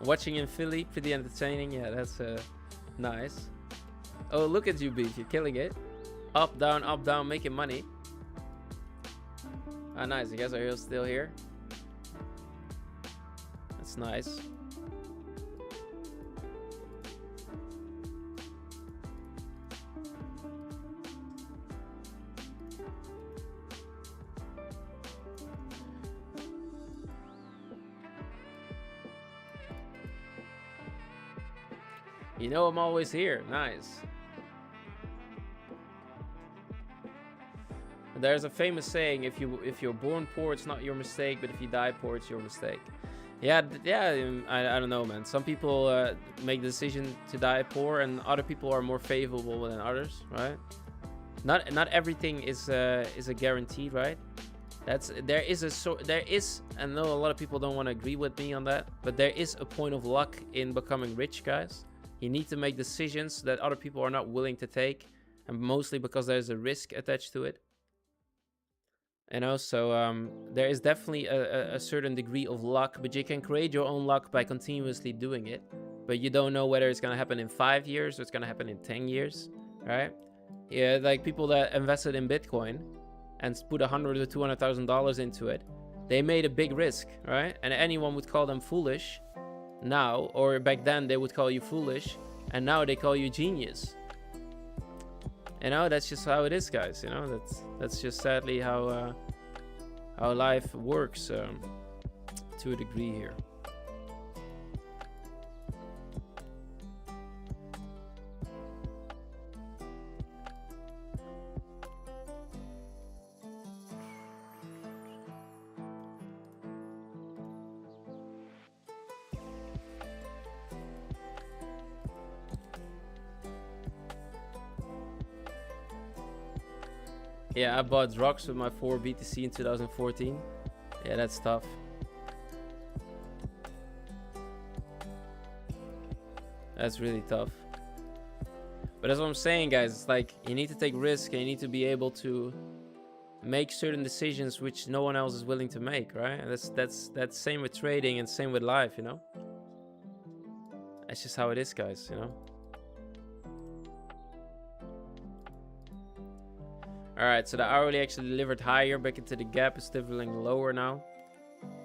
Speaker 1: Watching in Philly, pretty entertaining. Yeah, that's nice. Oh, look at you, Beef. You're killing it. Up, down, making money. Ah, nice. You guys are still here. That's nice. You know I'm always here. Nice. There's a famous saying: if you're born poor, it's not your mistake, but if you die poor, it's your mistake. Yeah. I don't know, man. Some people make the decision to die poor, and other people are more favorable than others, right? Not everything is a guarantee, right? There is. I know a lot of people don't want to agree with me on that, but there is a point of luck in becoming rich, guys. You need to make decisions that other people are not willing to take, and mostly because there's a risk attached to it. You know, so there is definitely a certain degree of luck, but you can create your own luck by continuously doing it. But you don't know whether it's gonna happen in 5 years or it's gonna happen in 10 years, right? Yeah, like people that invested in Bitcoin and put $100,000 or $200,000 into it, they made a big risk, right? And anyone would call them foolish. now, or back then they would call you foolish, and now they call you genius. You know, that's just how it is, guys. You know, that's just sadly how life works to a degree here. Yeah, I bought rocks with my 4 BTC in 2014. Yeah, that's tough. That's really tough. But that's what I'm saying, guys. It's like you need to take risk and you need to be able to make certain decisions which no one else is willing to make, right? And that's same with trading and same with life, you know? That's just how it is, guys, you know? Alright, so the hourly actually delivered higher back into the gap. It's delivering lower now.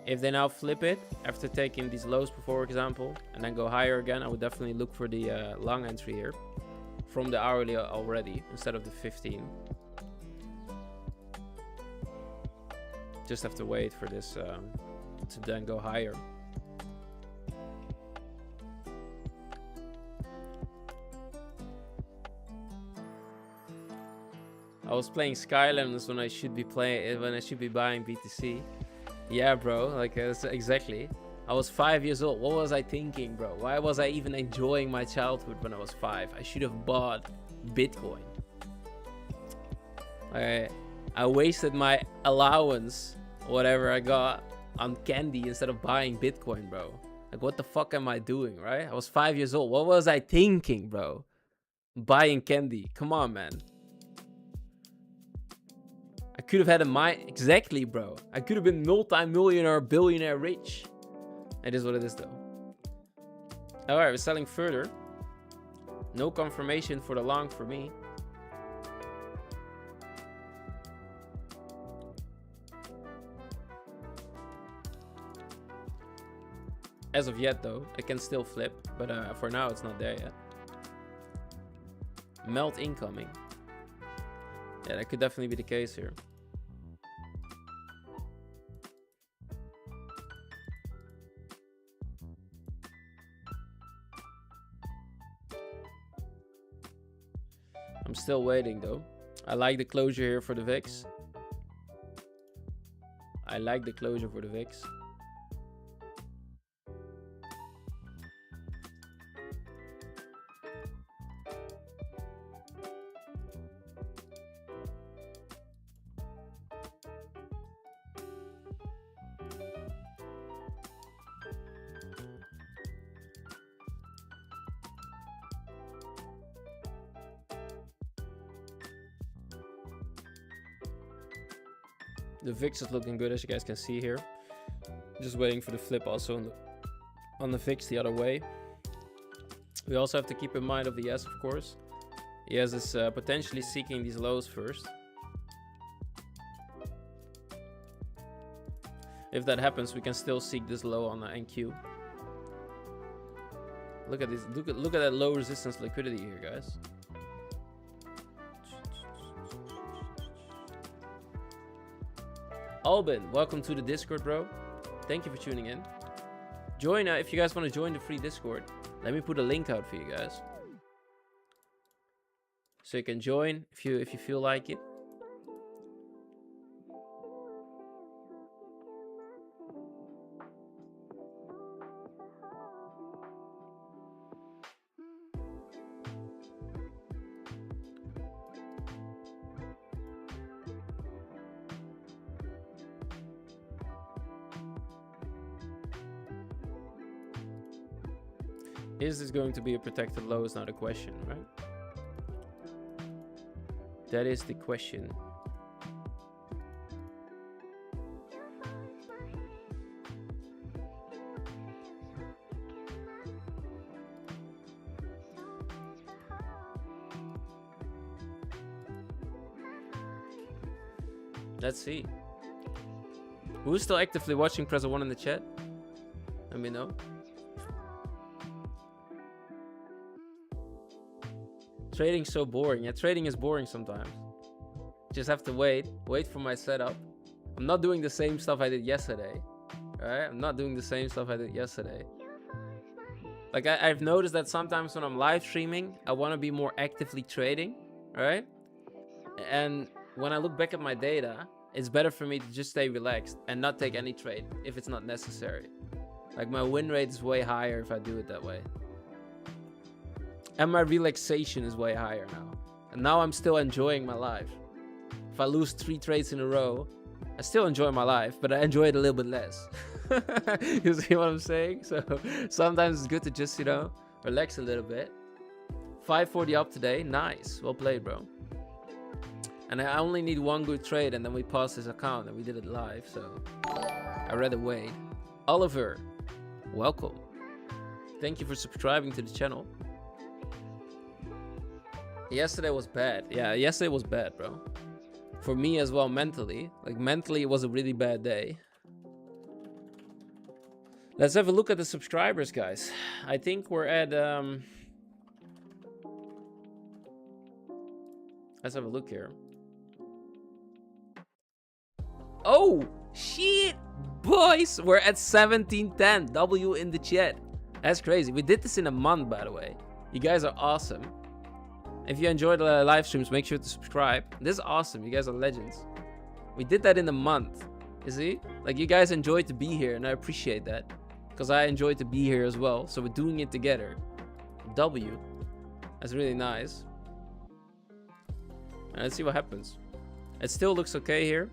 Speaker 1: If they now flip it after taking these lows before, for example, and then go higher again, I would definitely look for the long entry here from the hourly already instead of the 15. Just have to wait for this to then go higher. I was playing Skylanders when I should be buying BTC. Yeah, bro, like exactly. I was 5 years old. What was I thinking, bro? Why was I even enjoying my childhood when I was 5? I should have bought Bitcoin. I wasted my allowance, whatever I got, on candy instead of buying Bitcoin, bro. Like, what the fuck am I doing, right? I was 5 years old. What was I thinking, bro? Buying candy. Come on, man. I could have had a mind. Exactly, bro. I could have been multi-millionaire, billionaire rich. It is what it is, though. Alright, we're selling further. No confirmation for the long for me. As of yet, though, it can still flip. But for now, it's not there yet. Melt incoming. Yeah, that could definitely be the case here. I'm still waiting though. I like the closure here for the VIX. I like the closure for the VIX. The VIX is looking good, as you guys can see here. Just waiting for the flip also on the VIX the other way. We also have to keep in mind of the ES, of course. ES is potentially seeking these lows first. If that happens, we can still seek this low on the NQ. Look at this. Look at that low resistance liquidity here, guys. Albin, welcome to the Discord, bro. Thank you for tuning in. Join if you guys want to join the free Discord. Let me put a link out for you guys, so you can join if you feel like it. Is this going to be a protected low is not a question, right? That is the question. Let's see. Who's still actively watching? Press a 1 in the chat. Let me know. Trading's so boring. Yeah, trading is boring sometimes. Just have to wait for my setup. I'm not doing the same stuff I did yesterday. Alright, I'm not doing the same stuff I did yesterday. Like I've noticed that sometimes when I'm live streaming, I want to be more actively trading, right? And when I look back at my data, it's better for me to just stay relaxed and not take any trade if it's not necessary. Like my win rate is way higher if I do it that way. And my relaxation is way higher now. And now I'm still enjoying my life. If I lose 3 trades in a row, I still enjoy my life, but I enjoy it a little bit less. You see what I'm saying? So sometimes it's good to just, you know, relax a little bit. 540 up today. Nice. Well played, bro. And I only need 1 good trade, and then we paused his account and we did it live. So I rather wait. Oliver, welcome. Thank you for subscribing to the channel. Yesterday was bad. Yeah, yesterday was bad, bro. For me as well, mentally. Like mentally, it was a really bad day. Let's have a look at the subscribers, guys. I think we're at let's have a look here. Oh shit, boys, we're at 1710. W in the chat. That's crazy. We did this in a month, by the way. You guys are awesome. If you enjoyed the live streams, make sure to subscribe. This is awesome. You guys are legends. We did that in a month. You see? Like, you guys enjoyed to be here, and I appreciate that. Because I enjoyed to be here as well. So we're doing it together. W. That's really nice. And let's see what happens. It still looks okay here.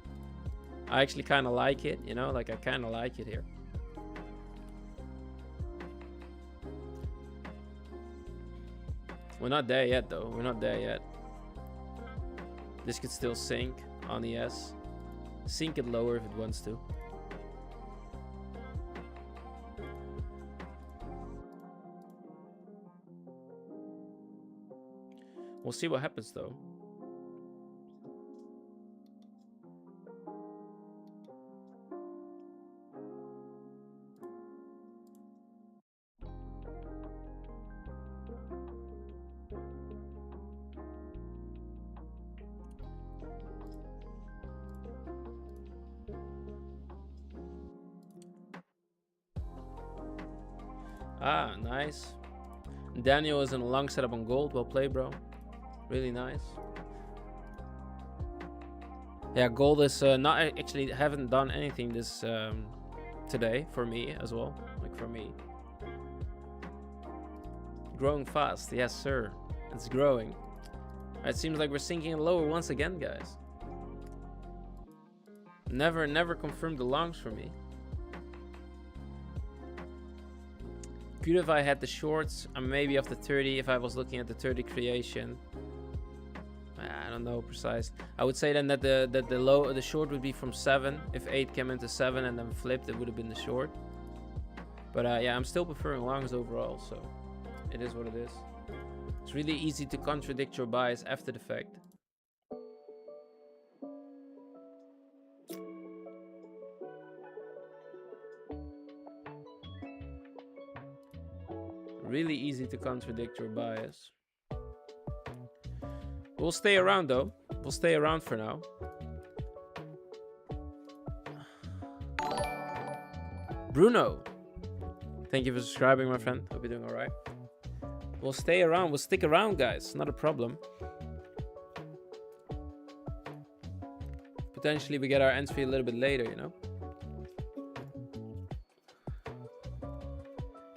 Speaker 1: I actually kind of like it, you know? Like, I kind of like it here. We're not there yet, though. We're not there yet. This could still sink on the S. Sink it lower if it wants to. We'll see what happens, though. Ah, nice. Daniel is in a long setup on gold. Well played, bro. Really nice. Yeah, gold is not actually haven't done anything this today for me as well. Like for me, growing fast. Yes, sir. It's growing. It seems like we're sinking lower once again, guys. Never confirmed the longs for me. Good if I had the shorts, maybe of the 30 if I was looking at the 30 creation. I don't know precise. I would say then that the short would be from 7. If 8 came into 7 and then flipped, it would have been the short. But yeah, I'm still preferring longs overall, so it is what it is. It's really easy to contradict your bias after the fact. Really easy to contradict your bias. We'll stay around though. We'll stay around for now. Bruno, thank you for subscribing, my friend. Hope you're doing all right. We'll stay around. We'll stick around, guys. Not a problem. Potentially we get our entry a little bit later, you know.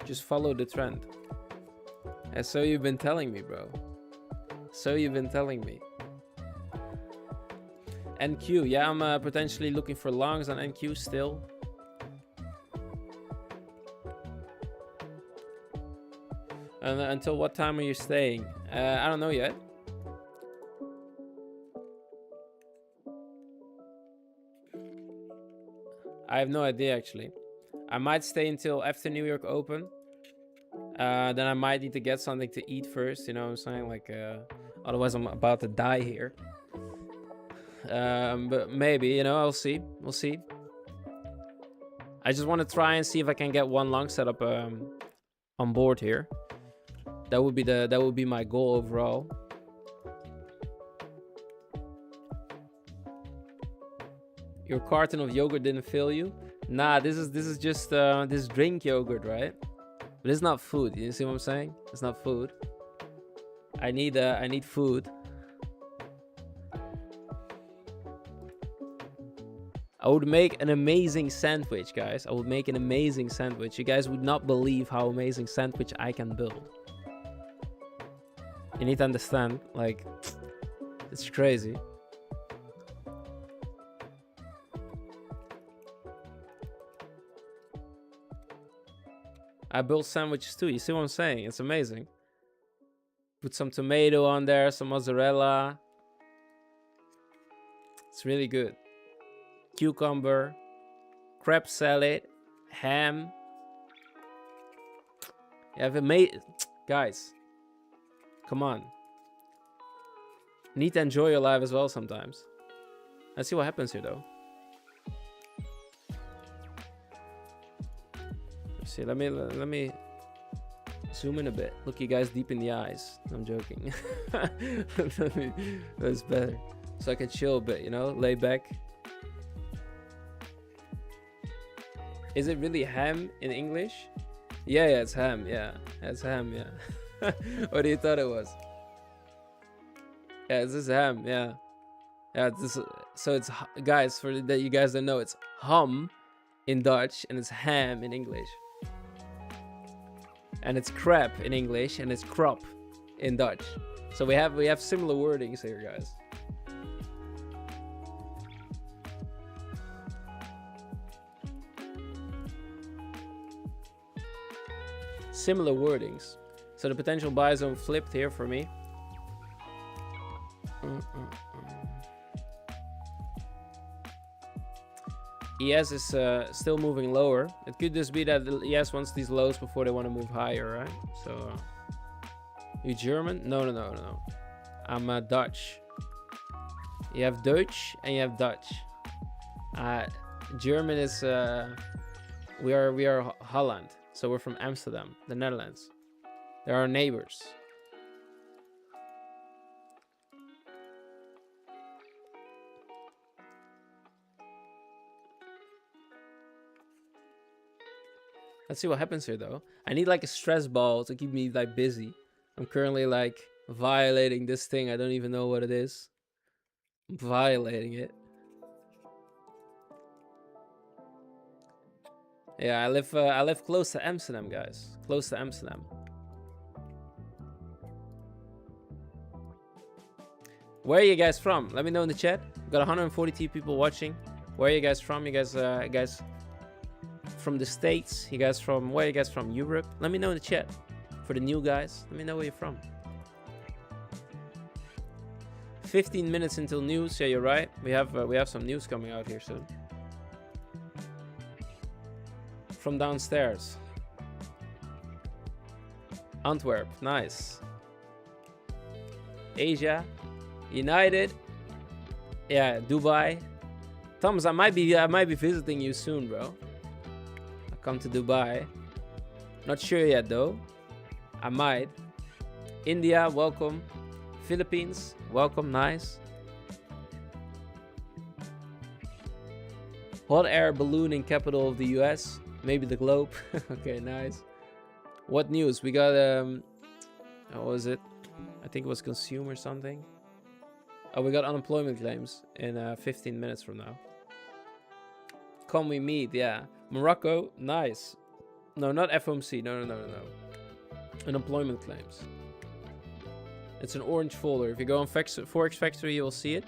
Speaker 1: Just follow the trend. And so you've been telling me, bro. So you've been telling me. NQ, yeah, I'm potentially looking for longs on NQ still. And until what time are you staying? I don't know yet. I have no idea actually. I might stay until after New York Open. Then I might need to get something to eat first, you know what I'm saying? Like, otherwise I'm about to die here. But maybe, you know, I'll see. We'll see. I just want to try and see if I can get one long setup on board here. That would be my goal overall. Your carton of yogurt didn't fill you? Nah, this is just this drink yogurt, right? But it's not food. You see what I'm saying? It's not food. I need food. I would make an amazing sandwich, guys. I would make an amazing sandwich. You guys would not believe how amazing sandwich I can build. You need to understand, like, it's crazy. I built sandwiches too. You see what I'm saying? It's amazing. Put some tomato on there, some mozzarella. It's really good. Cucumber, crab salad, ham. You have made, guys. Come on. You need to enjoy your life as well sometimes. Let's see what happens here, though. Let's see. Let me zoom in a bit. Look you guys deep in the eyes. I'm joking. That's better. So I can chill a bit, you know, lay back. Is it really ham in English? Yeah, it's ham. Yeah, it's ham. Yeah. What do you thought it was? Yeah, this is ham. Yeah, yeah. So it's, guys, for that you guys don't know, it's ham in Dutch and it's ham in English. And it's crab in English and it's crop in Dutch. So we have similar wordings here, guys. Similar wordings. So the potential buy zone flipped here for me. ES is still moving lower. It could just be that the ES wants these lows before they want to move higher, right? So, you German? No. I'm Dutch. You have Dutch and you have Dutch. German is we are Holland. So we're from Amsterdam, the Netherlands. They're our neighbors. Let's see what happens here, though. I need like a stress ball to keep me like busy. I'm currently like violating this thing. I don't even know what it is. I'm violating it. Yeah, I live close to Amsterdam, guys. Close to Amsterdam. Where are you guys from? Let me know in the chat. We've got 142 people watching. Where are you guys from? You guys from the States? You guys from, where are you guys from? Europe? Let me know in the chat. For the new guys, let me know where you're from. 15 minutes until news. Yeah, you're right. We have some news coming out here soon. From downstairs. Antwerp, nice. Asia, United. Yeah, Dubai. Thomas, I might be visiting you soon, bro. I'll come to Dubai. Not sure yet though. I might. India, welcome. Philippines, welcome, nice. Hot air balloon in capital of the US. Maybe the globe. Okay, nice. What news? We got what was it? I think it was consumer something. Oh, we got unemployment claims in 15 minutes from now. Can we meet? Yeah. Morocco, nice. No, not FOMC. No. Unemployment claims. It's an orange folder. If you go on Forex Factory, you will see it.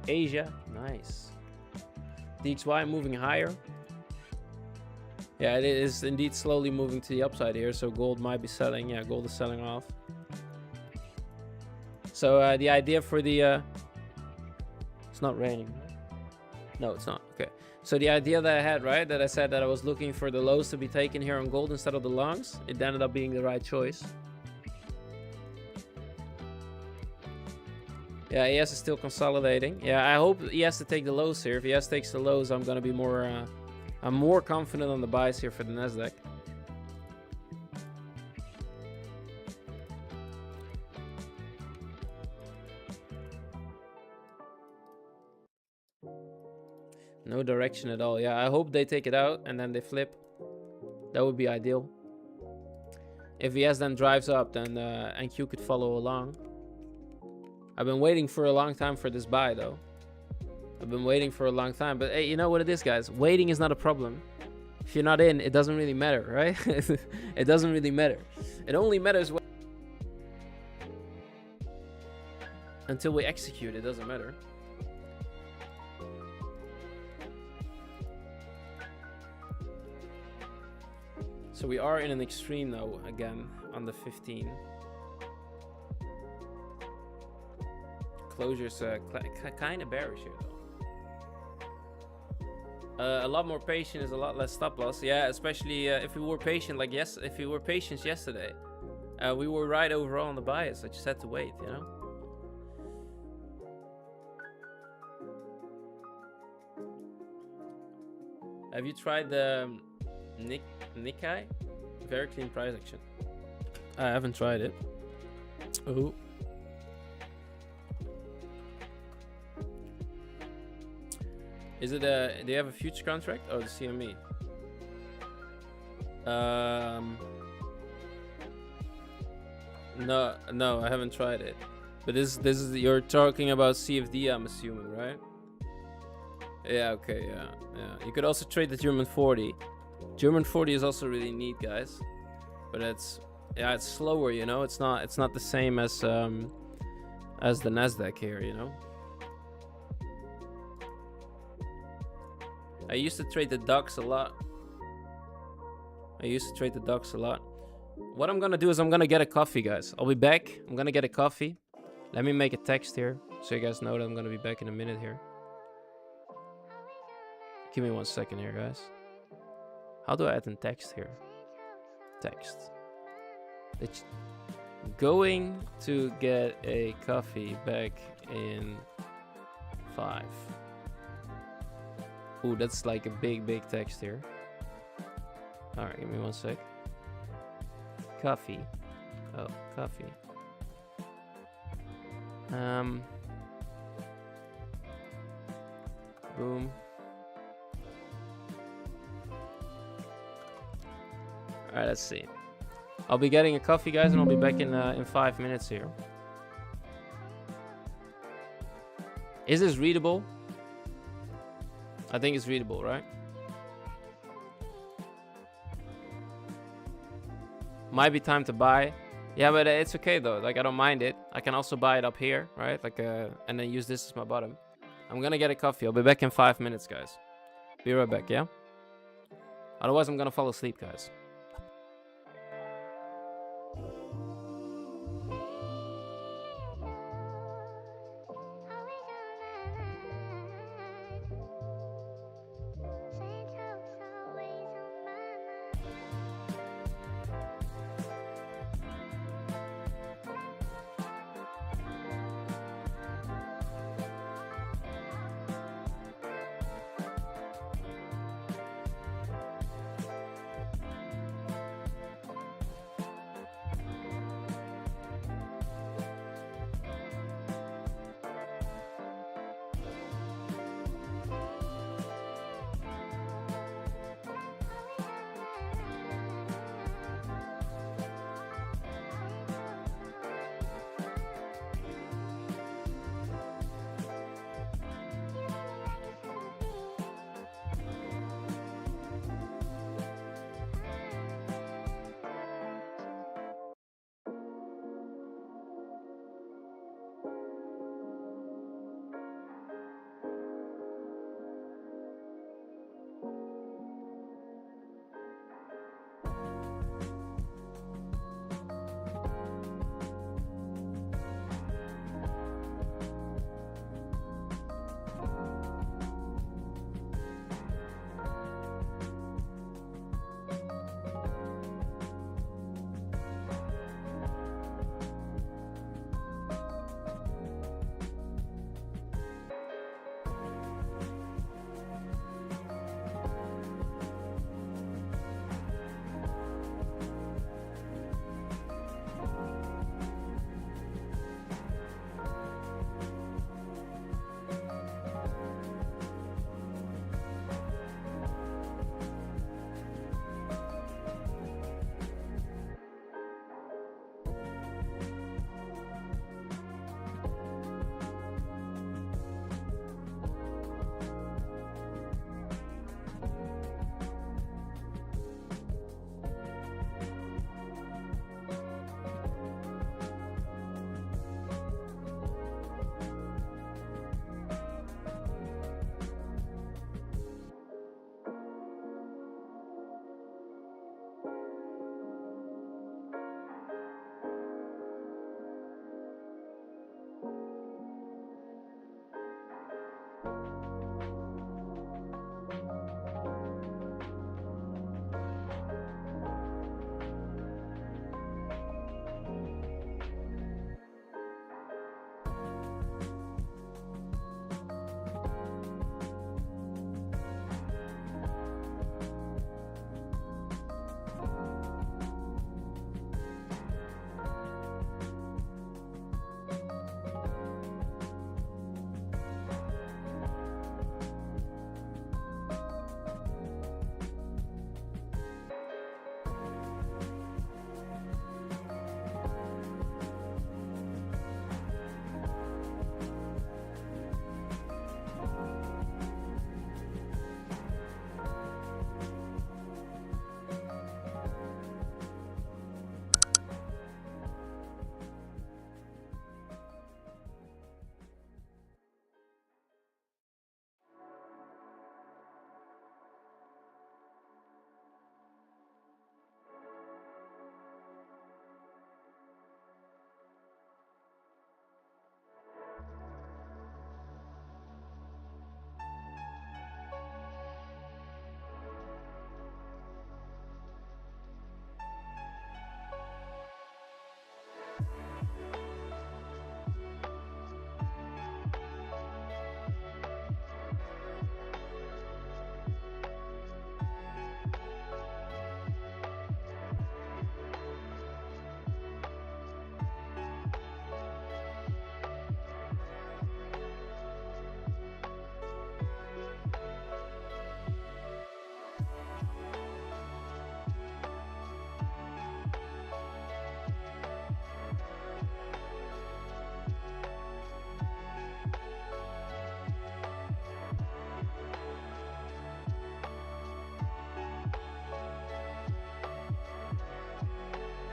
Speaker 1: Asia, nice. DXY moving higher. Yeah, it is indeed slowly moving to the upside here, so gold might be selling. Yeah, gold is selling off. So the idea for the it's not raining. No, it's not. Okay. So the idea that I had, right, that I said that I was looking for the lows to be taken here on gold instead of the longs, it ended up being the right choice. Yeah, ES is still consolidating. Yeah, I hope ES to take the lows here. If ES takes the lows, I'm gonna be more I'm more confident on the buys here for the Nasdaq. No direction at all. Yeah, I hope they take it out and then they flip. That would be ideal. If ES then drives up, then NQ could follow along. I've been waiting for a long time for this buy, though. I've been waiting for a long time. But hey, you know what it is, guys? Waiting is not a problem. If you're not in, it doesn't really matter, right? It doesn't really matter. It only matters when... until we execute, it doesn't matter. So we are in an extreme now, again, on the 15. Closure's kind of bearish here, though. A lot more patient is a lot less stop loss. Yeah, especially if we were patient, like if we were patient yesterday, we were right overall on the bias. I just had to wait, you know. Have you tried the Nikkei? Very clean price action. I haven't tried it. Oh. Is it do you have a future contract? Oh, the CME. No, I haven't tried it. But this is, you're talking about CFD, I'm assuming, right? Yeah, okay, yeah. You could also trade the German 40. German 40 is also really neat, guys. But it's slower, you know. It's not the same as the Nasdaq here, you know. I used to trade the DAX a lot. What I'm gonna do is I'm gonna get a coffee, guys. I'll be back. I'm gonna get a coffee. Let me make a text here so you guys know that I'm gonna be back in a minute here. Give me 1 second here, guys. How do I add in text here? Text. It's going to get a coffee back in 5. Ooh, that's like a big text here. Alright, give me 1 sec. Coffee. Oh, coffee. Boom. Alright, let's see. I'll be getting a coffee, guys, and I'll be back in 5 minutes here. Is this readable? I think it's readable, right? Might be time to buy. Yeah, but it's okay though. Like, I don't mind it. I can also buy it up here, right? Like, and then use this as my bottom. I'm gonna get a coffee. I'll be back in 5 minutes, guys. Be right back, yeah? Otherwise, I'm gonna fall asleep, guys.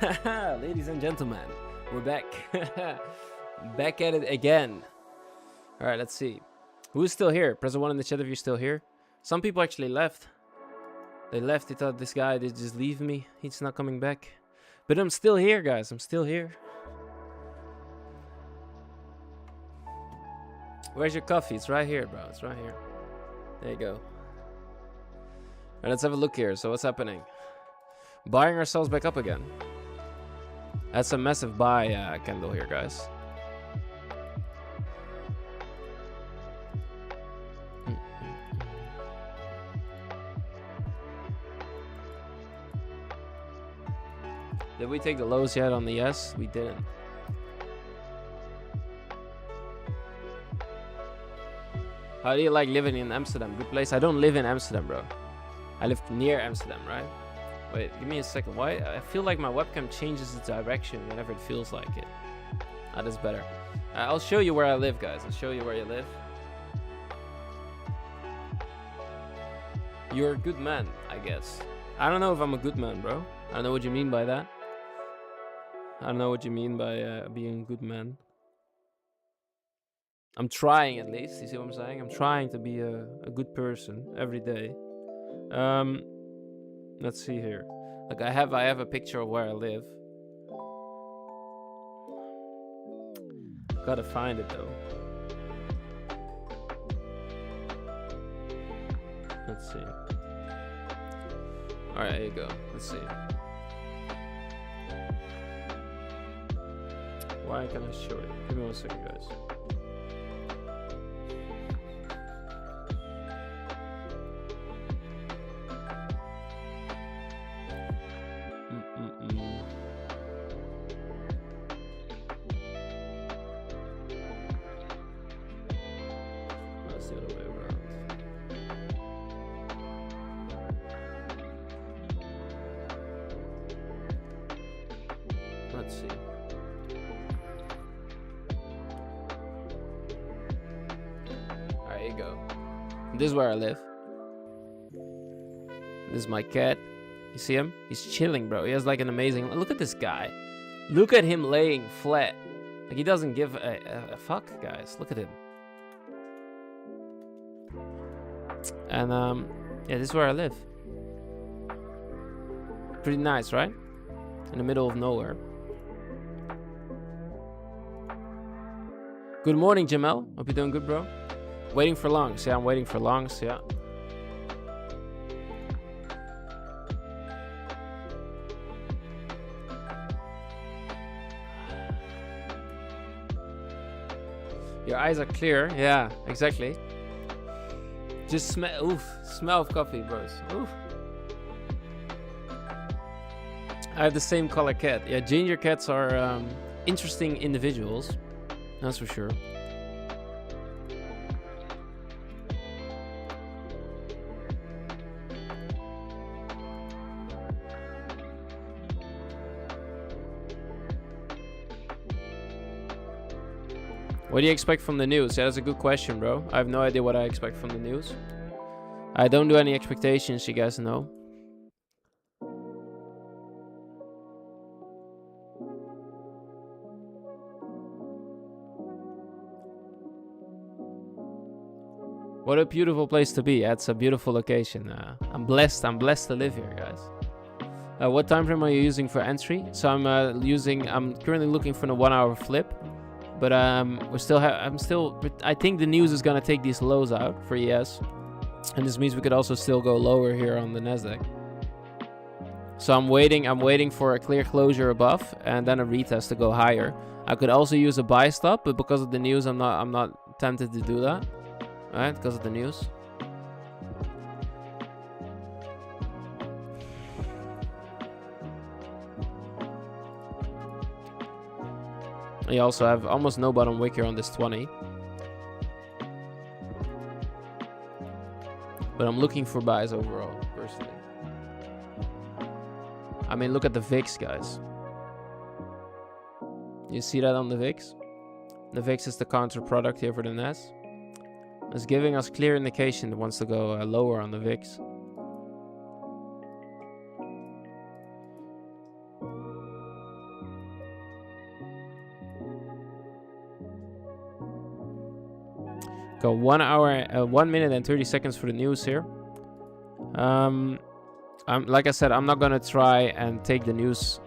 Speaker 1: Ladies and gentlemen, we're back. Back at it again. All right, let's see. Who's still here? Press 1 in the chat if you're still here. Some people actually left. They left. They thought this guy did just leave me. He's not coming back. But I'm still here, guys. I'm still here. Where's your coffee? It's right here, bro. It's right here. There you go. All right, let's have a look here. So what's happening? Buying ourselves back up again. That's a massive buy candle here, guys. Did we take the lows yet on the yes? We didn't. How do you like living in Amsterdam? Good place. I don't live in Amsterdam, bro. I live near Amsterdam, right? Wait, give me a second. Why? I feel like my webcam changes its direction whenever it feels like it. That is better. I'll show you where I live, guys. I'll show you where you live. You're a good man, I guess. I don't know if I'm a good man, bro. I don't know what you mean by that. I don't know what you mean by being a good man. I'm trying, at least. You see what I'm saying? I'm trying to be a good person every day. Let's see here. Like I have a picture of where I live. Gotta find it though. Let's see. All right, here you go. Let's see. Why can't I show it? Give me 1 second, guys. That's the other way around. Let's see. Alright, here you go. This is where I live. This is my cat. You see him? He's chilling, bro. He has like an amazing... Look at this guy. Look at him laying flat. Like he doesn't give a fuck, guys. Look at him. And yeah, this is where I live. Pretty nice, right? In the middle of nowhere. Good morning, Jamel. Hope you're doing good, bro. Waiting for longs. Yeah, I'm waiting for longs. Yeah. Your eyes are clear. Yeah, exactly. Just smell. Oof. Smell of coffee, bros. Oof. I have the same color cat. Yeah, ginger cats are interesting individuals. That's for sure. What do you expect from the news? Yeah, that's a good question, bro. I have no idea what I expect from the news. I don't do any expectations, you guys know. What a beautiful place to be. Yeah, it's a beautiful location. I'm blessed to live here, guys. What time frame are you using for entry? So I'm currently looking for the 1 hour flip. But I think the news is gonna take these lows out for ES, and this means we could also still go lower here on the Nasdaq. So I'm waiting for a clear closure above and then a retest to go higher. I could also use a buy stop, but because of the news, I'm not tempted to do that. All right, because of the news. You also have almost no bottom wick here on this 20. But I'm looking for buys overall, personally. I mean, look at the VIX, guys. You see that on the VIX? The VIX is the counter product here for the NAS. It's giving us clear indication it wants to go lower on the VIX. Go 1 hour, 1 minute and 30 seconds for the news here. Like I said, I'm not gonna try and take the news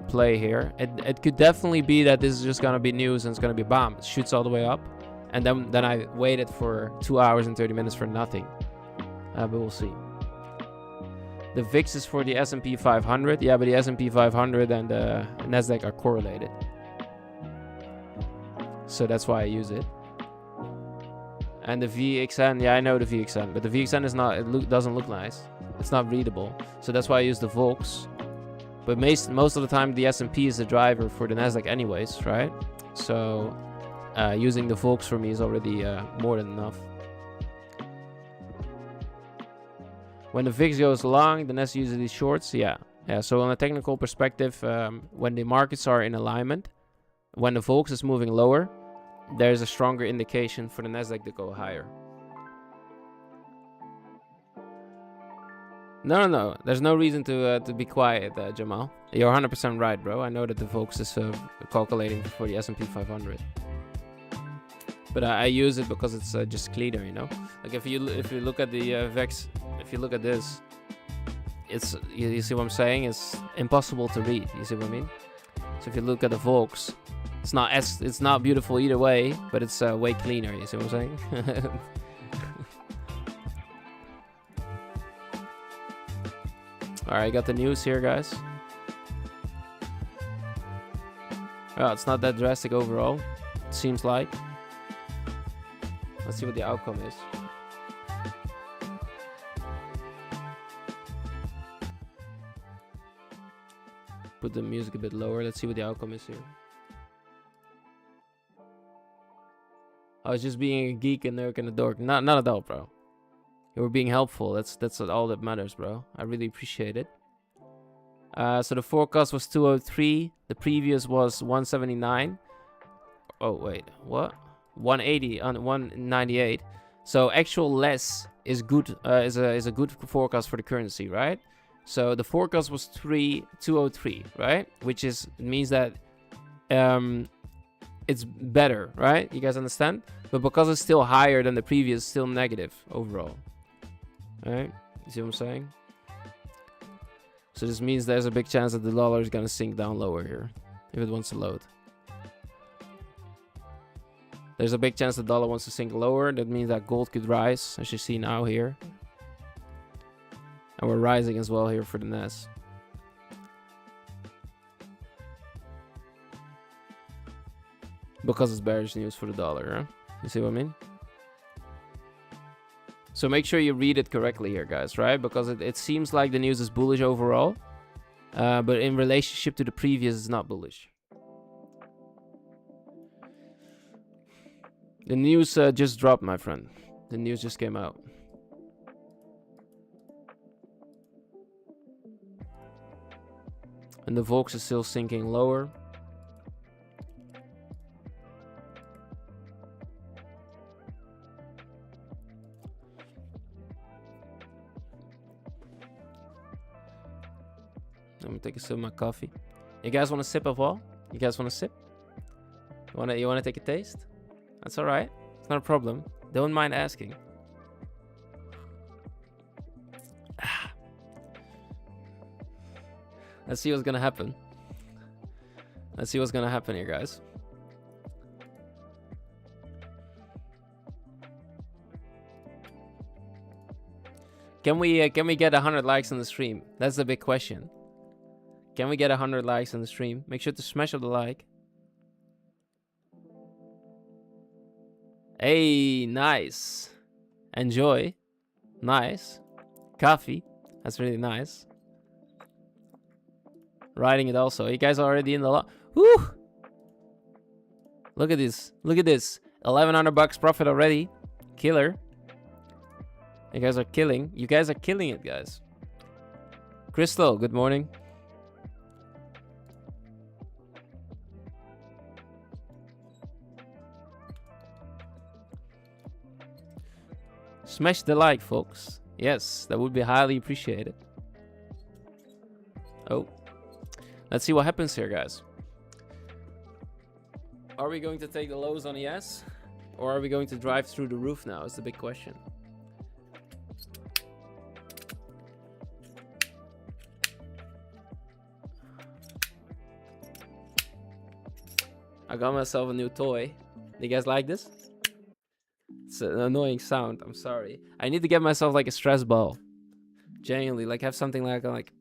Speaker 1: play here. It could definitely be that this is just gonna be news and it's gonna be bam, it shoots all the way up, and then I waited for 2 hours and 30 minutes for nothing. But we'll see. The VIX is for the S&P 500. Yeah, but the S&P 500 and the Nasdaq are correlated, so that's why I use it. And the VXN, yeah, I know the VXN, but the VXN is not, doesn't look nice. It's not readable, so that's why I use the Volks. But most of the time, the S&P is the driver for the Nasdaq anyways, right? So using the Volks for me is already more than enough. When the VIX goes long, the Nasdaq usually shorts, yeah. So on a technical perspective, when the markets are in alignment, when the Volks is moving lower, there's a stronger indication for the Nasdaq to go higher. No. There's no reason to be quiet, Jamal. You're 100% right, bro. I know that the Volks is calculating for the S&P 500. But I use it because it's just cleaner, you know? Like if you look at the VIX, if you look at this, it's, you see what I'm saying? It's impossible to read. You see what I mean? So if you look at the Volks, it's not beautiful either way, but it's way cleaner. You see what I'm saying? All right, got the news here, guys. Well, it's not that drastic overall. It seems like. Let's see what the outcome is. Put the music a bit lower. Let's see what the outcome is here. I was just being a geek and nerd and a dork. Not at all, bro. You were being helpful. That's all that matters, bro. I really appreciate it. So the forecast was 203. The previous was 179. Oh wait, what? 180 on 198. So actual less is good. Is a good forecast for the currency, right? So the forecast was 203, right? Which means that it's better, right? You guys understand? But because it's still higher than the previous, still negative overall. Alright, you see what I'm saying? So this means there's a big chance that the dollar is gonna sink down lower here if it wants to load. There's a big chance the dollar wants to sink lower. That means that gold could rise, as you see now here. And we're rising as well here for the NAS. Because it's bearish news for the dollar, huh? You see what I mean? So make sure you read it correctly here, guys, right? Because it seems like the news is bullish overall. But in relationship to the previous, it's not bullish. The news just dropped, my friend. The news just came out. And the Volks is still sinking lower. I'm gonna take a sip of my coffee. You guys want a sip of all? You guys want a sip? You wanna take a taste? That's all right. It's not a problem. Don't mind asking. Let's see what's gonna happen. Let's see what's gonna happen here, guys. Can we get 100 likes on the stream? That's the big question. Can we get 100 likes on the stream? Make sure to smash up the like. Hey, nice. Enjoy. Nice. Coffee. That's really nice. Riding it also. You guys are already in the lot. Woo! Look at this. Look at this. 1,100 bucks profit already. Killer. You guys are killing. You guys are killing it, guys. Crystal, good morning. Smash the like, folks. Yes, that would be highly appreciated. Oh. Let's see what happens here, guys. Are we going to take the lows on ES? Or are we going to drive through the roof now is the big question. I got myself a new toy. You guys like this? It's an annoying sound. I'm sorry. I need to get myself like a stress ball. Genuinely, like have something like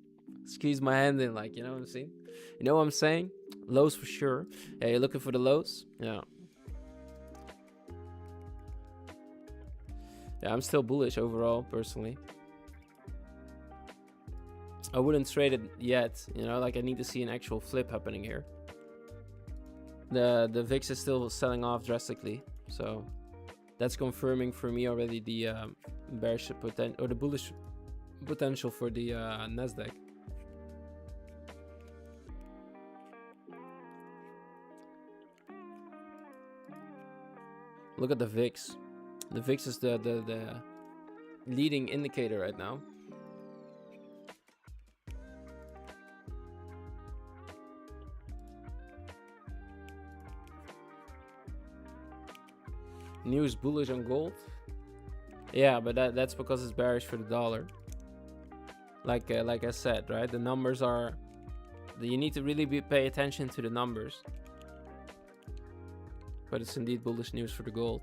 Speaker 1: squeeze my hand in, like, you know what I'm saying? You know what I'm saying? Lows for sure. Yeah, you're looking for the lows? Yeah. Yeah, I'm still bullish overall, personally. I wouldn't trade it yet, you know, like I need to see an actual flip happening here. The VIX is still selling off drastically, so that's confirming for me already the bearish potential or the bullish potential for the Nasdaq. Look at the VIX. The VIX is the leading indicator right now. News bullish on gold. Yeah, but that's because it's bearish for the dollar. Like I said, right? The numbers are. You need to really pay attention to the numbers. But it's indeed bullish news for the gold.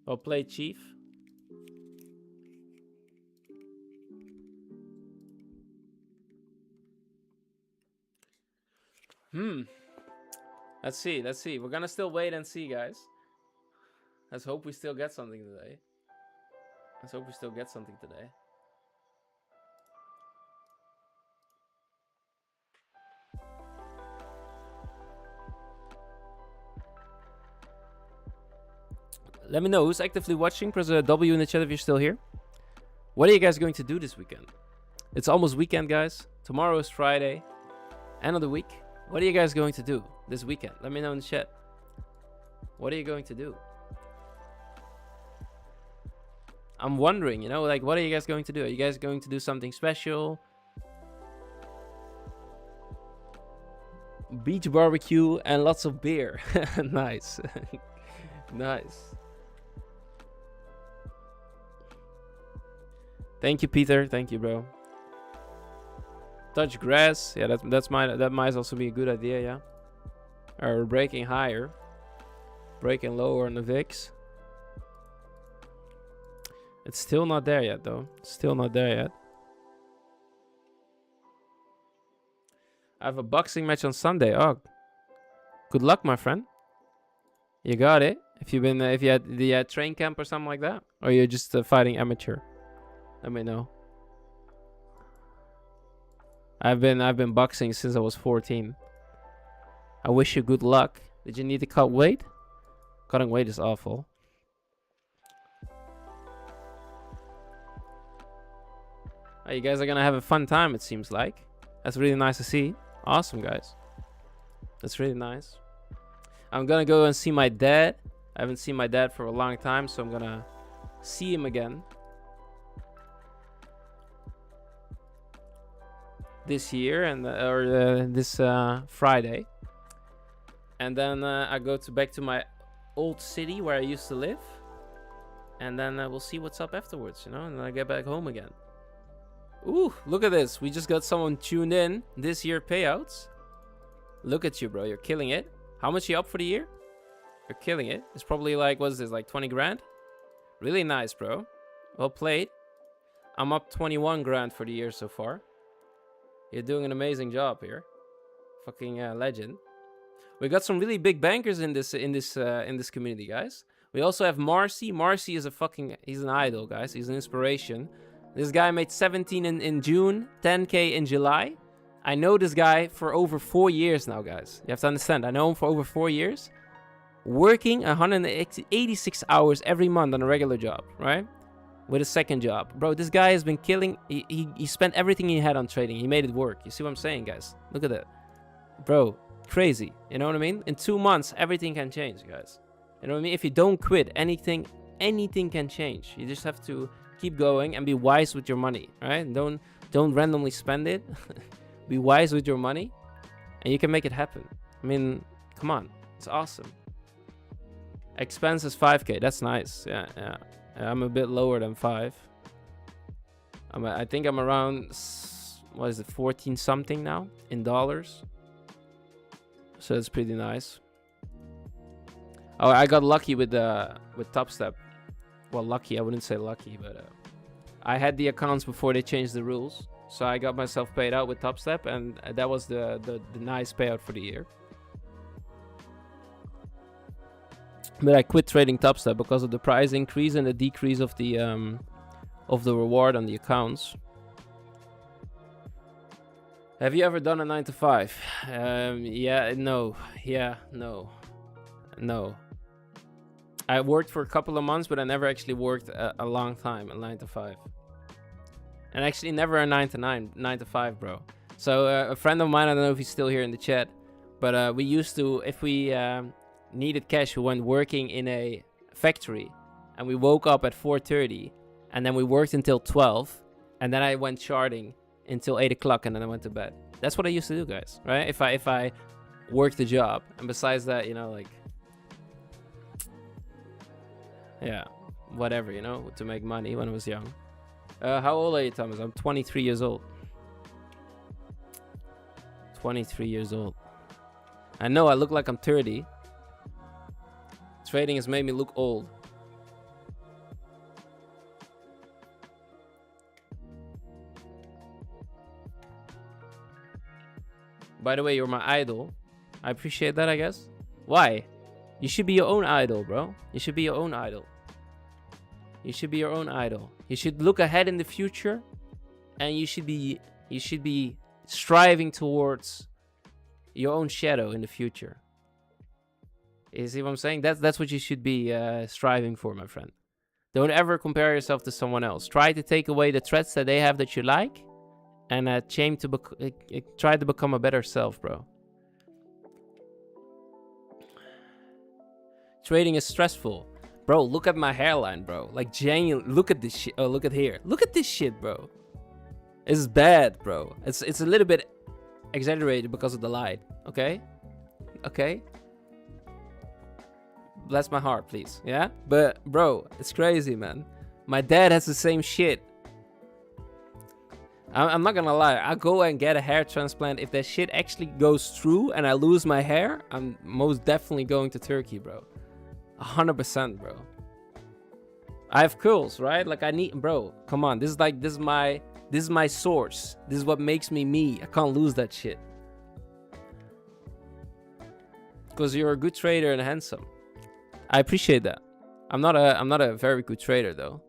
Speaker 1: I'll play Chief. Let's see. We're gonna still wait and see, guys. Let's hope we still get something today. Let me know who's actively watching. Press a W in the chat if you're still here. What are you guys going to do this weekend? It's almost weekend, guys. Tomorrow is Friday. End of the week. What are you guys going to do this weekend? Let me know in the chat. What are you going to do? I'm wondering, you know, like, what are you guys going to do? Are you guys going to do something special? Beach barbecue and lots of beer. Nice. Nice. Thank you, Peter. Thank you, bro. Touch grass. Yeah, that might also be a good idea, yeah. Or breaking higher. Breaking lower on the VIX. It's still not there yet, though. Still not there yet. I have a boxing match on Sunday. Oh, good luck, my friend. You got it. If you had the train camp or something like that, or you're just fighting amateur, let me know. I've been boxing since I was 14. I wish you good luck. Did you need to cut weight? Cutting weight is awful. Oh, you guys are gonna have a fun time, it seems like. That's really nice to see. Awesome, guys. That's really nice. I'm gonna go and see my dad. I haven't seen my dad for a long time, so I'm gonna see him again this year and this Friday. And then I go back to my old city where I used to live, and then we'll see what's up afterwards, you know, and then I get back home again. Ooh, look at this. We just got someone tuned in this year payouts. Look at you, bro. You're killing it. How much are you up for the year? You're killing it. It's probably like, what is this, like 20 grand? Really nice, bro. Well played. I'm up 21 grand for the year so far. You're doing an amazing job here. Fucking legend. We got some really big bankers in this community, guys. We also have Marcy. Marcy is he's an idol, guys. He's an inspiration. This guy made 17 in June, 10K in July. I know this guy for over 4 years now, guys. You have to understand, I know him for over 4 years. Working 186 hours every month on a regular job, right? With a second job. Bro, this guy has been killing. He spent everything he had on trading. He made it work. You see what I'm saying, guys? Look at that. Bro, crazy. You know what I mean? In 2 months, everything can change, guys. You know what I mean? If you don't quit, anything can change. You just have to keep going and be wise with your money, right? Don't Don't randomly spend it. Be wise with your money, and you can make it happen. I mean, come on, it's awesome. Expenses 5K. That's nice. Yeah. I'm a bit lower than 5. I think I'm around, what is it, 14 something now in dollars. So it's pretty nice. Oh, I got lucky with Topstep. Well, lucky, I wouldn't say lucky, but I had the accounts before they changed the rules. So I got myself paid out with Topstep, and that was the nice payout for the year. But I quit trading Topstep because of the price increase and the decrease of the reward on the accounts. Have you ever done a 9 to 5? Yeah, no. Yeah, no. No. I worked for a couple of months, but I never actually worked a long time, a 9 to 5. And actually never a 9 to 5, bro. So a friend of mine, I don't know if he's still here in the chat, but we used to, if we needed cash, we went working in a factory, and we woke up at 4:30, and then we worked until 12, and then I went charting until 8 o'clock, and then I went to bed. That's what I used to do, guys, right? If I worked the job, and besides that, you know, like, yeah, whatever, you know, to make money when I was young. How old are you, Thomas? I'm 23 years old. 23 years old. I know I look like I'm 30. Trading has made me look old. By the way, you're my idol. I appreciate that, I guess. Why? You should be your own idol, bro. You should be your own idol. You should be your own idol. You should look ahead in the future, and you should be striving towards your own shadow in the future. You see what I'm saying? That's what you should be striving for, my friend. Don't ever compare yourself to someone else. Try to take away the threats that they have that you like, and try to become a better self, bro. Trading is stressful. Bro, look at my hairline, bro. Like, genuinely, look at this shit. Oh, look at here. Look at this shit, bro. It's bad, bro. It's a little bit exaggerated because of the light. Okay? Okay? Bless my heart, please. Yeah? But, bro, it's crazy, man. My dad has the same shit. I'm not gonna lie. I'll go and get a hair transplant. If that shit actually goes through and I lose my hair, I'm most definitely going to Turkey, bro. 100%, bro. I have curls, right? Like, I need, bro, come on. This is my source. This is what makes me me. I can't lose that shit. Because you're a good trader and handsome. I appreciate that. I'm not a very good trader though.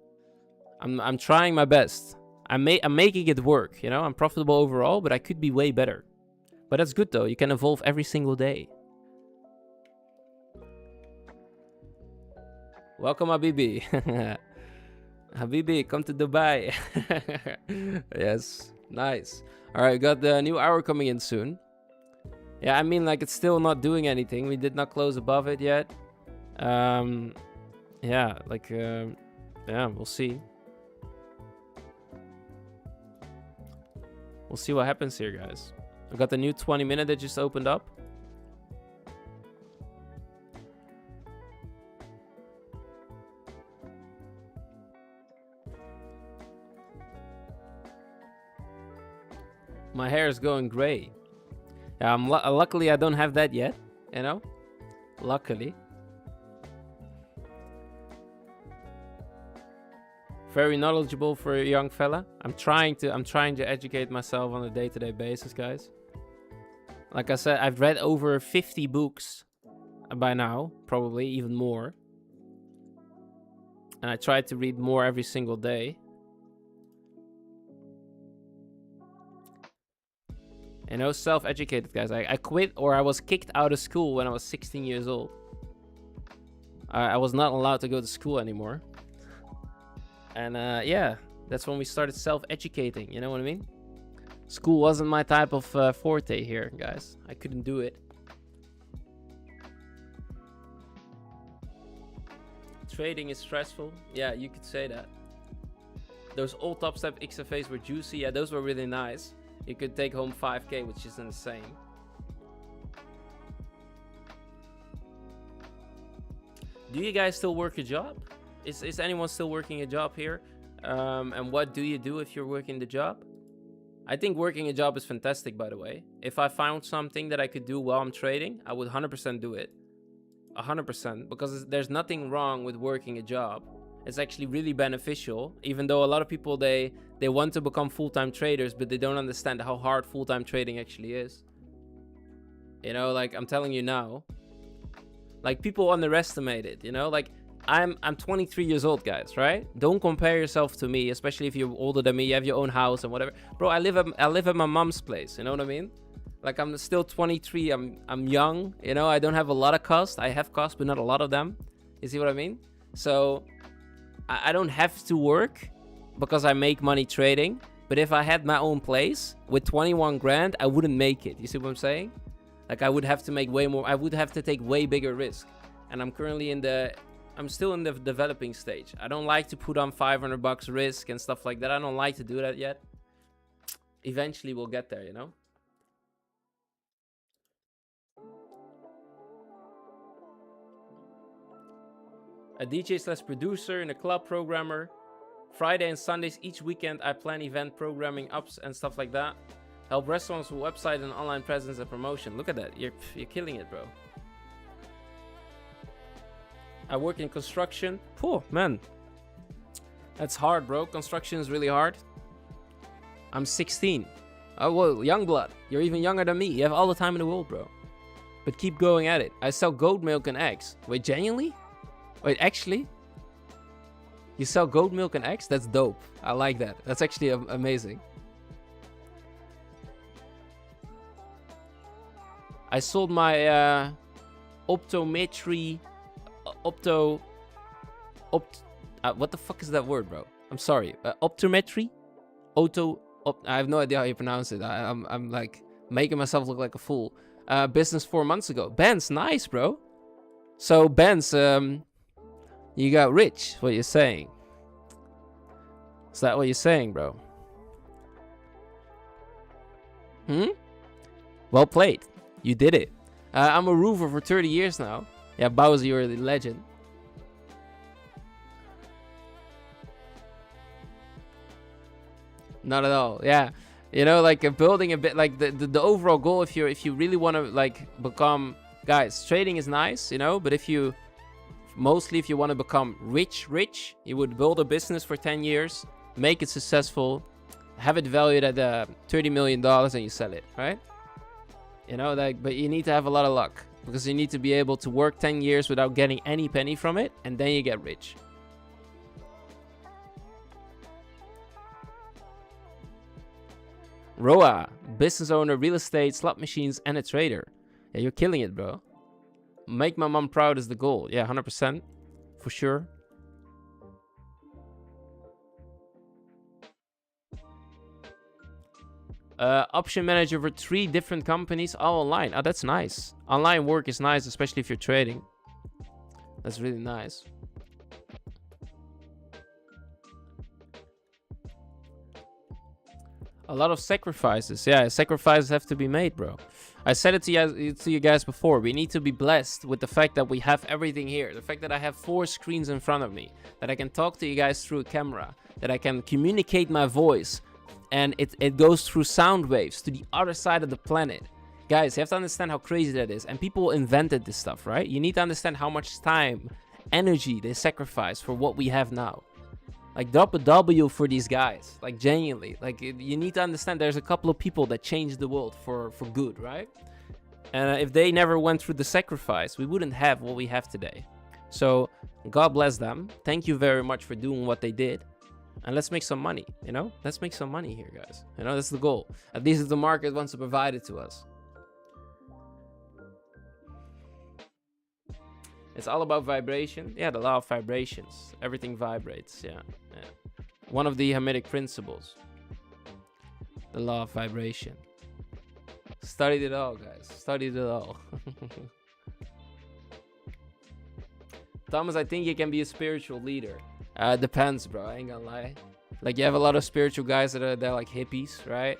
Speaker 1: I'm trying my best. I'm making it work, you know? I'm profitable overall, but I could be way better. But that's good though. You can evolve every single day. Welcome, Habibi. Habibi, come to Dubai. Yes, nice. All right, got the new hour coming in soon. Yeah, I mean, like, it's still not doing anything. We did not close above it yet. Yeah, like, yeah, we'll see. We'll see what happens here, guys. We got the new 20-minute that just opened up. My hair is going gray. Yeah, luckily I don't have that yet, you know? Luckily. Very knowledgeable for a young fella. I'm trying to educate myself on a day-to-day basis, guys. Like I said, I've read over 50 books by now, probably even more. And I try to read more every single day. You know, self-educated, guys. I quit, or I was kicked out of school when I was 16 years old. I was not allowed to go to school anymore. And yeah, that's when we started self-educating, you know what I mean? School wasn't my type of forte here, guys. I couldn't do it. Trading is stressful. Yeah, you could say that. Those old Topstep XFAs were juicy. Yeah, those were really nice. You could take home 5K, which is insane. Do you guys still work a job? Is anyone still working a job here? And what do you do if you're working the job? I think working a job is fantastic, by the way. If I found something that I could do while I'm trading, I would 100% do it. 100%, because there's nothing wrong with working a job. It's actually really beneficial, even though a lot of people, they want to become full-time traders, but they don't understand how hard full-time trading actually is. You know, like I'm telling you now, like people underestimate it, you know, like I'm 23 years old, guys, right? Don't compare yourself to me, especially if you're older than me, you have your own house and whatever. Bro, I live at my mom's place, you know what I mean? Like I'm still 23, I'm young, you know, I don't have a lot of costs. I have costs, but not a lot of them. You see what I mean? So I don't have to work because I make money trading. But if I had my own place with 21 grand, I wouldn't make it. You see what I'm saying? Like I would have to make way more. I would have to take way bigger risk. And I'm currently I'm still in the developing stage. I don't like to put on $500 risk and stuff like that. I don't like to do that yet. Eventually we'll get there, you know? A DJ/producer in a club programmer. Friday and Sundays each weekend I plan event programming ups and stuff like that. Help restaurants with website and online presence and promotion. Look at that. You're killing it, bro. I work in construction. Oh, man. That's hard, bro. Construction is really hard. I'm 16. Oh, well, young blood. You're even younger than me. You have all the time in the world, bro. But keep going at it. I sell goat milk and eggs. Wait, genuinely? Wait, actually? You sell goat milk and eggs? That's dope. I like that. That's actually amazing. I sold my optometry... what the fuck is that word, bro? I'm sorry. Optometry? I have no idea how you pronounce it. I'm like making myself look like a fool. Business 4 months ago. Ben's nice, bro. So Ben's, you got rich. What you're saying? Is that what you're saying, bro? Well played. You did it. I'm a roofer for 30 years now. Yeah, Bowser, you're the legend. Not at all. Yeah, you know, like building a bit, like the overall goal. If you really want to like become, guys, trading is nice, you know. But if you want to become rich, you would build a business for 10 years, make it successful, have it valued at $30 million, and you sell it, right? You know, like, but you need to have a lot of luck because you need to be able to work 10 years without getting any penny from it, and then you get rich. Roa, business owner, real estate, slot machines, and a trader. Yeah, you're killing it, bro. Make my mom proud is the goal. Yeah, 100%. For sure. Option manager for 3 different companies, all online. Oh, that's nice. Online work is nice, especially if you're trading. That's really nice. A lot of sacrifices. Yeah, sacrifices have to be made, bro. I said it to you guys before. We need to be blessed with the fact that we have everything here. The fact that I have 4 screens in front of me. That I can talk to you guys through a camera. That I can communicate my voice. And it goes through sound waves to the other side of the planet. Guys, you have to understand how crazy that is. And people invented this stuff, right? You need to understand how much time, energy they sacrifice for what we have now. Like, drop a W for these guys. Like, genuinely. Like, you need to understand there's a couple of people that changed the world for good, right? And if they never went through the sacrifice, we wouldn't have what we have today. So, God bless them. Thank you very much for doing what they did. And let's make some money, you know? Let's make some money here, guys. You know, that's the goal. At least if the market wants to provide it to us. It's all about vibration. Yeah, the law of vibrations. Everything vibrates, yeah. One of the Hamitic principles. The law of vibration. Studied it all, guys. Studied it all. Thomas, I think you can be a spiritual leader. Depends, bro. I ain't gonna lie. Like you have a lot of spiritual guys that are, they're like hippies, right?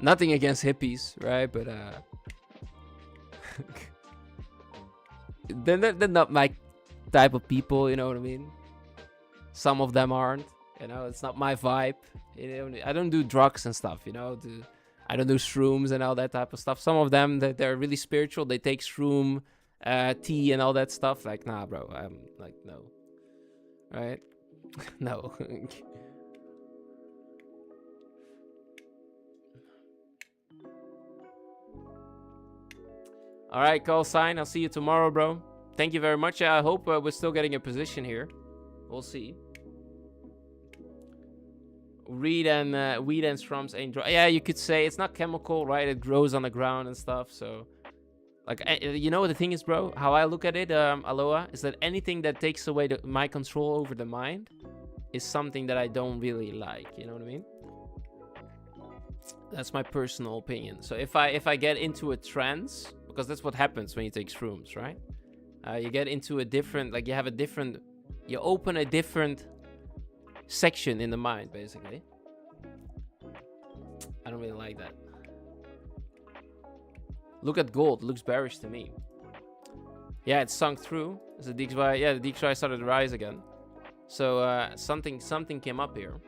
Speaker 1: Nothing against hippies, right? But they're not my type of people, you know what I mean? Some of them aren't, you know. It's not my vibe. You know, I don't do drugs and stuff, you know. I don't do shrooms and all that type of stuff. Some of them, they're really spiritual. They take shroom, tea and all that stuff. Like, nah, bro. I'm like, no. Right? No. All right, call sign. I'll see you tomorrow, bro. Thank you very much. I hope we're still getting a position here. We'll see. Weed and shrums ain't dry. Yeah, you could say it's not chemical, right? It grows on the ground and stuff. So, like, you know what the thing is, bro? How I look at it, Aloha, is that anything that takes away my control over the mind is something that I don't really like. You know what I mean? That's my personal opinion. So if I get into a trance, because that's what happens when you take shrooms, right? You get into a different, like you open a different section in the mind, basically. I don't really like that. Look at gold. It looks bearish to me. Yeah, it sunk through. It's the DXY. Yeah, the DXY started to rise again. So something came up here.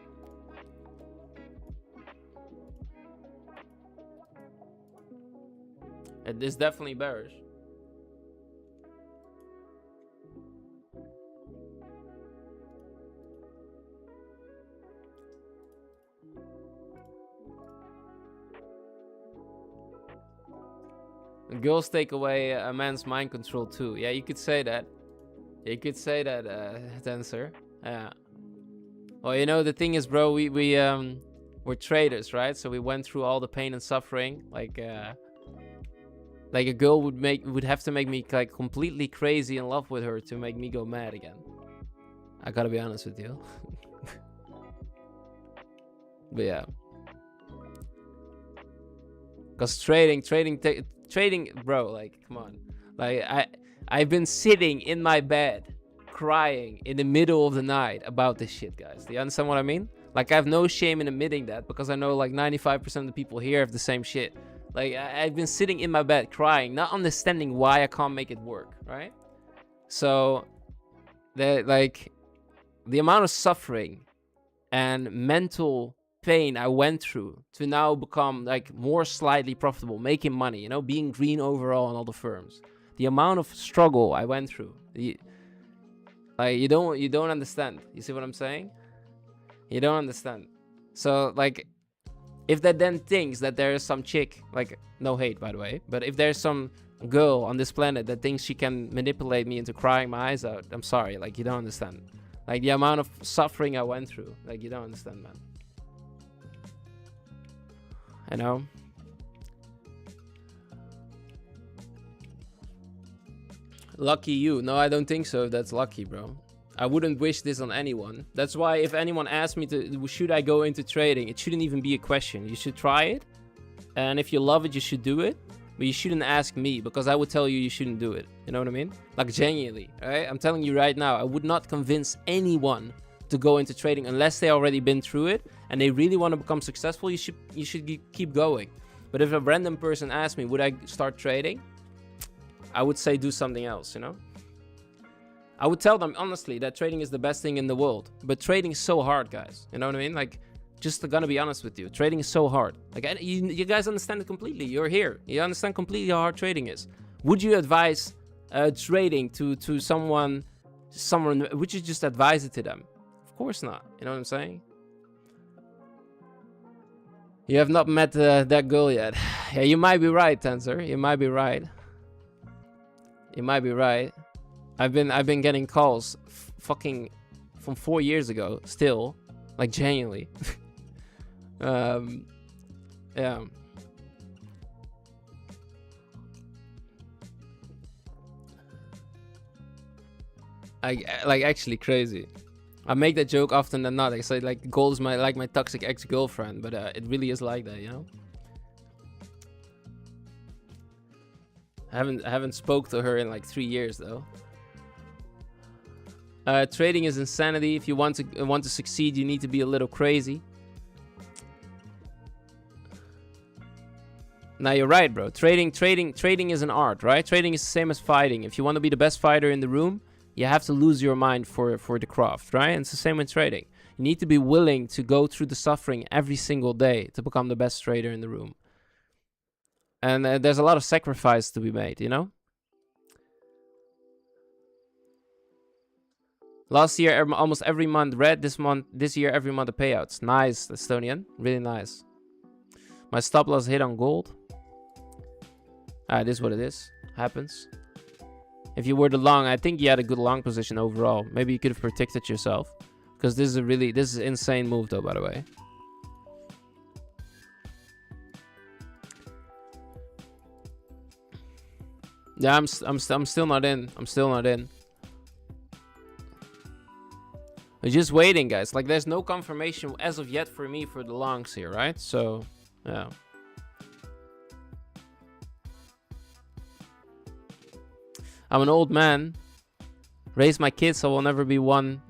Speaker 1: It is definitely bearish. Girls take away a man's mind control too. Yeah, you could say that. You could say that, Tensor. Yeah. Well, you know, the thing is, bro, we're traders, right? So we went through all the pain and suffering. Like a girl would have to make me like completely crazy in love with her to make me go mad again. I gotta be honest with you. But yeah. Cause trading, bro, like, come on. Like, I've been sitting in my bed crying in the middle of the night about this shit, guys. Do you understand what I mean? Like, I have no shame in admitting that, because I know like 95% of the people here have the same shit. Like, I've been sitting in my bed crying, not understanding why I can't make it work, right? So, the amount of suffering and mental pain I went through to now become like more slightly profitable, making money, you know, being green overall in all the firms. The amount of struggle I went through, like you don't understand. You see what I'm saying? You don't understand. So like, if that then thinks that there is some chick, like, no hate by the way, but if there's some girl on this planet that thinks she can manipulate me into crying my eyes out, I'm sorry, like, you don't understand. Like, the amount of suffering I went through, like, you don't understand, man. You know? Lucky you. No, I don't think so. That's lucky, bro. I wouldn't wish this on anyone. That's why if anyone asks me should I go into trading, it shouldn't even be a question. You should try it. And if you love it, you should do it. But you shouldn't ask me, because I would tell you shouldn't do it. You know what I mean? Like, genuinely, right? I'm telling you right now, I would not convince anyone to go into trading unless they already been through it and they really want to become successful. You should keep going. But if a random person asks me, would I start trading? I would say do something else, you know? I would tell them honestly that trading is the best thing in the world. But trading is so hard, guys. You know what I mean? Like, just gonna be honest with you, trading is so hard. Like, you guys understand it completely. You're here. You understand completely how hard trading is. Would you advise trading to someone? Would you just advise it to them? Of course not. You know what I'm saying? You have not met that girl yet. Yeah, you might be right, Tensor. You might be right. You might be right. I've been getting calls fucking from 4 years ago still, like, genuinely. Yeah. Like actually crazy. I make that joke often than not. I say like gold is my toxic ex-girlfriend, but it really is like that, you know. I haven't spoke to her in like 3 years though. Trading is insanity. If you want to succeed, you need to be a little crazy. Now you're right, bro. Trading is an art, right? Trading is the same as fighting. If you want to be the best fighter in the room, you have to lose your mind for the craft, right? And it's the same with trading. You need to be willing to go through the suffering every single day to become the best trader in the room. And there's a lot of sacrifice to be made, you know? Last year, almost every month red. This year, every month the payouts. Nice, Estonian. Really nice. My stop loss hit on gold. It is what it is. Happens. If you were the long, I think you had a good long position overall. Maybe you could have protected yourself. Because this is an insane move though, by the way. Yeah, I'm still not in. I'm still not in. I'm just waiting, guys. Like, there's no confirmation as of yet for me for the longs here, right? So, yeah. I'm an old man. Raise my kids, so I will never be one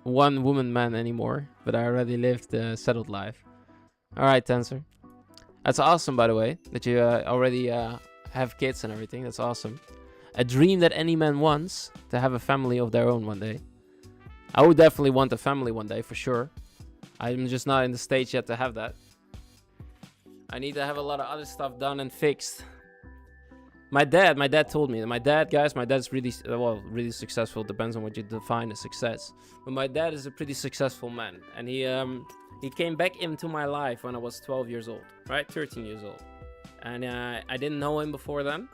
Speaker 1: woman man anymore. But I already lived a settled life. All right, Tensor. That's awesome, by the way, that you already have kids and everything. That's awesome. A dream that any man wants, to have a family of their own one day. I would definitely want a family one day, for sure. I'm just not in the stage yet to have that. I need to have a lot of other stuff done and fixed. My dad told me that my dad's really, well, really successful. Depends on what you define as success. But my dad is a pretty successful man. And he came back into my life when I was 12 years old, right? 13 years old. And I didn't know him before then.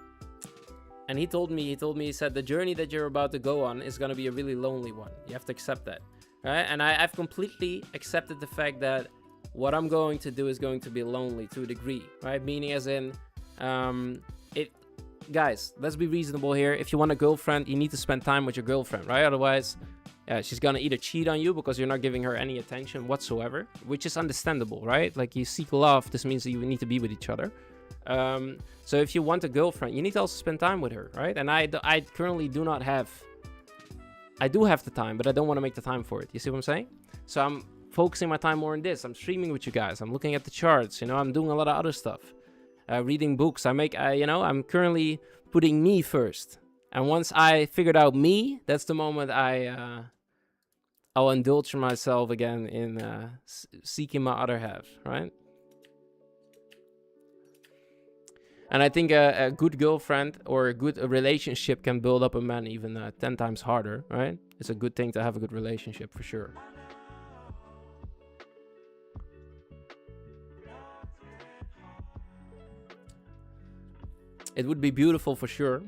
Speaker 1: And he said, the journey that you're about to go on is going to be a really lonely one. You have to accept that, right? And I've completely accepted the fact that what I'm going to do is going to be lonely to a degree, right? Meaning as in, guys, let's be reasonable here. If you want a girlfriend, you need to spend time with your girlfriend, right? Otherwise, yeah, she's going to either cheat on you because you're not giving her any attention whatsoever, which is understandable, right? Like, you seek love. This means that you need to be with each other. So if you want a girlfriend, you need to also spend time with her, right? And I currently do not have... I do have the time, but I don't want to make the time for it. You see what I'm saying? So I'm focusing my time more on this. I'm streaming with you guys. I'm looking at the charts. You know, I'm doing a lot of other stuff. Reading books. I'm currently putting me first. And once I figured out me, that's the moment I'll indulge myself again in seeking my other half, right? And I think a good girlfriend or a good relationship can build up a man even 10 times harder, right? It's a good thing to have a good relationship, for sure. It would be beautiful for sure.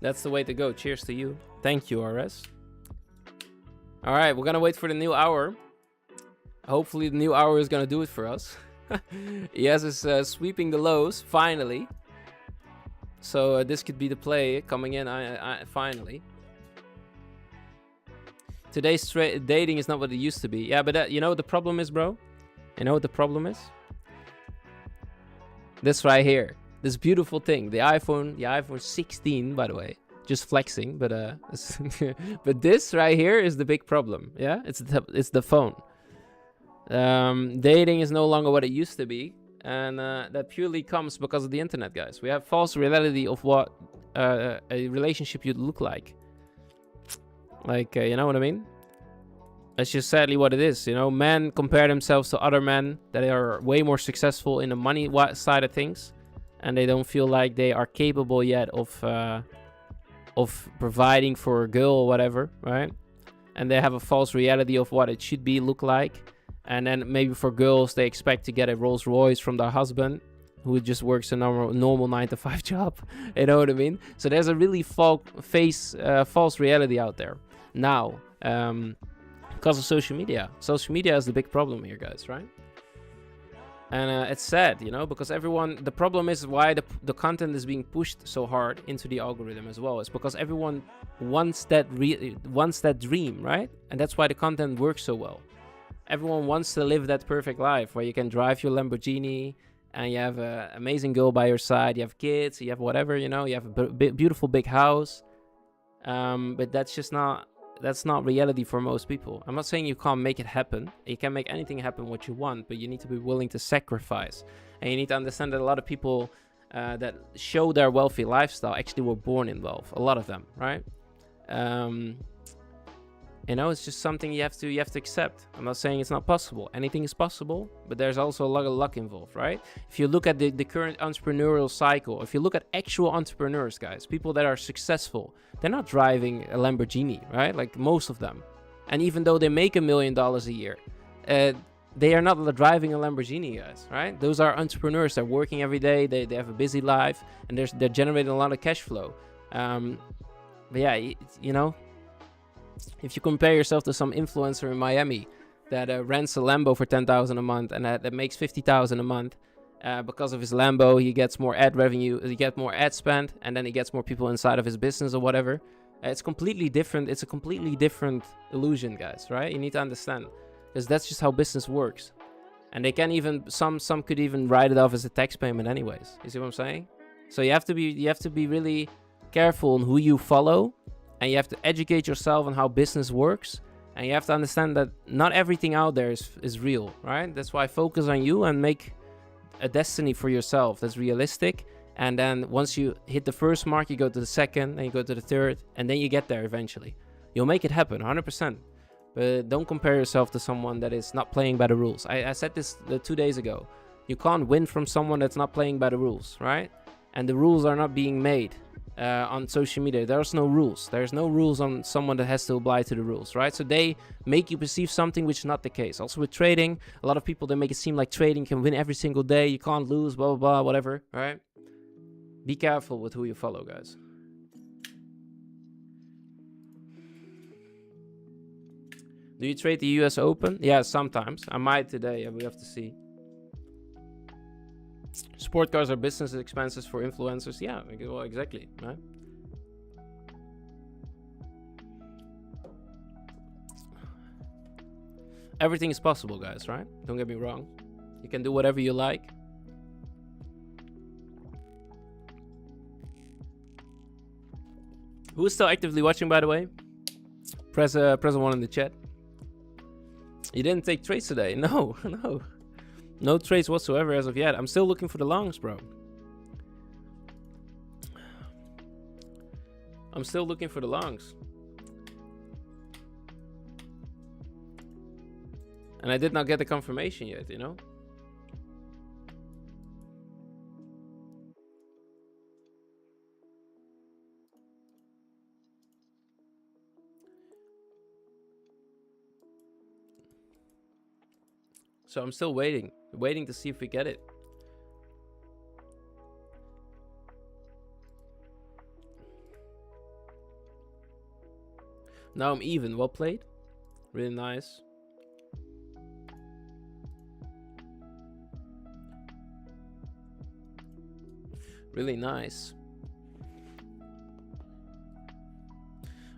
Speaker 1: That's the way to go. Cheers to you. Thank you, RS. All right, we're going to wait for the new hour. Hopefully the new hour is going to do it for us. Yes, it's sweeping the lows, finally. So this could be the play coming in, finally. Today's dating is not what it used to be. Yeah, but you know what the problem is, bro? You know what the problem is? This right here. This beautiful thing. The iPhone 16, by the way. Just flexing, but but this right here is the big problem. Yeah, it's the phone. Dating is no longer what it used to be, and that purely comes because of the internet, guys. We have false reality of what a relationship would look like. Like, you know what I mean? That's just sadly what it is. You know, men compare themselves to other men that are way more successful in the money side of things, and they don't feel like they are capable yet of providing for a girl or whatever, right? And they have a false reality of what it should look like. And then maybe for girls, they expect to get a Rolls Royce from their husband, who just works a normal 9-to-5 job. You know what I mean? So there's a really false reality out there now, because of social media. Social media is the big problem here, guys, right? And it's sad, you know, because the problem is why the content is being pushed so hard into the algorithm as well. It's because everyone wants that dream, right? And that's why the content works so well. Everyone wants to live that perfect life where you can drive your Lamborghini and you have an amazing girl by your side, you have kids, you have whatever, you know, you have a beautiful big house, but that's not reality for most people. I'm not saying you can't make it happen. You can make anything happen what you want, but you need to be willing to sacrifice. And you need to understand that a lot of people that show their wealthy lifestyle actually were born in wealth. A lot of them, right? You know, it's just something you have to accept. I'm not saying it's not possible. Anything is possible, but there's also a lot of luck involved, right? If you look at the current entrepreneurial cycle, if you look at actual entrepreneurs, guys, people that are successful, they're not driving a Lamborghini, right? Like most of them. And even though they make $1 million a year, they are not driving a Lamborghini, guys, right? Those are entrepreneurs. They're working every day. They have a busy life, and they're generating a lot of cash flow. But yeah, you know, if you compare yourself to some influencer in Miami that rents a Lambo for $10,000 a month and that makes $50,000 a month, because of his Lambo, he gets more ad revenue, he gets more ad spend, and then he gets more people inside of his business or whatever. It's completely different. It's a completely different illusion, guys, right? You need to understand, because that's just how business works. And they can even, some could even write it off as a tax payment anyways. You see what I'm saying? So you have to be really careful on who you follow. And you have to educate yourself on how business works. And you have to understand that not everything out there is real, right? That's why focus on you and make a destiny for yourself that's realistic. And then once you hit the first mark, you go to the second, and you go to the third, and then you get there eventually. You'll make it happen, 100%. But don't compare yourself to someone that is not playing by the rules. I said this 2 days ago. You can't win from someone that's not playing by the rules, right? And the rules are not being made. On social media, there's no rules. There's no rules on someone that has to abide to the rules, right? So they make you perceive something which is not the case. Also with trading, a lot of people, they make it seem like trading can win every single day. You can't lose, blah, blah, blah, whatever, right? Be careful with who you follow, guys. Do you trade the US Open? Yeah, sometimes. I might today. We have to see. Sport cars are business expenses for influencers. Yeah, well, exactly, right? Everything is possible, guys, right? Don't get me wrong. You can do whatever you like. Who is still actively watching, by the way? Press a 1 in the chat. You didn't take trades today? No, no. No trades whatsoever as of yet. I'm still looking for the longs, bro. I'm still looking for the longs. And I did not get the confirmation yet, you know? So I'm still waiting to see if we get it. Now I'm even. Well played. Really nice. Really nice.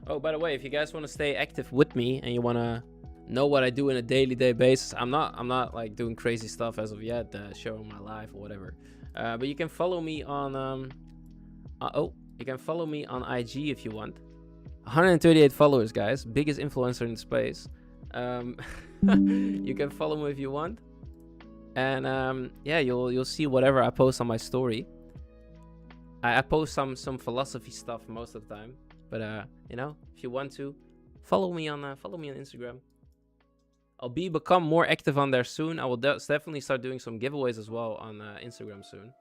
Speaker 1: Oh, by the way, if you guys want to stay active with me and you want to know what I do on a daily basis, I'm not like doing crazy stuff as of yet, showing my life or whatever. But you can follow me on you can follow me on IG if you want. 138 followers, guys. Biggest influencer in space. You can follow me if you want. And yeah, you'll see whatever I post on my story. I post some philosophy stuff most of the time. But you know, if you want to, follow me on Instagram. I'll become more active on there soon. I will definitely start doing some giveaways as well on Instagram soon.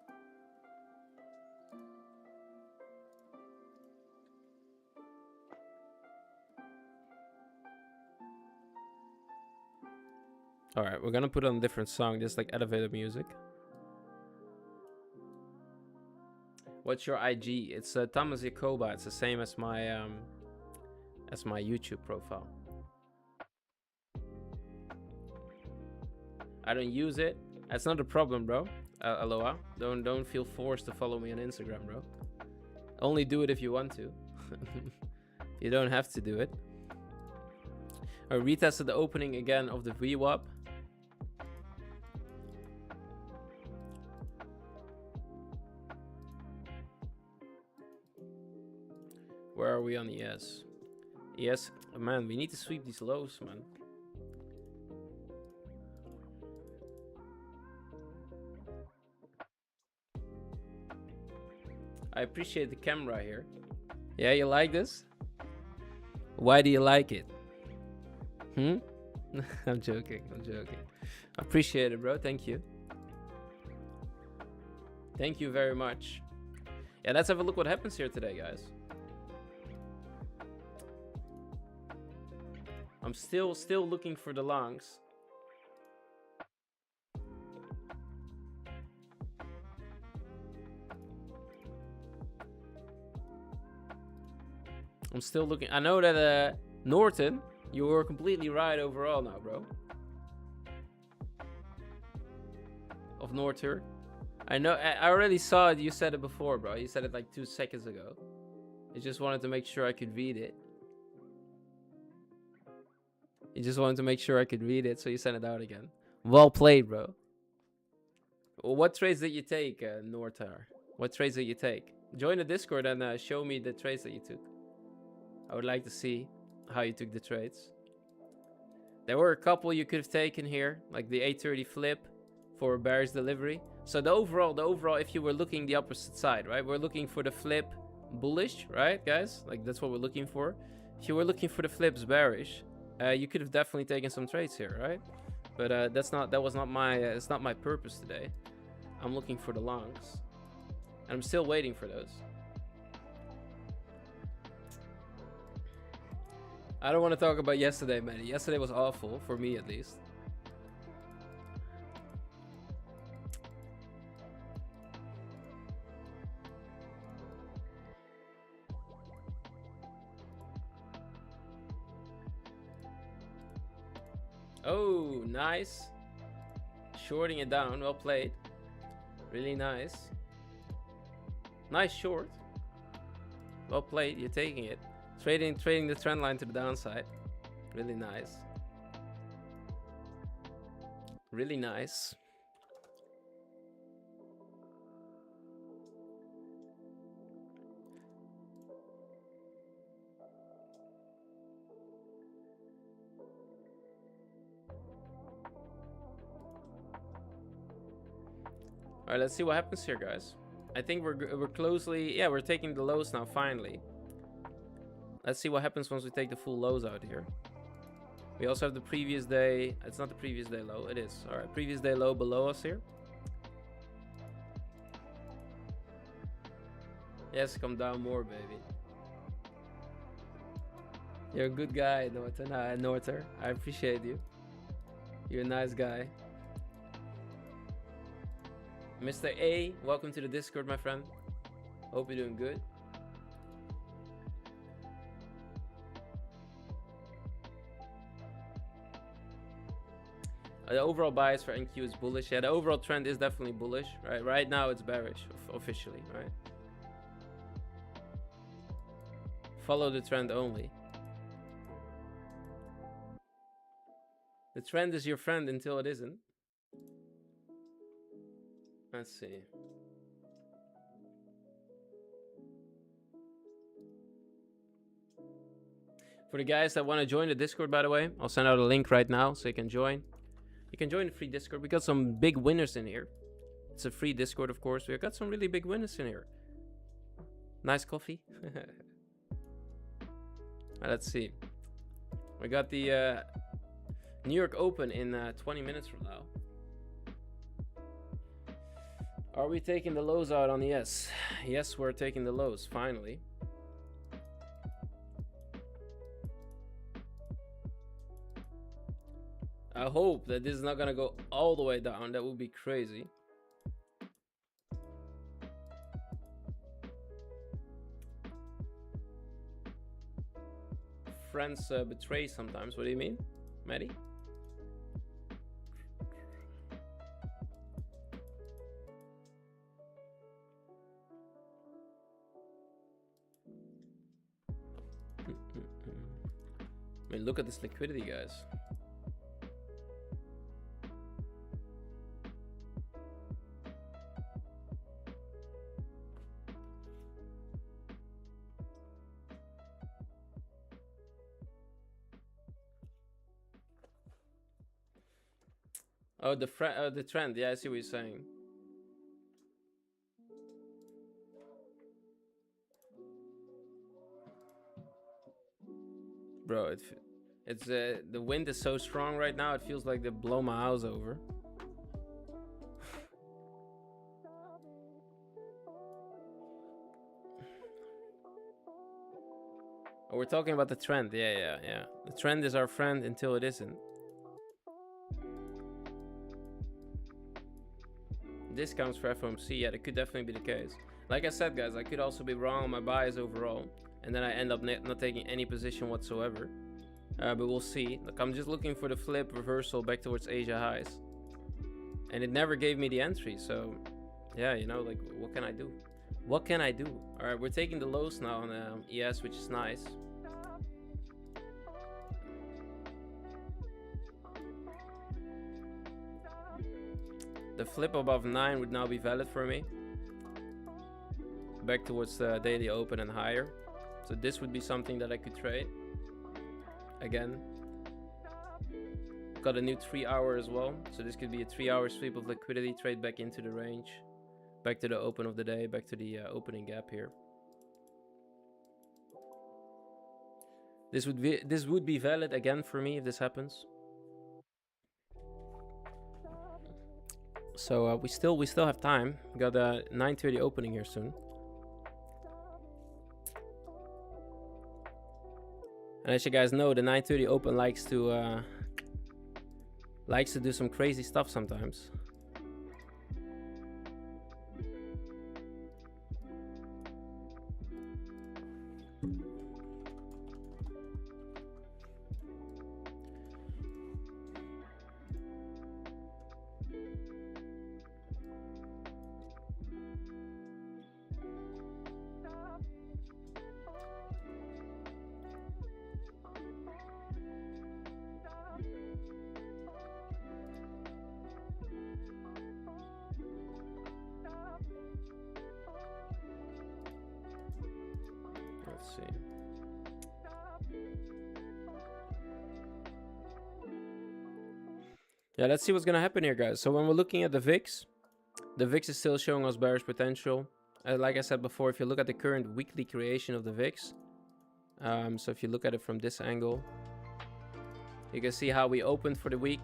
Speaker 1: All right, we're gonna put on a different song, just like elevator music. What's your IG? It's Thomas Jacoba. It's the same as my YouTube profile. I don't use it. That's not a problem, bro. Aloha. Don't feel forced to follow me on Instagram, bro. Only do it if you want to. You don't have to do it. I retested the opening again of the VWAP. Where are we on ES? ES, man, we need to sweep these lows, man. I appreciate the camera here. Yeah, you like this? Why do you like it? I'm joking. I'm joking. I appreciate it, bro. Thank you. Thank you very much. Yeah, let's have a look what happens here today, guys. I'm still looking for the longs. I'm still looking. I know that Norton, you were completely right overall now, bro. Of Norter. I know. I already saw it. You said it before, bro. You said it like 2 seconds ago. I just wanted to make sure I could read it. You just wanted to make sure I could read it, so you sent it out again. Well played, bro. Well, what trades did you take, Nortar? What trades did you take? Join the Discord and show me the trades that you took. I would like to see how you took the trades. There were a couple you could have taken here, like the 830 flip for a bearish delivery. So the overall, if you were looking the opposite side, right? We're looking for the flip bullish, right, guys? Like that's what we're looking for. If you were looking for the flips bearish, you could have definitely taken some trades here, right? But that was not my it's not my purpose today. I'm looking for the longs, and I'm still waiting for those. I don't want to talk about yesterday, man. Yesterday was awful, for me at least. Oh, nice. Shorting it down, well played. Really nice. Nice short. Well played, you're taking it. Trading the trend line to the downside. Really nice. Really nice. All right, let's see what happens here, guys. I think we're closely, yeah, we're taking the lows now finally. Let's see what happens once we take the full lows out here. We also have the previous day. It's not the previous day low. It is. All right, previous day low below us here. Yes, come down more, baby. You're a good guy, Norter. I appreciate you. You're a nice guy. Mr. A, welcome to the Discord, my friend. Hope you're doing good. The overall bias for NQ is bullish. Yeah, the overall trend is definitely bullish. Right now it's bearish officially, right? Follow the trend only. The trend is your friend until it isn't. Let's see. For the guys that want to join the Discord, by the way, I'll send out a link right now so you can join. You can join the free Discord. We got some big winners in here. It's a free Discord, of course. We got some really big winners in here. Nice coffee. Let's see. We got the New York Open in 20 minutes from now. Are we taking the lows out on ES? Yes, we're taking the lows, finally. I hope that this is not gonna go all the way down. That would be crazy. Friends betray sometimes. What do you mean, Maddie? I mean, look at this liquidity, guys. Oh, the trend. Yeah, I see what you're saying. Bro, it's the wind is so strong right now. It feels like they blow my house over. Oh, we're talking about the trend. Yeah. The trend is our friend until it isn't. Discounts for FOMC. Yeah, that could definitely be the case. Like I said, guys, I could also be wrong on my buys overall, and then I end up not taking any position whatsoever. But we'll see. Look, I'm just looking for the flip reversal back towards Asia highs, and it never gave me the entry. So, yeah, you know, like, what can I do? What can I do? All right, we're taking the lows now on ES, which is nice. The flip above 9 would now be valid for me. Back towards the daily open and higher. So this would be something that I could trade. Again. Got a new 3-hour as well. So this could be a 3-hour sweep of liquidity, trade back into the range. Back to the open of the day, back to the opening gap here. This would be valid again for me if this happens. So we still have time. We got a 9:30 opening here soon. And as you guys know, the 9:30 open likes to do some crazy stuff sometimes. Let's see. Yeah, let's see what's gonna happen here, guys. So when we're looking at the VIX is still showing us bearish potential. Like I said before, if you look at the current weekly creation of the VIX, so if you look at it from this angle, you can see how we opened for the week,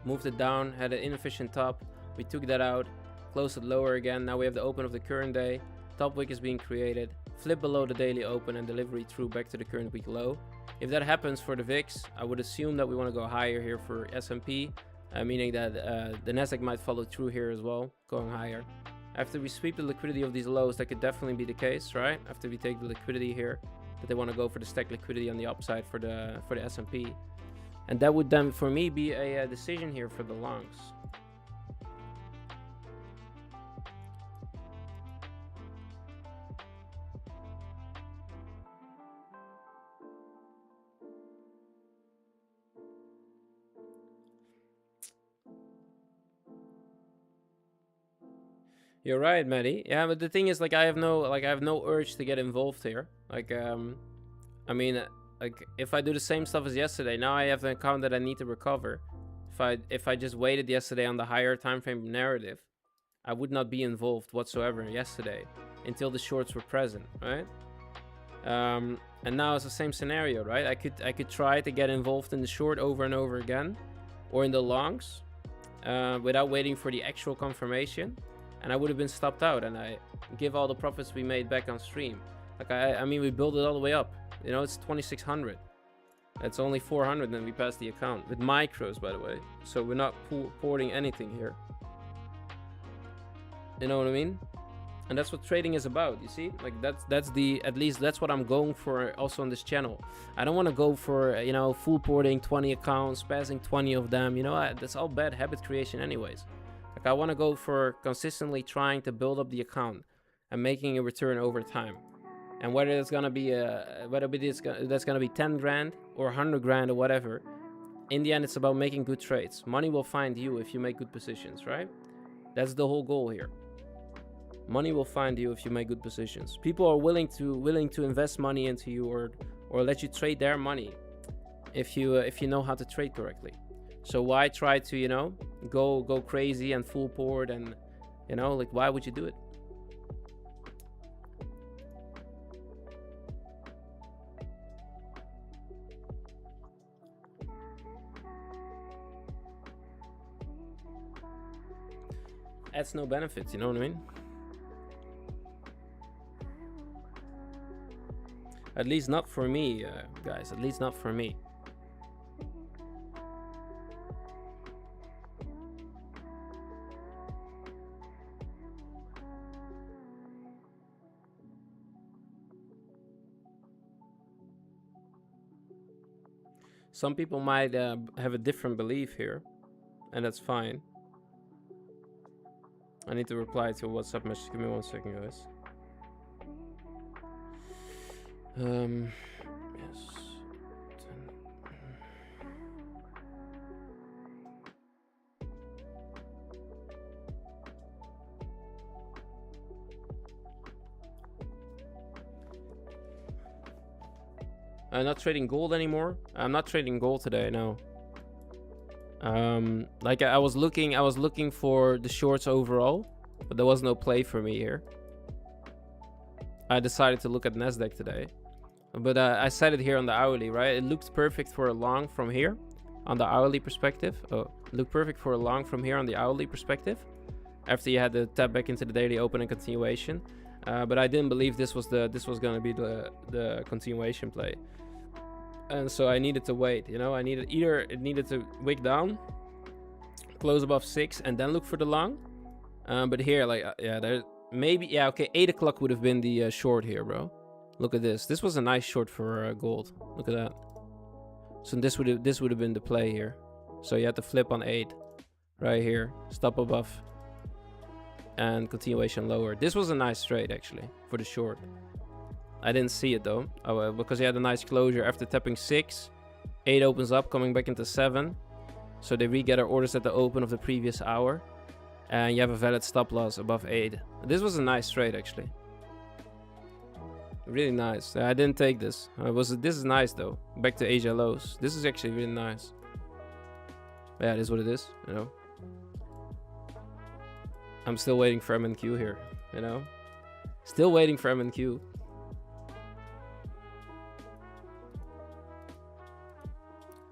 Speaker 1: moved it down, had an inefficient top, we took that out, closed it lower again. Now we have the open of the current day, top wick is being created, flip below the daily open, and delivery through back to the current week low. If that happens for the VIX, I would assume that we want to go higher here for S&P, meaning that the Nasdaq might follow through here as well, going higher. After we sweep the liquidity of these lows, that could definitely be the case, right? After we take the liquidity here, that they want to go for the stack liquidity on the upside for the S&P. And that would then, for me, be a decision here for the longs. You're right, Maddie. Yeah, but the thing is, like, I have no urge to get involved here. Like, I mean, like, if I do the same stuff as yesterday, now I have an account that I need to recover. If I just waited yesterday on the higher time frame narrative, I would not be involved whatsoever yesterday until the shorts were present, right? And now it's the same scenario, right? I could try to get involved in the short over and over again, or in the longs, without waiting for the actual confirmation. And I would have been stopped out, and I give all the profits we made back on stream. Like, I mean, we built it all the way up. You know, it's 2,600. It's only 400, then we passed the account. With micros, by the way. So we're not porting anything here. You know what I mean? And that's what trading is about, you see? Like, that's the, at least that's what I'm going for also on this channel. I don't want to go for, you know, full porting 20 accounts, passing 20 of them. You know, that's all bad habit creation anyways. Like, I want to go for consistently trying to build up the account and making a return over time. And whether it's gonna be that's gonna be 10 grand or 100 grand or whatever, in the end it's about making good trades. Money will find you if you make good positions, right? That's the whole goal here. Money will find you if you make good positions. People are willing to invest money into you or let you trade their money if you know how to trade correctly. So why try to, you know, go crazy and full port, and you know, like, why would you do it? Adds no benefits, you know what I mean? At least not for me, guys. At least not for me. Some people might have a different belief here, and that's fine. I need to reply to a WhatsApp message. Give me 1 second, guys. Yes. I'm not trading gold anymore. I'm not trading gold today, no. Like I was looking for the shorts overall, but there was no play for me here. I decided to look at Nasdaq today, but I said it here on the hourly, right? It looked perfect for a long from here on the hourly perspective. Oh, looked perfect for a long from here on the hourly perspective after you had to tap back into the daily open and continuation. But I didn't believe this was going to be the continuation play. And so I needed to wait, you know. It needed to wick down, close above 6, and then look for the long. But here, like, yeah, there maybe, yeah, okay, 8 o'clock would have been the short here, bro. Look at this. This was a nice short for gold. Look at that. So this would have been the play here. So you had to flip on 8, right here, stop above, and continuation lower. This was a nice trade actually for the short. I didn't see it though, because he had a nice closure after tapping 6. 8 opens up, coming back into 7. So they re-gather orders at the open of the previous hour. And you have a valid stop loss above 8. This was a nice trade actually. Really nice. I didn't take this. This is nice though. Back to Asia lows. This is actually really nice. Yeah, it is what it is, you know. I'm still waiting for MNQ here, you know. Still waiting for MNQ.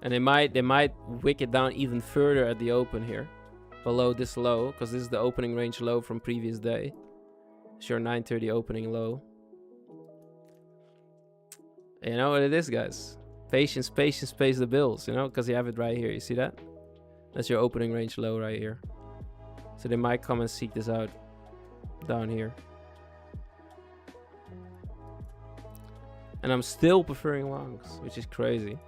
Speaker 1: And they might wick it down even further at the open here, below this low, because this is the opening range low from previous day. It's your 9:30 opening low. You know what it is, guys. Patience, patience pays the bills, you know, because you have it right here. You see that? That's your opening range low right here. So they might come and seek this out down here. And I'm still preferring longs, which is crazy.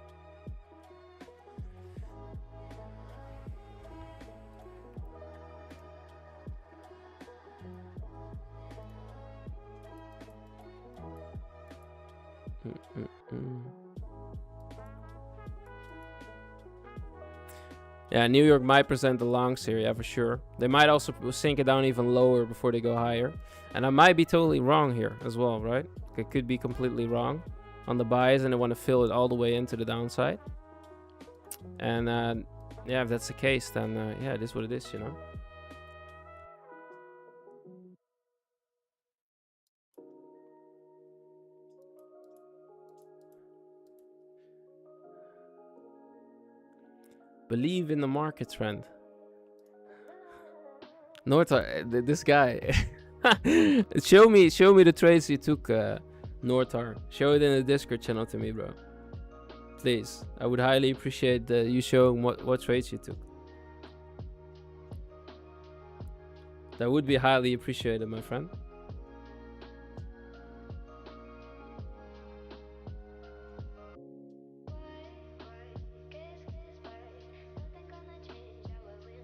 Speaker 1: Yeah, New York might present the longs here, yeah, for sure. They might also sink it down even lower before they go higher. And I might be totally wrong here as well, right? I could be completely wrong on the buys and they want to fill it all the way into the downside. And yeah, if that's the case, then yeah, it is what it is, you know. Believe in the market trend. Nortar, this guy. show me the trades you took, Nortar. Show it in the Discord channel to me, bro. Please, I would highly appreciate you showing what trades you took. That would be highly appreciated, my friend.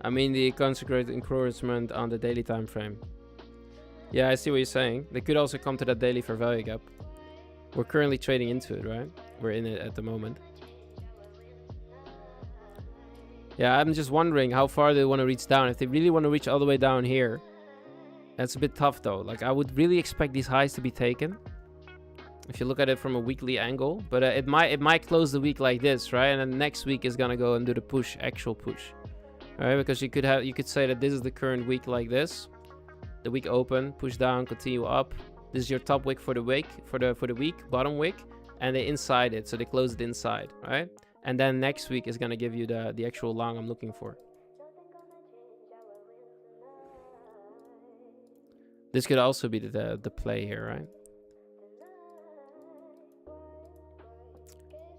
Speaker 1: I mean the consecrated encouragement on the daily time frame. Yeah, I see what you're saying. They could also come to that daily fair value gap. We're currently trading into it, right? We're in it at the moment. Yeah, I'm just wondering how far they want to reach down. If they really want to reach all the way down here, that's a bit tough though. Like, I would really expect these highs to be taken if you look at it from a weekly angle. But it might close the week like this, right? And then next week is gonna go and do the push, actual push. All right, because you could say that this is the current week like this. The week open, push down, continue up. This is your top wick for the week, for the week, bottom wick, and they inside it, so they close it inside, right? And then next week is gonna give you the actual long I'm looking for. This could also be the play here, right?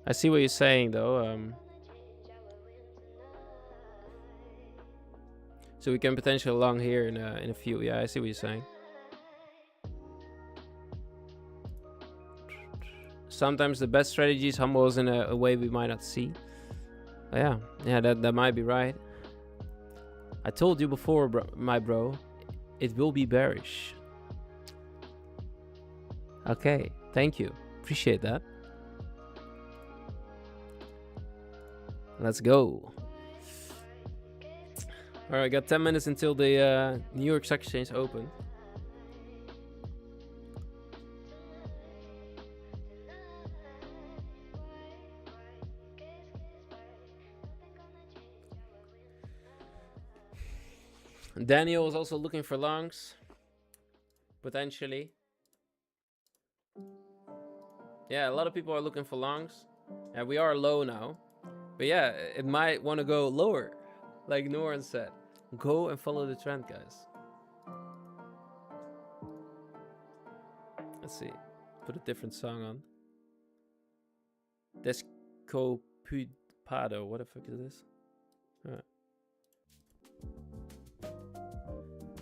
Speaker 1: I see what you're saying though. So we can potentially long here in a few. Yeah, I see what you're saying. Sometimes the best strategy is humble us in a way we might not see. Yeah, that might be right. I told you before, my bro, it will be bearish. Okay, thank you. Appreciate that. Let's go. All right, got 10 minutes until the New York Stock Exchange open. Daniel is also looking for longs, potentially. Yeah, a lot of people are looking for longs. Yeah, we are low now. But yeah, it might want to go lower. Like Noran said, go and follow the trend, guys. Let's see. Put a different song on. Descopado. What the fuck is this? Alright.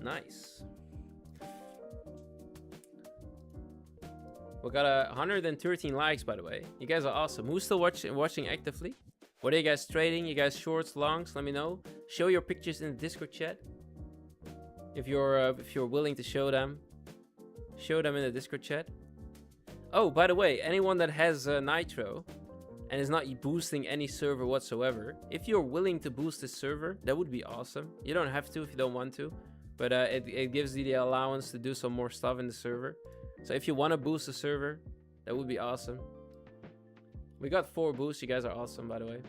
Speaker 1: Nice. We got 113 likes, by the way. You guys are awesome. Who's still watching actively? What are you guys trading? You guys shorts, longs? Let me know. Show your pictures in the Discord chat. If you're willing to show them. Show them in the Discord chat. Oh, by the way, anyone that has Nitro and is not boosting any server whatsoever, if you're willing to boost this server, that would be awesome. You don't have to if you don't want to, but it gives you the allowance to do some more stuff in the server. So if you want to boost the server, that would be awesome. We got 4 boosts. You guys are awesome, by the way.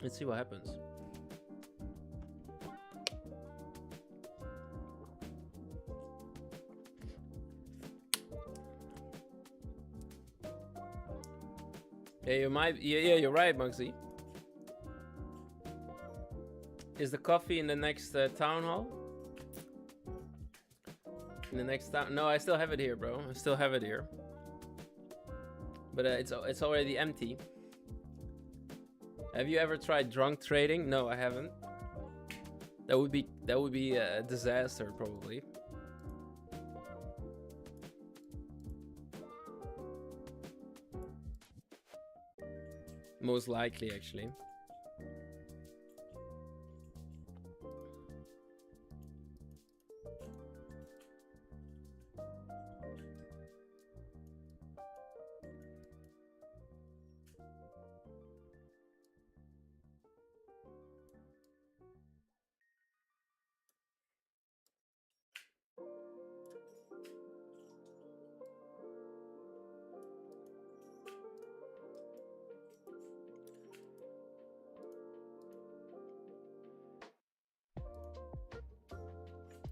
Speaker 1: Let's see what happens. Yeah, you're right, Muggsy. Is the coffee in the next town hall? In the next town? No, I still have it here, bro. I still have it here. But it's already empty. Have you ever tried drunk trading? No, I haven't. That would be a disaster, probably. Most likely, actually.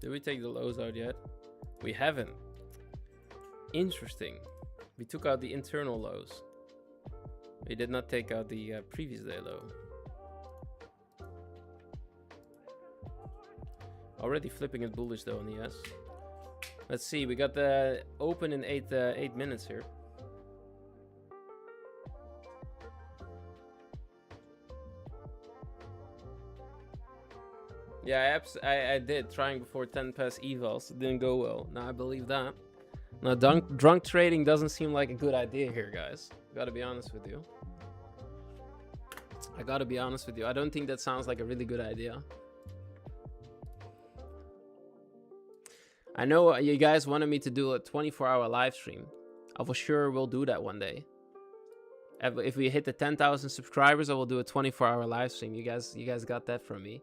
Speaker 1: Did we take the lows out yet? We haven't. Interesting. We took out the internal lows. We did not take out the previous day low. Already flipping it bullish though on the S. Let's see. We got the open in 8 minutes here. Yeah, I did, trying before 10 past evals. It didn't go well. Now I believe that. Now, drunk trading doesn't seem like a good idea here, guys. Gotta be honest with you. I gotta be honest with you. I don't think that sounds like a really good idea. I know you guys wanted me to do a 24-hour live stream. I for sure will do that one day. If we hit the 10,000 subscribers, I will do a 24-hour live stream. You guys got that from me.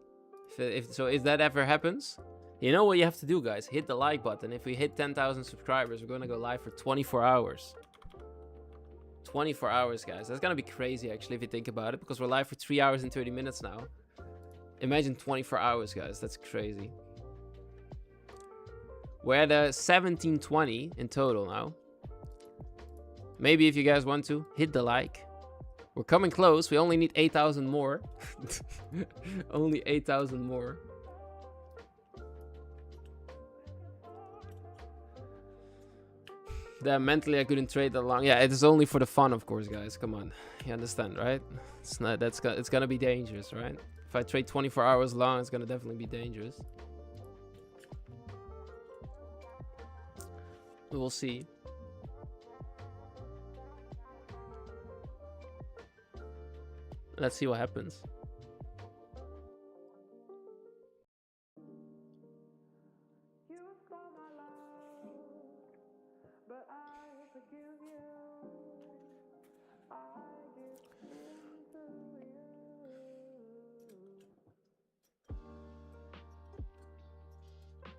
Speaker 1: If that ever happens, You know what you have to do, guys? Hit the like button. If we hit 10,000 subscribers, we're gonna go live for 24 hours. 24 hours, guys. That's gonna be crazy, actually, if you think about it, because we're live for 3 hours and 30 minutes now. Imagine 24 hours, guys. That's crazy. We're at 1720 in total now. Maybe if you guys want to, hit the like. We're coming close. We only need 8,000 more. Only 8,000 more. That mentally I couldn't trade that long. Yeah, it is only for the fun, of course, guys. Come on, you understand, right? It's not. It's gonna be dangerous, right? If I trade 24 hours long, it's gonna definitely be dangerous. We'll see. Let's see what happens.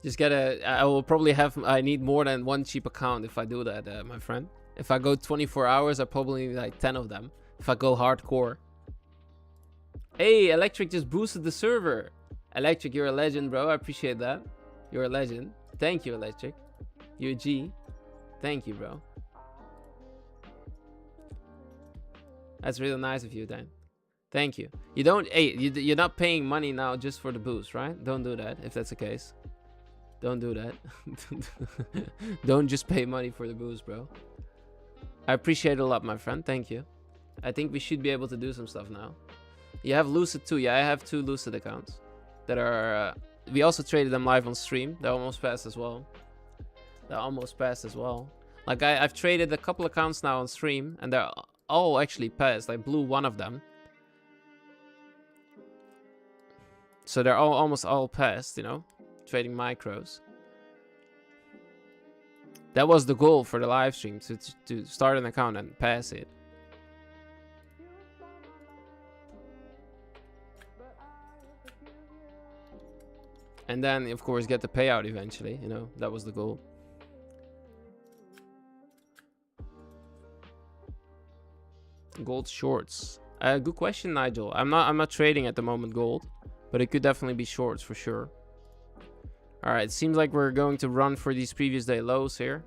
Speaker 1: Just gotta, I will probably have, I need more than one cheap account if I do that, my friend. If I go 24 hours, I probably need like 10 of them. If I go hardcore. Hey, Electric just boosted the server. Electric, you're a legend, bro. I appreciate that. You're a legend. Thank you, Electric. You're a G. Thank you, bro. That's really nice of you, Dan. Thank you. You don't, hey, you're not paying money now just for the boost, right? Don't do that if that's the case. Don't do that. Don't just pay money for the boost, bro. I appreciate it a lot, my friend. Thank you. I think we should be able to do some stuff now. You have Lucid too. Yeah, I have 2 Lucid accounts that are... we also traded them live on stream. They're almost passed as well. Like, I've traded a couple accounts now on stream, and they're all actually passed. I blew one of them. So they're almost all passed, you know? Trading micros. That was the goal for the live stream, to start an account and pass it. And then, of course, get the payout eventually, you know? That was the goal. Gold shorts. Good question, Nigel. I'm not trading at the moment gold, but it could definitely be shorts for sure. All right, it seems like we're going to run for these previous day lows here.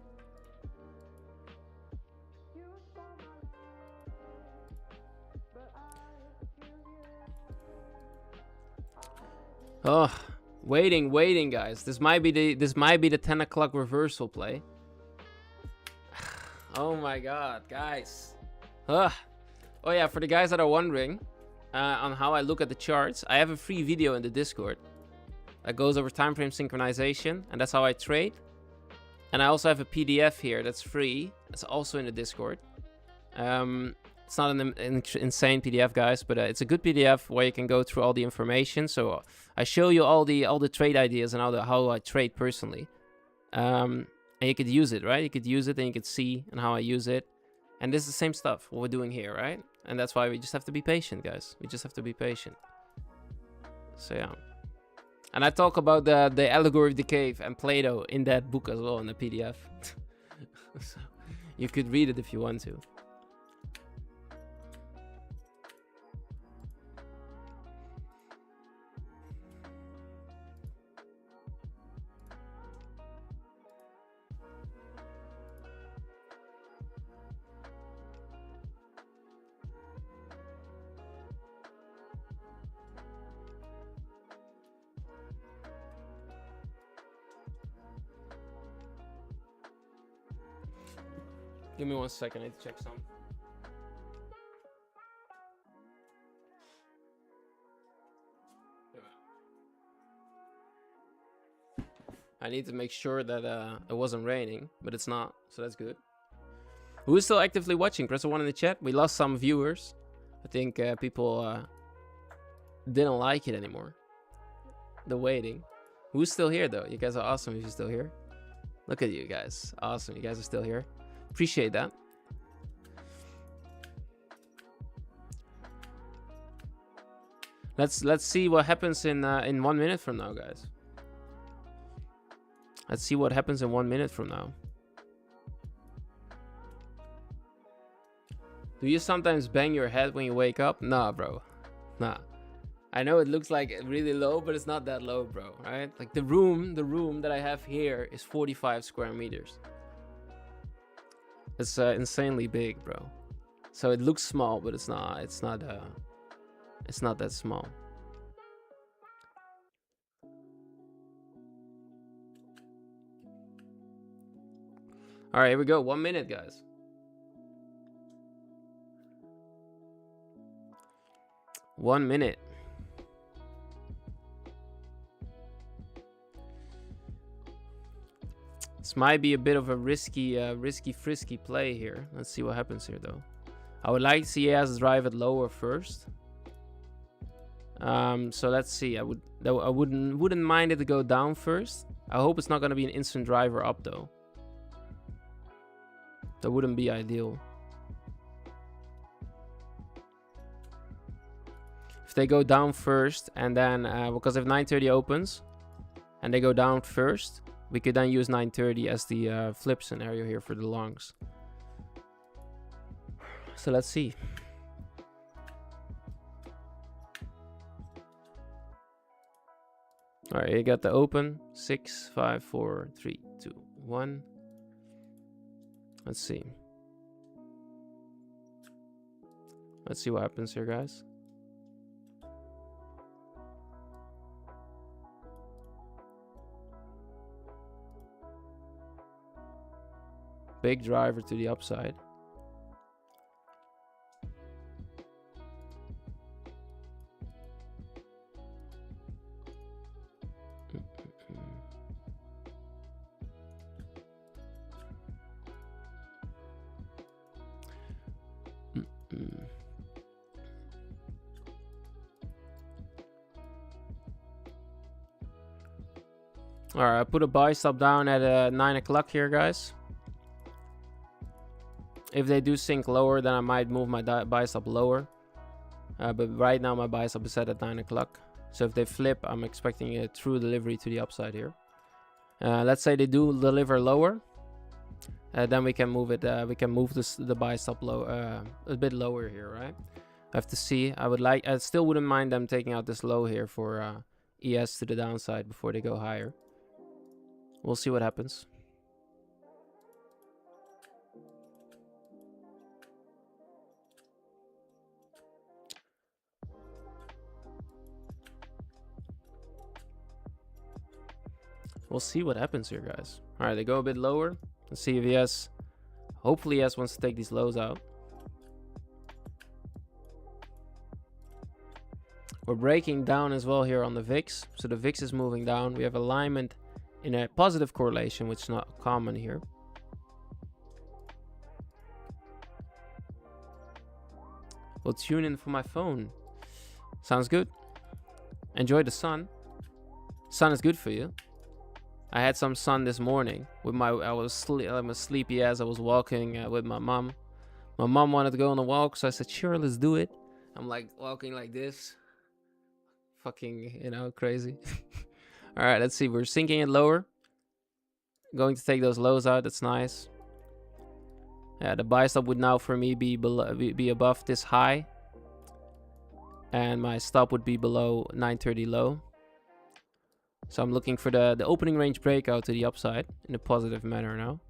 Speaker 1: Oh, waiting, guys. This might be the 10 o'clock reversal play. Oh my God, guys. Oh yeah, for the guys that are wondering on how I look at the charts, I have a free video in the Discord that goes over time frame synchronization, and that's how I trade. And I also have a PDF here that's free. It's also in the Discord. It's not an insane PDF, guys, but it's a good PDF where you can go through all the information. So I show you all the trade ideas and how I trade personally. And you could use it, right? You could use it and you could see and how I use it. And this is the same stuff what we're doing here, right? And that's why we just have to be patient, guys. We just have to be patient. So yeah. And I talk about the allegory of the cave and Plato in that book as well, in the PDF. So you could read it if you want to. Give me 1 second, I need to check some. I need to make sure that it wasn't raining, but it's not, so that's good. Who is still actively watching? Press 1 in the chat. We lost some viewers. I think people didn't like it anymore. The waiting. Who's still here though? You guys are awesome if you're still here. Look at you guys. Awesome, you guys are still here. Appreciate that. Let's see what happens in 1 minute from now, guys. Let's see what happens in 1 minute from now. Do you sometimes bang your head when you wake up? Nah, bro. Nah. I know it looks like really low, but it's not that low, bro, right? Like the room that I have here is 45 square meters. It's insanely big, bro. So it looks small, but it's not that small. All right, here we go. 1 minute, guys. One minute. This might be a bit of a risky frisky play here. Let's see what happens here, though. I would like to see AS drive it lower first. So let's see. I wouldn't mind it to go down first. I hope it's not going to be an instant driver up, though. That wouldn't be ideal. If they go down first and then because if 9:30 opens and they go down first, we could then use 9:30 as the flip scenario here for the longs. So let's see. All right, you got the open. 6, 5, 4, 3, 2, 1. Let's see. Let's see what happens here, guys. Big driver to the upside. All right, I put a buy stop down at 9 o'clock here, guys. If they do sink lower, then I might move my buy stop lower. But right now my buy stop is set at 9 o'clock. So if they flip, I'm expecting a true delivery to the upside here. Let's say they do deliver lower. Then we can move it. We can move the buy stop low a bit lower here, right? I have to see. I still wouldn't mind them taking out this low here for ES to the downside before they go higher. We'll see what happens. We'll see what happens here, guys. All right, they go a bit lower. Let's see if ES, hopefully ES wants to take these lows out. We're breaking down as well here on the VIX. So the VIX is moving down. We have alignment in a positive correlation, which is not common here. We'll tune in for my phone. Sounds good. Enjoy the sun. Sun is good for you. I had some sun this morning. I was sleepy as I was walking with my mom. My mom wanted to go on a walk, so I said, sure, let's do it. I'm like walking like this. Fucking, you know, crazy. All right, let's see. We're sinking it lower. Going to take those lows out. That's nice. Yeah, the buy stop would now for me be above this high. And my stop would be below 9:30 low. So I'm looking for the opening range breakout to the upside in a positive manner now.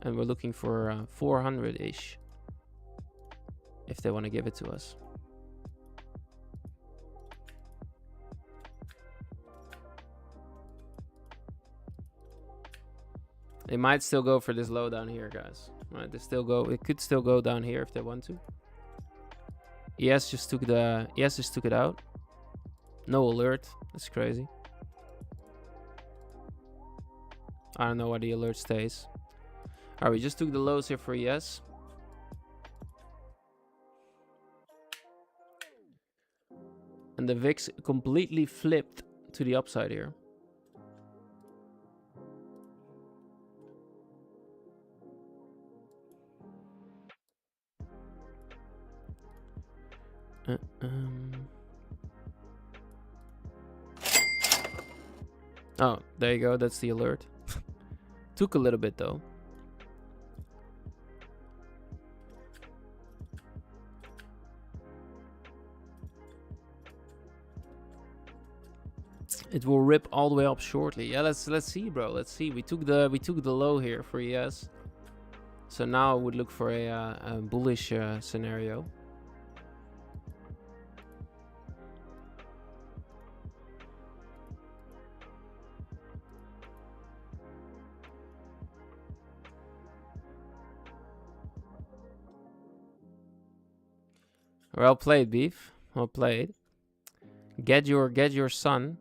Speaker 1: And we're looking for 400-ish. If they want to give it to us. They might still go for this low down here, guys. Right, it could still go down here if they want to. ES just took it out. No alert. That's crazy. I don't know why the alert stays. Alright, we just took the lows here for ES. And the VIX completely flipped to the upside here. Oh, there you go. That's the alert. Took a little bit though. It will rip all the way up shortly. Yeah, let's see, bro. Let's see. We took the low here for ES. So now I would look for a bullish scenario. Well played, Beef. Well played. Get your son.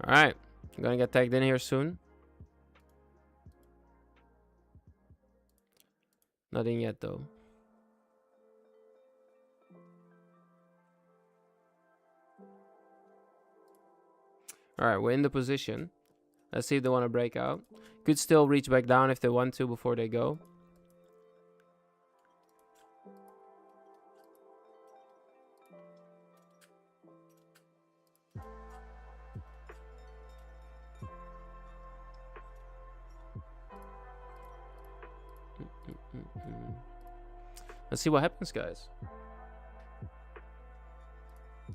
Speaker 1: All right, I'm gonna get tagged in here soon. Nothing yet though. All right, we're in the position. Let's see if they want to break out. Could still reach back down if they want to before they go. Let's see what happens, guys.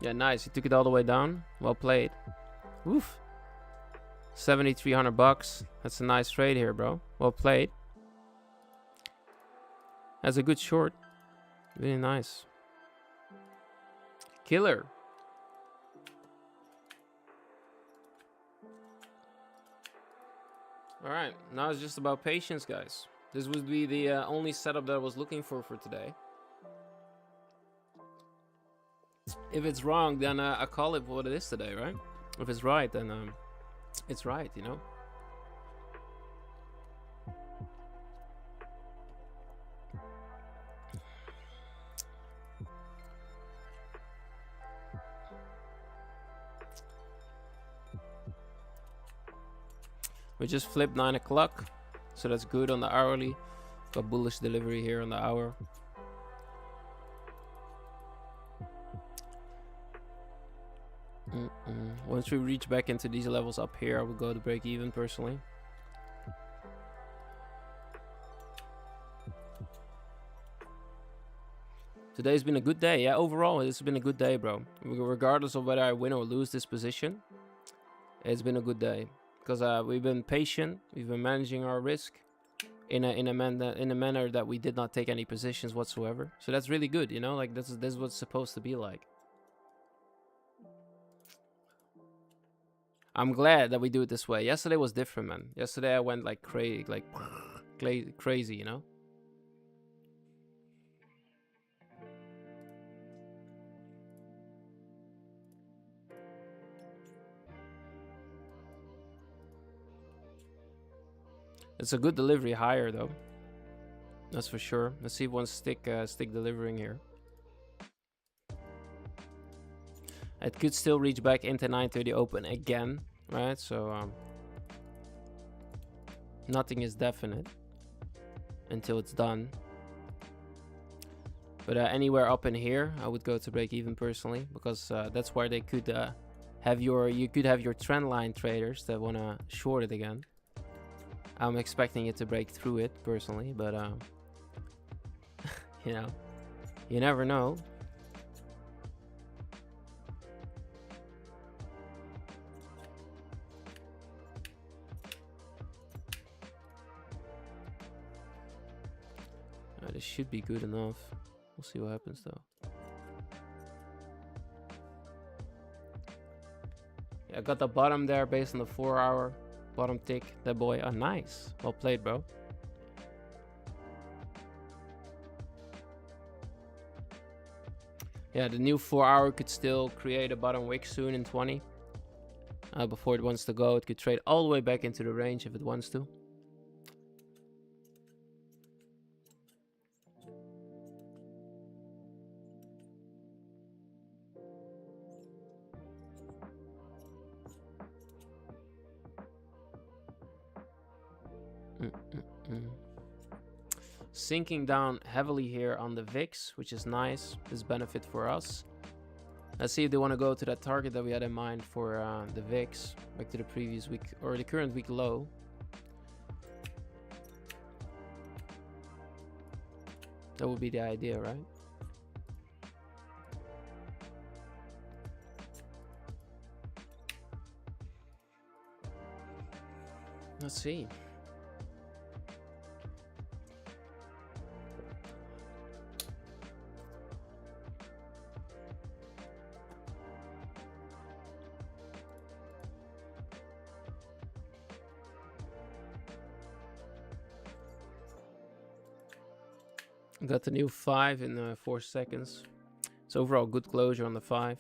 Speaker 1: Yeah, nice. He took it all the way down. Well played. Oof. 7,300 bucks. That's a nice trade here, bro. Well played. That's a good short. Really nice. Killer. All right, now it's just about patience, guys. This would be the only setup that I was looking for today. If it's wrong, then I call it what it is today, right? If it's right, then it's right, you know? We just flipped 9 o'clock, so that's good on the hourly. Got bullish delivery here on the hour. Once we reach back into these levels up here, I will go to break even personally. Today's been a good day. Yeah, overall, it's been a good day, bro. Regardless of whether I win or lose this position, it's been a good day. Because we've been patient, we've been managing our risk in a manner that we did not take any positions whatsoever. So that's really good, you know, like this is what it's supposed to be like. I'm glad that we do it this way. Yesterday was different, man. Yesterday I went like crazy, you know. It's a good delivery higher though. That's for sure. Let's see if one stick delivering here. It could still reach back into 930 open again, right? So nothing is definite until it's done. But anywhere up in here, I would go to break even personally, because that's where they could have you could have your trend line traders that want to short it again. I'm expecting it to break through it personally, but you know, you never know. This should be good enough. We'll see what happens though. Yeah, I got the bottom there based on the 4-hour bottom tick. That boy, oh nice. Well played, bro. Yeah, the new 4-hour could still create a bottom wick soon in 20. Before it wants to go, it could trade all the way back into the range if it wants to. Sinking down heavily here on the VIX, which is nice. This benefit for us. Let's see if they want to go to that target that we had in mind for the VIX, back to the previous week or the current week low. That would be the idea, right? Let's see. Got the new 5 in 4 seconds. So overall good closure on the 5.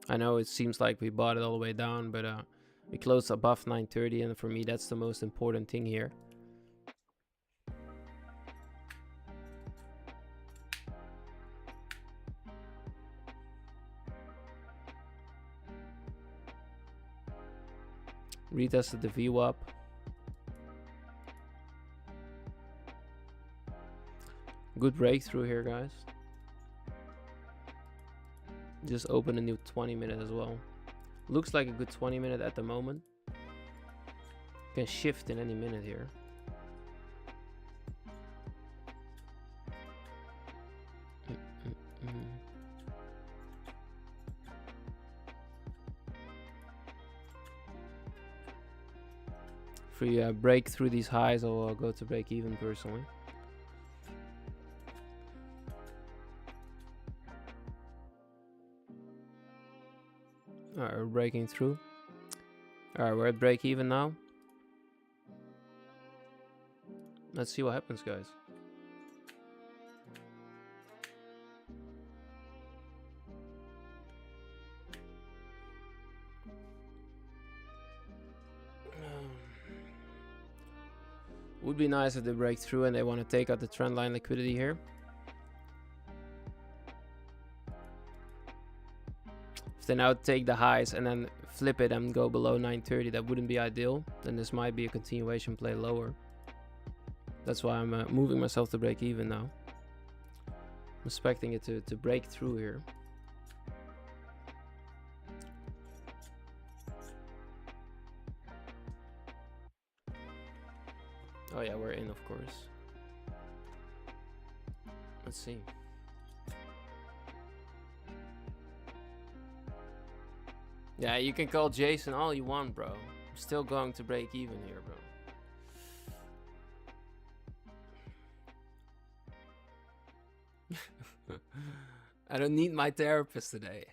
Speaker 1: I know it seems like we bought it all the way down, but we closed above 930, and for me that's the most important thing here. Retested the VWAP. Good breakthrough here, guys. Just open a new 20-minute as well. Looks like a good 20-minute at the moment. Can shift in any minute here. If we break through these highs, I'll go to break even personally. Alright, we're breaking through. Alright, we're at break even now. Let's see what happens, guys. Would be nice if they break through and they want to take out the trend line liquidity here. If they now take the highs and then flip it and go below 930, that wouldn't be ideal. Then this might be a continuation play lower. That's why I'm moving myself to break even now. I'm expecting it to break through here. Oh yeah, we're in, of course. Let's see. Yeah, you can call Jason all you want, bro. I'm still going to break even here, bro. I don't need my therapist today.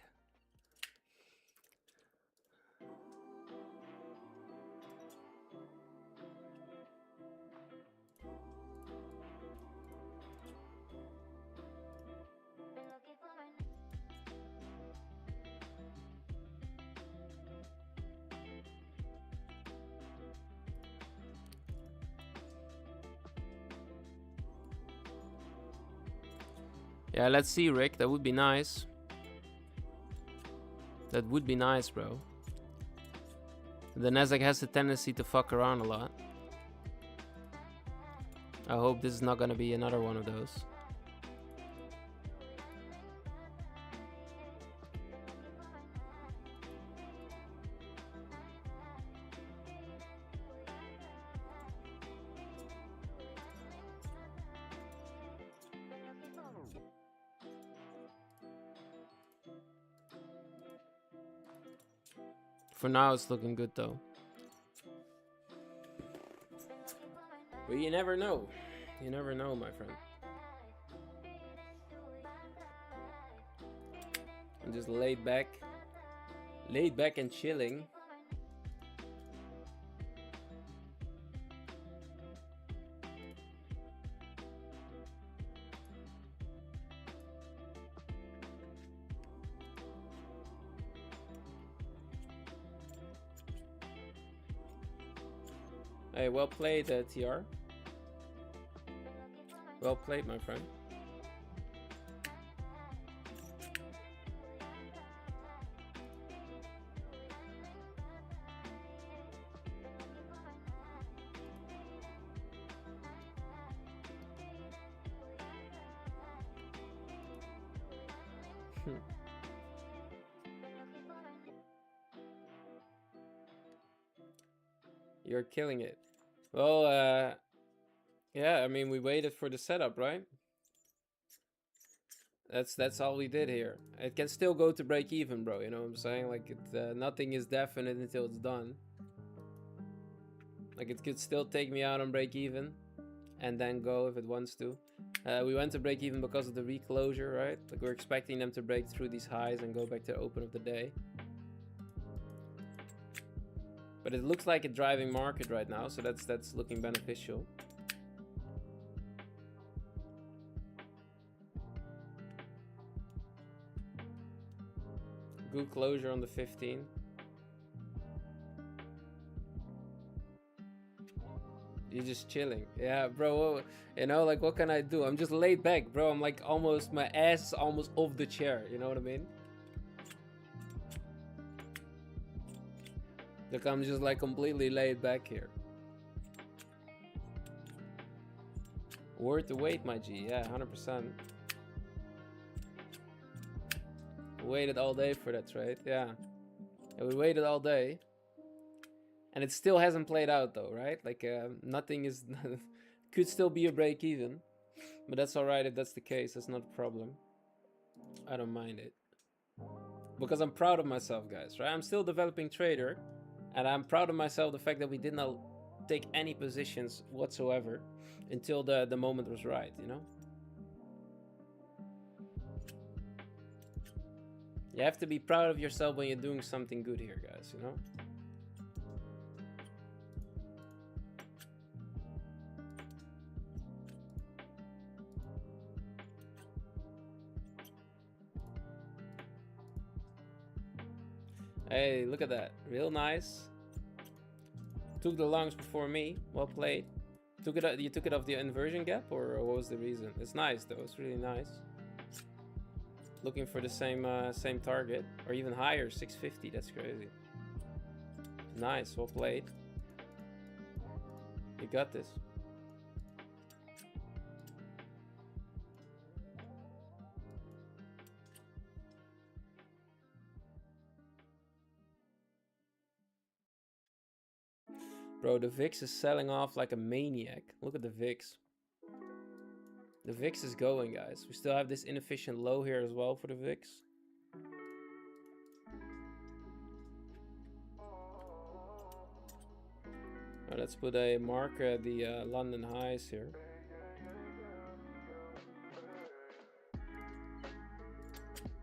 Speaker 1: Yeah, let's see, Rick. That would be nice. That would be nice, bro. The Nasdaq has the tendency to fuck around a lot. I hope this is not gonna be another one of those. For now, it's looking good though. But you never know. You never know, my friend. I'm just laid back and chilling. Hey, well played, TR. Well played, my friend. You're killing it. Well, yeah, I mean, we waited for the setup, right? That's all we did here. It can still go to break even, bro. You know what I'm saying? Like, nothing is definite until it's done. Like, it could still take me out on break even and then go if it wants to. We went to break even because of the reclosure, right? Like, we're expecting them to break through these highs and go back to the open of the day. But it looks like a driving market right now, so that's looking beneficial. Good closure on the 15. You're just chilling. Yeah, bro. You know, like, what can I do? I'm just laid back, bro. I'm like almost, my ass is almost off the chair. You know what I mean? Look, I'm just like completely laid back here. Worth the wait, my G. Yeah, 100%. Waited all day for that trade. Yeah. We waited all day. And it still hasn't played out though, right? Like, nothing is... could still be a break even. But that's alright if that's the case. That's not a problem. I don't mind it. Because I'm proud of myself, guys, right? I'm still a developing trader. And I'm proud of myself, the fact that we did not take any positions whatsoever until the moment was right, you know? You have to be proud of yourself when you're doing something good here, guys, you know? Hey, look at that. Real nice. Took the longs before me. Well played. You took it off the inversion gap, or what was the reason? It's nice though. It's really nice. Looking for the same target, or even higher, 650. That's crazy. Nice. Well played. You got this. Bro, the VIX is selling off like a maniac. Look at the VIX. The VIX is going, guys. We still have this inefficient low here as well for the VIX. Now let's put a marker at the London highs here.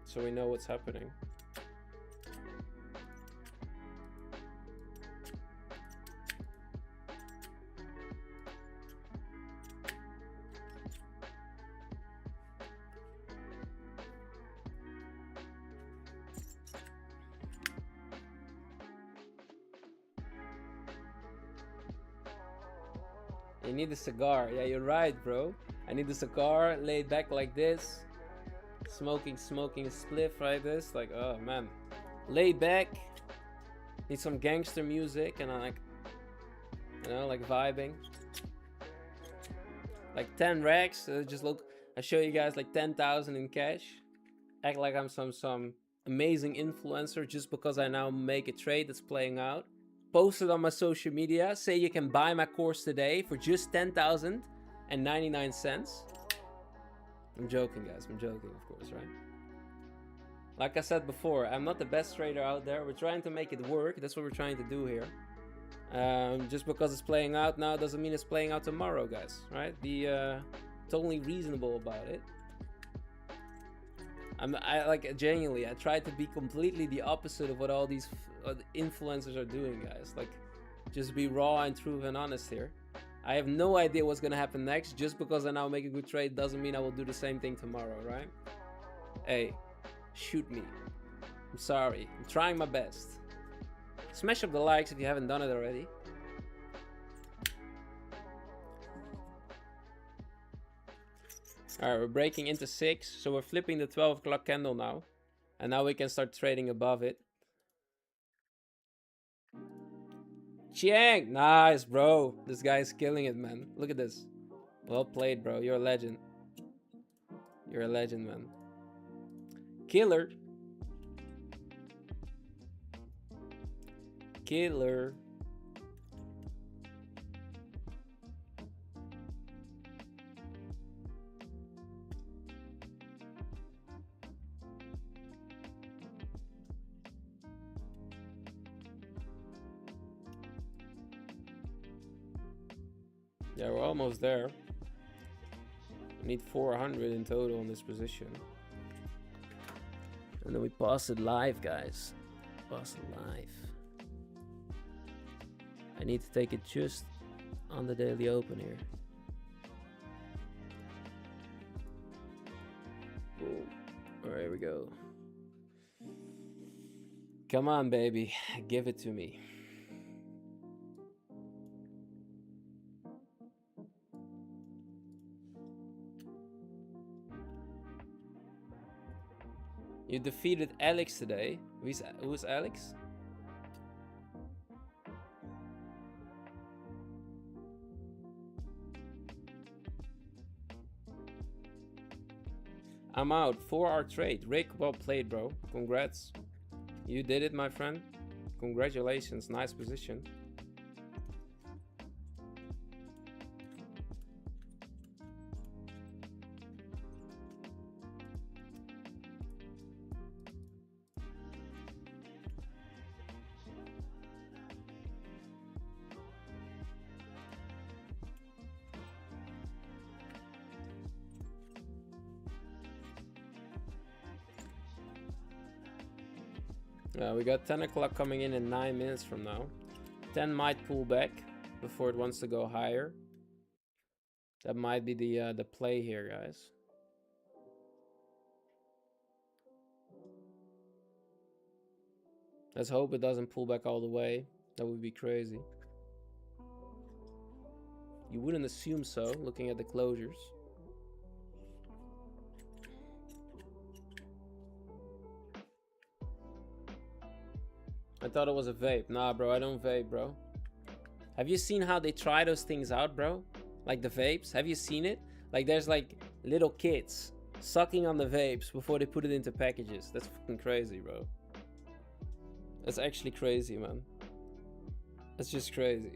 Speaker 1: So we know what's happening. You need a cigar. Yeah, you're right, bro. I need a cigar laid back like this. Smoking a spliff like this. Like, oh man. Laid back. Need some gangster music and I like, you know, like vibing. Like 10 racks. Just look, I show you guys like 10,000 in cash. Act like I'm some amazing influencer just because I now make a trade that's playing out. Post it on my social media. Say you can buy my course today for just 10,099 cents. I'm joking, guys. I'm joking, of course, right? Like I said before, I'm not the best trader out there. We're trying to make it work. That's what we're trying to do here. Just because it's playing out now doesn't mean it's playing out tomorrow, guys, right? Be totally reasonable about it. I like, genuinely, I try to be completely the opposite of what all these influencers are doing, guys. Like, just be raw and true and honest here. I have no idea what's gonna happen next. Just because I now make a good trade doesn't mean I will do the same thing tomorrow, right? Hey, shoot me. I'm sorry. I'm trying my best. Smash up the likes if you haven't done it already. Alright, we're breaking into 6. So we're flipping the 12 o'clock candle now. And now we can start trading above it. Chiang! Nice, bro. This guy is killing it, man. Look at this. Well played, bro. You're a legend. You're a legend, man. Killer. Killer. Yeah, we're almost there. We need 400 in total in this position. And then we pass it live, guys. Pass it live. I need to take it just on the daily open here. Boom. All right, here we go. Come on, baby. Give it to me. You defeated Alex today. Who's Alex? I'm out. 4-hour trade. Rick, well played, bro. Congrats. You did it, my friend. Congratulations. Nice position. We got 10 o'clock coming in 9 minutes from now. 10 might pull back before it wants to go higher. That might be the play here, guys. Let's hope it doesn't pull back all the way. That would be crazy. You wouldn't assume so, looking at the closures. I thought it was a vape. Nah, bro, I don't vape, bro. Have you seen how they try those things out, bro? Like the vapes? Have you seen it? Like there's like little kids sucking on the vapes before they put it into packages. That's fucking crazy, bro. That's actually crazy, man. That's just crazy.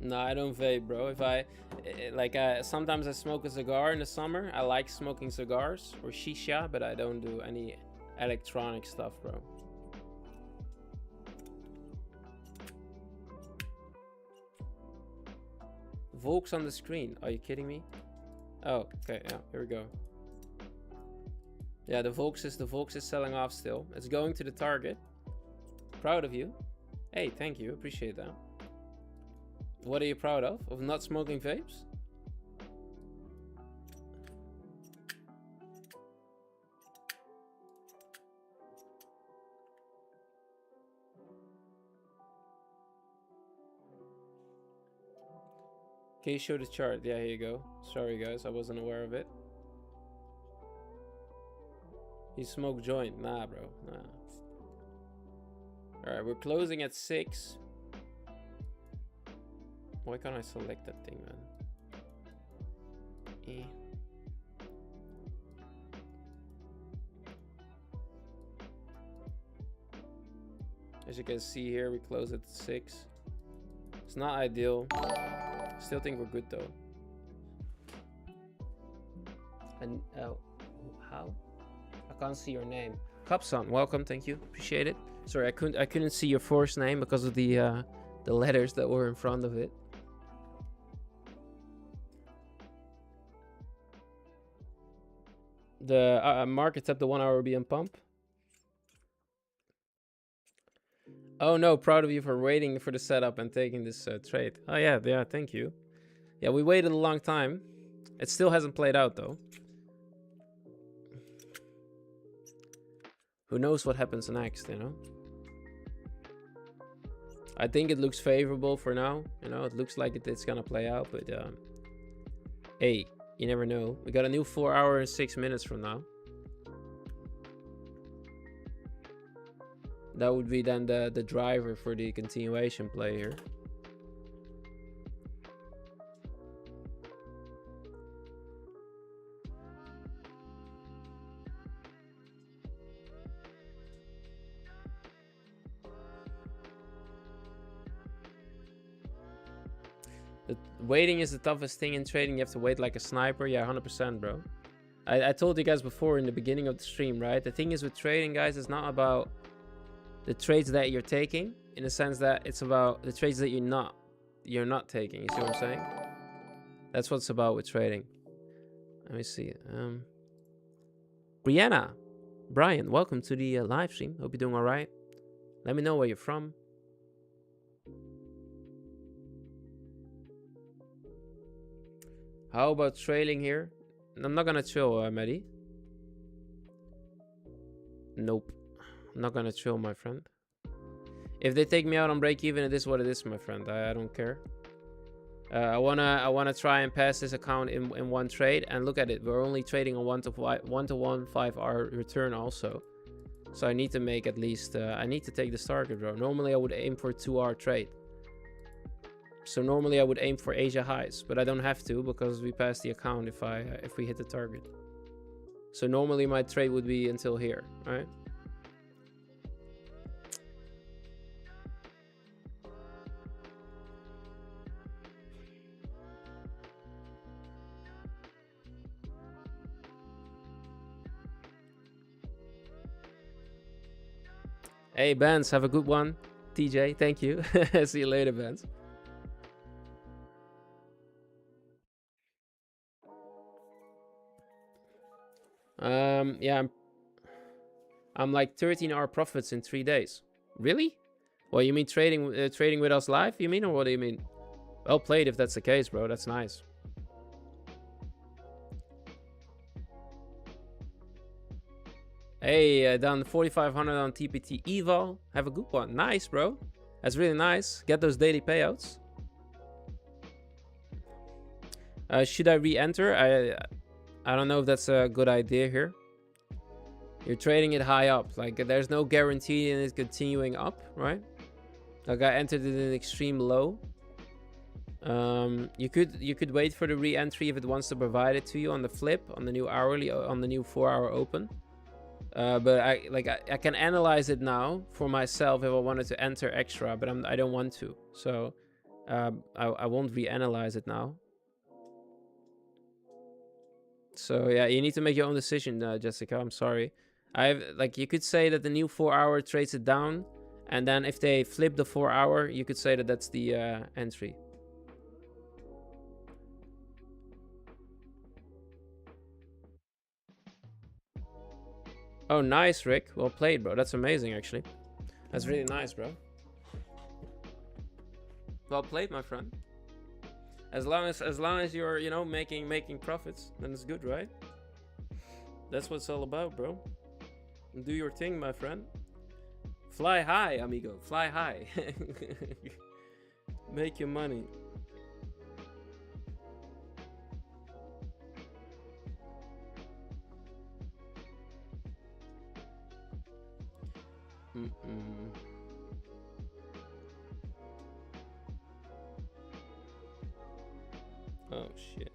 Speaker 1: No, I don't vape, bro. If I sometimes I smoke a cigar in the summer. I like smoking cigars or shisha, but I don't do any electronic stuff, bro. Volks on the screen. Are you kidding me? Oh, okay. Yeah, here we go. Yeah, the Volks is selling off still. It's going to the target. Proud of you. Hey, thank you. Appreciate that. What are you proud of? Of not smoking vapes? Can you show the chart? Yeah, here you go. Sorry guys, I wasn't aware of it. You smoke joint? Nah, bro. Nah. Alright, we're closing at 6. Why can't I select that thing, man? As you can see here, we close at 6. It's not ideal. Still think we're good though. And how? can't see your name. Cupson, welcome, thank you, appreciate it. Sorry, I couldn't see your first name because of the letters that were in front of it. The market tap the 1 hour BM pump. Oh no, proud of you for waiting for the setup and taking this trade. Oh yeah, thank you. Yeah, we waited a long time. It still hasn't played out though. Who knows what happens next, you know? I think it looks favorable for now. You know, it looks like it's gonna play out, but hey, you never know. We got a new 4 hour and 6 minutes from now. That would be then the driver for the continuation play here. The waiting is the toughest thing in trading. You have to wait like a sniper. Yeah, 100%, bro. I told you guys before in the beginning of the stream, right? The thing is with trading, guys, it's not about the trades that you're taking, in the sense that it's about the trades that you're not taking. You see what I'm saying? That's what it's about with trading. Let me see. Brian, welcome to the live stream. Hope you're doing all right. Let me know where you're from. How about trailing here? I'm not gonna chill, Maddie. Nope. I'm not gonna chill, my friend. If they take me out on break even, it is what it is, my friend. I don't care. I wanna try and pass this account in one trade, and look at it. We're only trading a 1 to 1 5-hour return also. So I need to make at least I need to take this target, bro. Normally I would aim for a 2-hour trade. So normally I would aim for Asia highs, but I don't have to because we pass the account if we hit the target. So normally my trade would be until here, right? Hey, Benz, have a good one. TJ, thank you. See you later, Benz. Yeah, I'm like 13-hour profits in 3 days. Really? Well, you mean trading with us live? You mean, or what do you mean? Well played if that's the case, bro. That's nice. Hey, down 4,500 on TPT Eval. Have a good one. Nice, bro. That's really nice. Get those daily payouts. Should I re-enter? I don't know if that's a good idea here. You're trading it high up. Like, there's no guarantee in it continuing up, right? Like, I entered it in extreme low. You could wait for the re-entry if it wants to provide it to you on the flip, on the new hourly, on the new 4-hour open. But I can analyze it now for myself if I wanted to enter extra, but I don't want to. So I won't re-analyze it now. So yeah, you need to make your own decision, Jessica. I'm sorry. You could say that the new 4-hour trades it down, and then if they flip the 4-hour, you could say that that's the entry. Oh, nice, Rick. Well played, bro. That's amazing, actually. That's really nice, bro. Well played, my friend. As long as you're, you know, making profits, then it's good, right? That's what it's all about, bro. Do your thing, my friend. Fly high, amigo. Fly high. Make your money. Oh shit.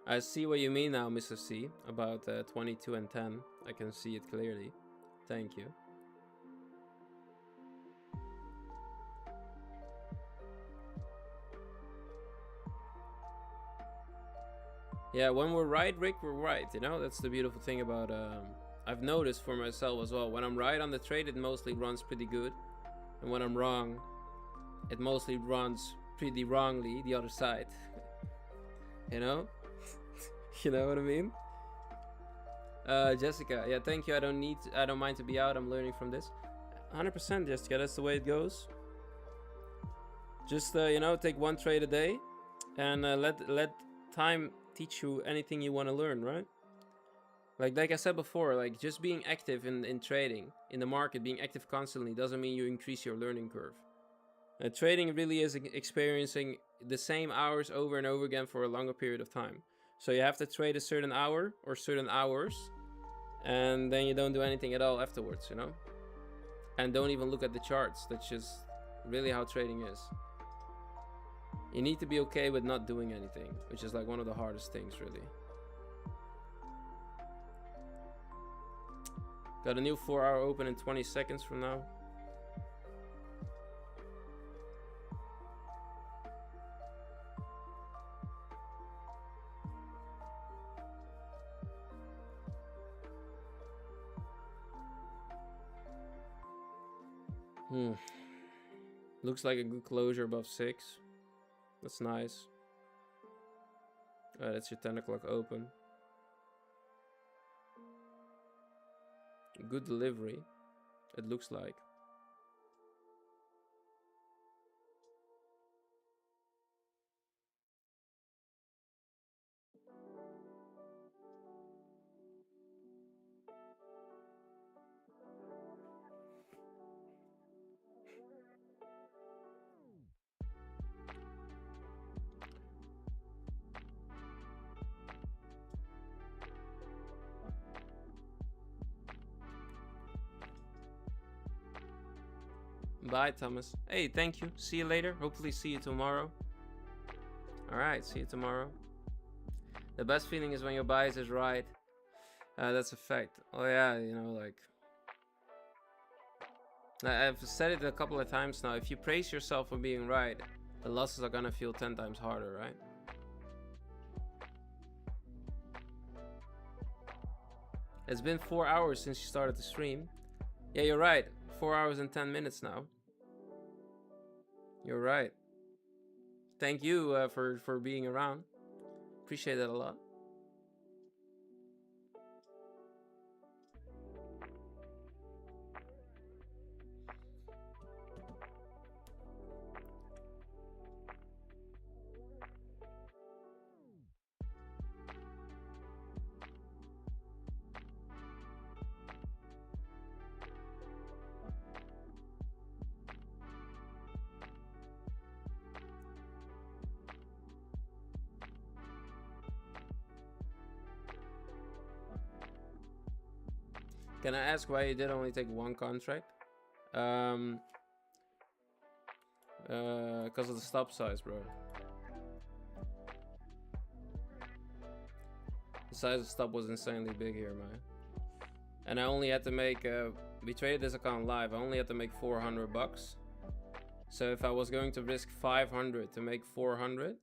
Speaker 1: I see what you mean now, Mr. C, about 22 and 10. I can see it clearly. Thank you. Yeah, when we're right, Rick, we're right. You know, that's the beautiful thing about. I've noticed for myself as well. When I'm right on the trade, it mostly runs pretty good, and when I'm wrong, it mostly runs pretty wrongly the other side. You know, you know what I mean? Jessica, yeah, thank you. I don't mind to be out. I'm learning from this. 100%, Jessica. That's the way it goes. Just you know, take one trade a day, and let time teach you anything you want to learn, right? Like I said before, like just being active in trading, in the market, being active constantly doesn't mean you increase your learning curve. Trading really is experiencing the same hours over and over again for a longer period of time. So you have to trade a certain hour or certain hours, and then you don't do anything at all afterwards, you know? And don't even look at the charts. That's just really how trading is. You need to be okay with not doing anything, which is like one of the hardest things, really. Got a new 4-hour open in 20 seconds from now. Looks like a good closure above 6. That's nice. That's your 10 o'clock open. Good delivery, it looks like. Bye, Thomas. Hey, thank you. See you later. Hopefully see you tomorrow. Alright, see you tomorrow. The best feeling is when your bias is right. That's a fact. Oh yeah, you know, like... I've said it a couple of times now. If you praise yourself for being right, the losses are gonna feel 10 times harder, right? It's been 4 hours since you started the stream. Yeah, you're right. 4 hours and 10 minutes now. You're right. Thank you for being around. Appreciate that a lot. Can I ask why you did only take one contract? Because of the stop size, bro. The size of stop was insanely big here, man. And I only had to make, we traded this account live, I only had to make 400 bucks. So if I was going to risk 500 to make 400,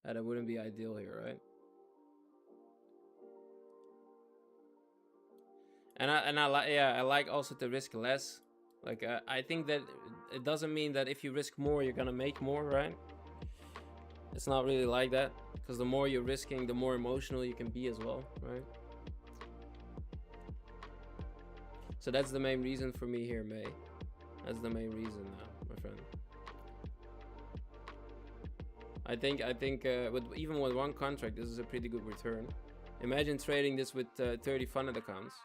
Speaker 1: that wouldn't be ideal here, right? And I like also to risk less. Like I think that it doesn't mean that if you risk more, you're gonna make more, right? It's not really like that, because the more you're risking, the more emotional you can be as well, right? So that's the main reason for me here, May. That's the main reason now, my friend. I think even with one contract, this is a pretty good return. Imagine trading this with 30 funded accounts.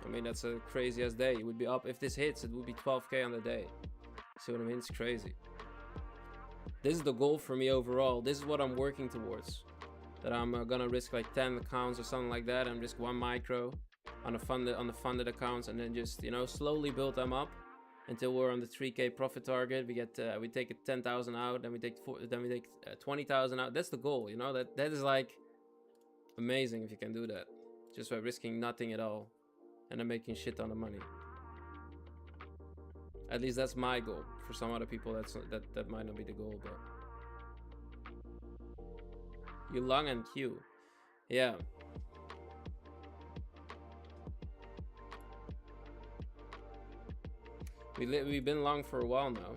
Speaker 1: I mean, that's a crazy ass day. It would be up, if this hits, it would be 12k on the day. See what I mean? It's crazy. This is the goal for me overall. This is what I'm working towards. That I'm gonna risk like 10 accounts or something like that, and risk 1 micro on the funded accounts, and then just, you know, slowly build them up until we're on the 3k profit target. We get we take 10,000 out, then we take 20,000 out. That's the goal, you know. That is like amazing if you can do that, just by risking nothing at all. and I'm making shit ton of money. At least that's my goal. For some other people, that might not be the goal, but you long and Q, yeah. We've been long for a while now.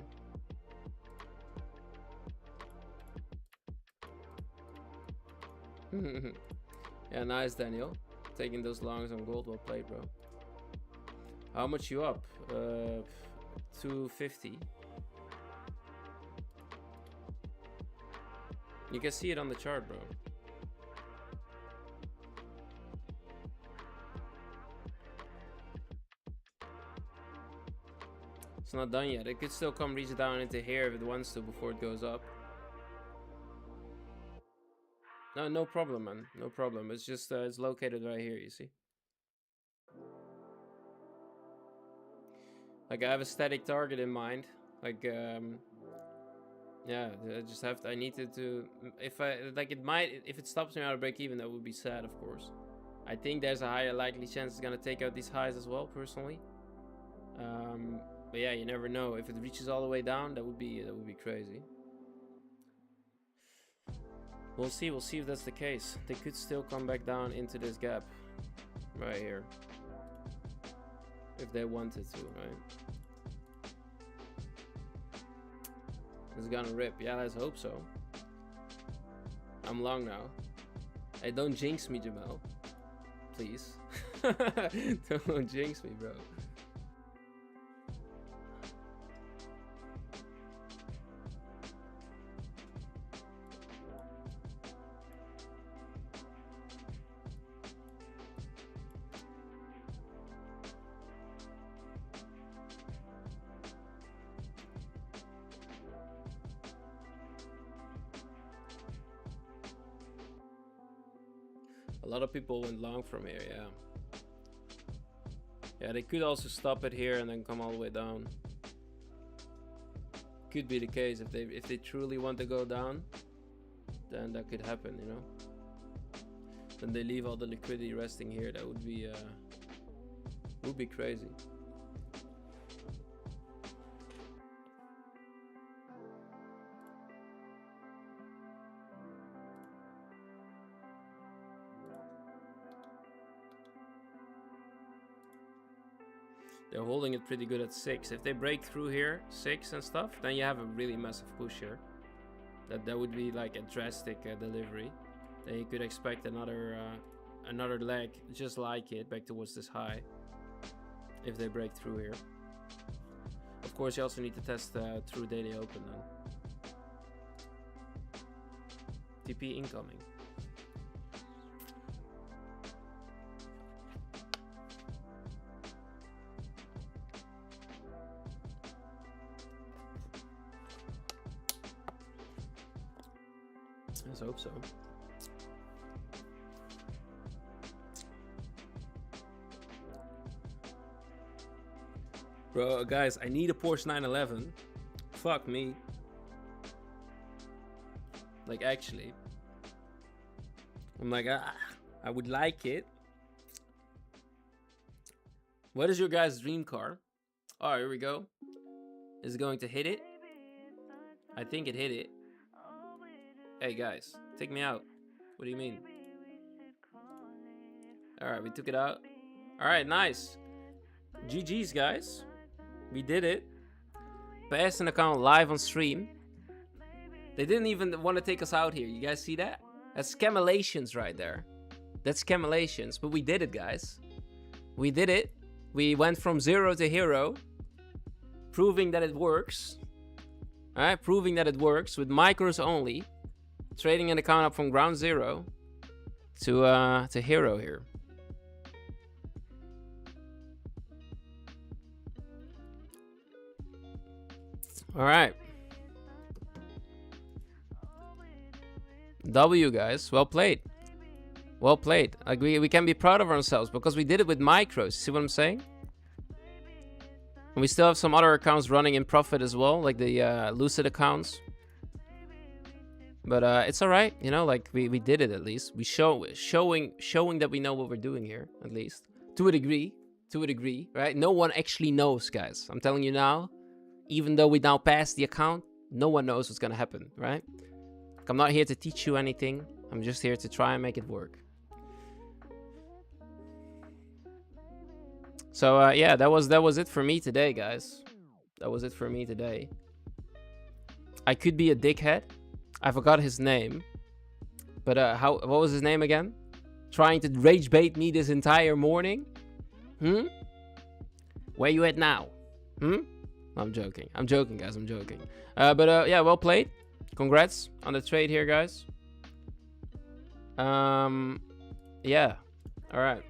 Speaker 1: Yeah, nice, Daniel. Taking those longs on gold, well played, bro. How much you up? 250. You can see it on the chart, bro. It's not done yet. It could still come reach down into here if it wants to before it goes up. No problem, man. No problem. It's just it's located right here, you see. Like I have a static target in mind. Like yeah, I just have to, I need to if I like it might, if it stops me out of break even, that would be sad, of course. I think there's a higher likely chance it's gonna take out these highs as well, personally. But yeah, you never know. If it reaches all the way down, that would be crazy. We'll see if that's the case. They could still come back down into this gap right here if they wanted to, right? It's gonna rip. Yeah, let's hope so. I'm long now. Hey, don't jinx me, Jamel. Please. Don't jinx me, bro. A lot of people went long from here, yeah. Yeah, they could also stop it here and then come all the way down. Could be the case if they truly want to go down, then that could happen, you know. Then they leave all the liquidity resting here. That would be crazy. They're holding it pretty good at 6. If they break through here, 6 and stuff, then you have a really massive push here. That would be like a drastic delivery. Then you could expect another leg just like it back towards this high. If they break through here. Of course, you also need to test through daily open then. TP incoming. Let's hope so. Bro, guys, I need a Porsche 911. Fuck me. Like, actually. I'm like, I would like it. What is your guys' dream car? Oh, here we go. Is it going to hit it? I think it hit it. Hey guys, take me out. What do you mean? Alright, we took it out. Alright, nice. GG's, guys. We did it. Passed an account live on stream. They didn't even want to take us out here. You guys see that? That's scamulations right there. That's scamulations. But we did it, guys. We did it. We went from 0 to hero. Proving that it works. Alright, proving that it works with micros only. Trading an account up from ground 0 to hero here. All right. W, guys. Well played. Well played. Like we can be proud of ourselves because we did it with micros. See what I'm saying? And we still have some other accounts running in profit as well, like the Lucid accounts. But it's all right, you know. Like we did it at least. We showing that we know what we're doing here, at least to a degree. to a degree, right? No one actually knows, guys. I'm telling you now, even though we now passed the account, no one knows what's gonna happen, right? Like, I'm not here to teach you anything. I'm just here to try and make it work. So yeah, that was it for me today, guys. That was it for me today. I could be a dickhead. I forgot his name. But what was his name again? Trying to rage bait me this entire morning? Where you at now? I'm joking. I'm joking, guys. I'm joking. But yeah, well played. Congrats on the trade here, guys. Yeah. All right.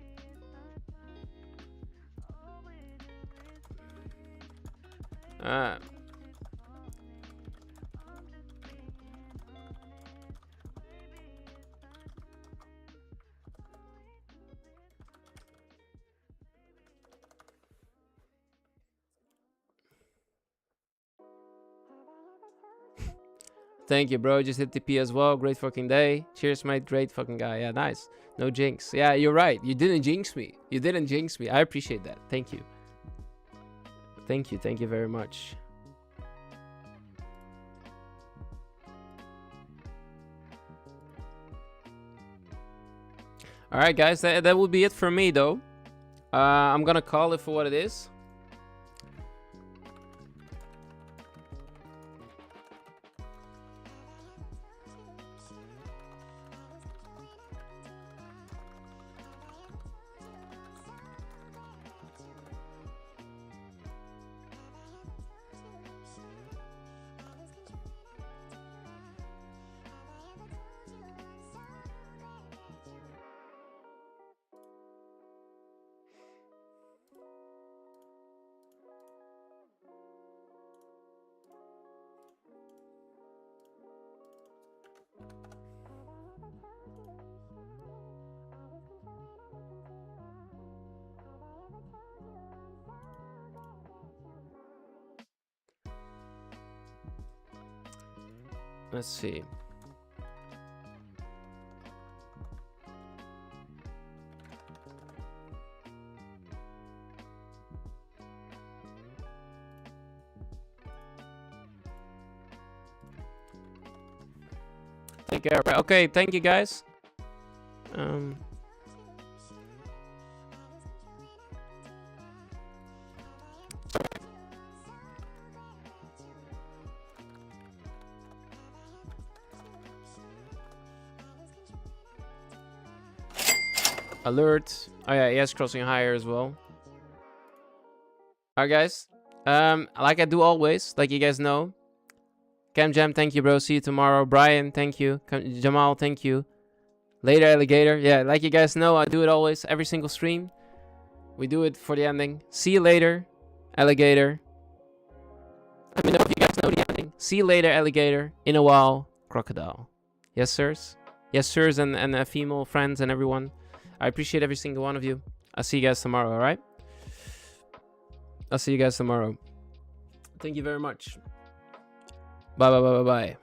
Speaker 1: Thank you, bro. Just hit TP as well. Great fucking day. Cheers, mate. Great fucking guy. Yeah, nice. No jinx. Yeah, you're right. You didn't jinx me. You didn't jinx me. I appreciate that. Thank you. Thank you. Thank you very much. All right, guys. That will be it for me, though. I'm going to call it for what it is. Let's see. Take care. Okay, thank you, guys. Alert. Oh yeah, yes, crossing higher as well. Alright, guys. Like I do always, like you guys know. Cam Jam, thank you, bro. See you tomorrow. Brian, thank you. Jamal, thank you. Later, Alligator. Yeah, like you guys know, I do it always, every single stream. We do it for the ending. See you later, Alligator. Let me know if you guys know the ending. See you later, Alligator. In a while, Crocodile. Yes, sirs. Yes, sirs, and female friends and everyone. I appreciate every single one of you. I'll see you guys tomorrow, all right? I'll see you guys tomorrow. Thank you very much. Bye, bye, bye, bye, bye.